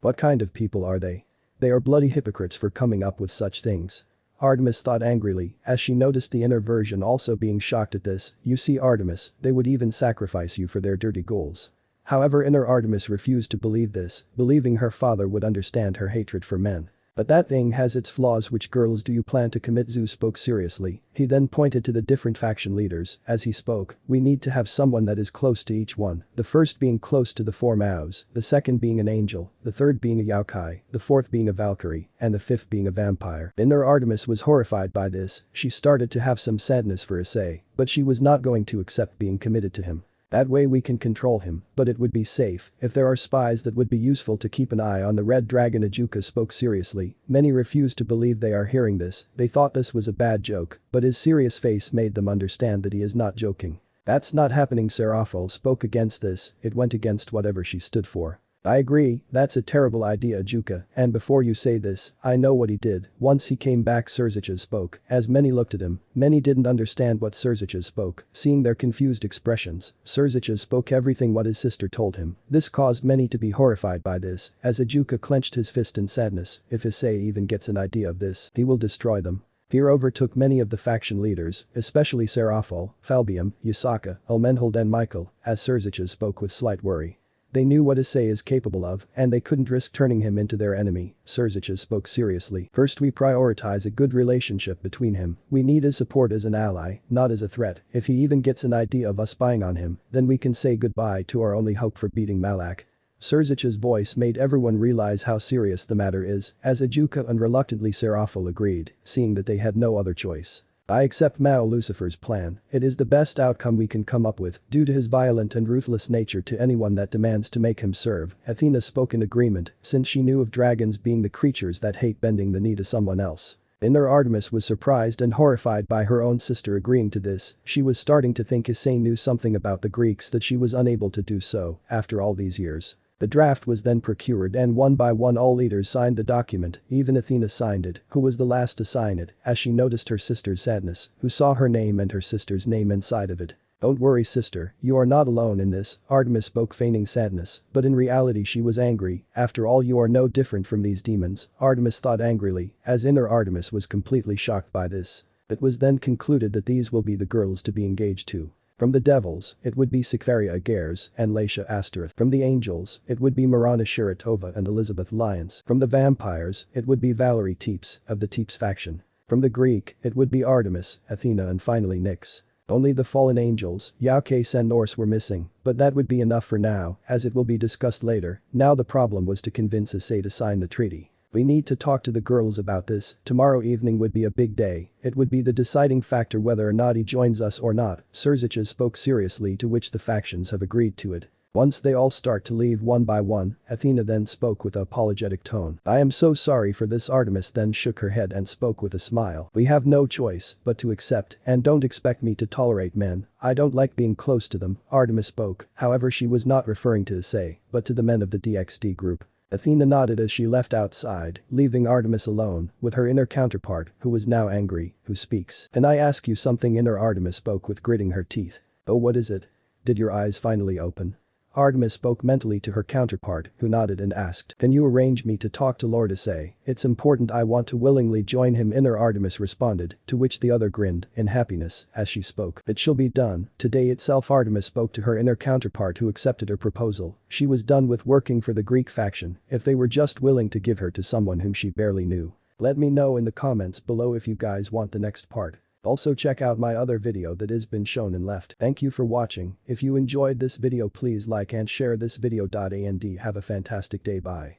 What kind of people are they? They are bloody hypocrites for coming up with such things. Artemis thought angrily, as she noticed the inner version also being shocked at this. You see, Artemis, they would even sacrifice you for their dirty goals. However, inner Artemis refused to believe this, believing her father would understand her hatred for men. But that thing has its flaws. Which girls do you plan to commit? Zeus spoke seriously. He then pointed to the different faction leaders. As he spoke, we need to have someone that is close to each one. The first being close to the four Maos, the second being an angel, the third being a Yaokai, the fourth being a Valkyrie, and the fifth being a vampire. Inner Artemis was horrified by this. She started to have some sadness for Issei, but she was not going to accept being committed to him. That way we can control him, but it would be safe if there are spies that would be useful to keep an eye on the red dragon. Ajuka spoke seriously. Many refused to believe they are hearing this. They thought this was a bad joke, but his serious face made them understand that he is not joking. That's not happening. Seraphol spoke against this. It went against whatever she stood for. I agree, that's a terrible idea, Ajuka, and before you say this, I know what he did. Once he came back. Serziches spoke. As many looked at him, many didn't understand what Serziches spoke. Seeing their confused expressions, Serziches spoke everything what his sister told him. This caused many to be horrified by this, as Ajuka clenched his fist in sadness. If Issei even gets an idea of this, he will destroy them. Fear overtook many of the faction leaders, especially Seraphol, Falbium, Yasaka, Elmenhold and Michael, as Serziches spoke with slight worry. They knew what Issei is capable of, and they couldn't risk turning him into their enemy. Serziches spoke seriously. First, we prioritize a good relationship between him. We need his support as an ally, not as a threat. If he even gets an idea of us spying on him, then we can say goodbye to our only hope for beating Malak. Serzich's voice made everyone realize how serious the matter is, as Ajuka and reluctantly Seraphol agreed, seeing that they had no other choice. I accept Mao Lucifer's plan. It is the best outcome we can come up with, due to his violent and ruthless nature to anyone that demands to make him serve. Athena spoke in agreement, since she knew of dragons being the creatures that hate bending the knee to someone else. Inner Artemis was surprised and horrified by her own sister agreeing to this. She was starting to think Issei knew something about the Greeks that she was unable to do so, after all these years. The draft was then procured and one by one all leaders signed the document. Even Athena signed it, who was the last to sign it, as she noticed her sister's sadness, who saw her name and her sister's name inside of it. Don't worry, sister, you are not alone in this, Artemis spoke, feigning sadness, but in reality she was angry. After all, you are no different from these demons, Artemis thought angrily, as inner Artemis was completely shocked by this. It was then concluded that these will be the girls to be engaged to. From the devils, it would be Sikvaria Agers and Laisha Astareth. From the angels, it would be Marana Shiratova and Elizabeth Lyons. From the vampires, it would be Valerie Teeps, of the Teeps faction. From the Greek, it would be Artemis, Athena and finally Nyx. Only the fallen angels, Yaukes and Norse were missing, but that would be enough for now, as it will be discussed later. Now the problem was to convince Issei to sign the treaty. We need to talk to the girls about this. Tomorrow evening would be a big day. It would be the deciding factor whether or not he joins us or not. Serziches spoke seriously, to which the factions have agreed to it. Once they all start to leave one by one, Athena then spoke with an apologetic tone. I am so sorry for this. Artemis then shook her head and spoke with a smile. We have no choice but to accept, and don't expect me to tolerate men. I don't like being close to them. Artemis spoke, however she was not referring to Issei, but to the men of the DXD group. Athena nodded as she left outside, leaving Artemis alone with her inner counterpart, who was now angry. Who speaks? Can I ask you something? Inner Artemis spoke with gritting her teeth. Oh, what is it? Did your eyes finally open? Artemis spoke mentally to her counterpart, who nodded and asked, "Can you arrange me to talk to Lord Issei? It's important, I want to willingly join him." Artemis responded, to which the other grinned, in happiness, as she spoke. "It shall be done." Today itself Artemis spoke to her inner counterpart who accepted her proposal. She was done with working for the Greek faction if they were just willing to give her to someone whom she barely knew. Let me know in the comments below if you guys want the next part. Also check out my other video that has been shown and left. Thank you for watching. If you enjoyed this video please like and share this video. And have a fantastic day. Bye.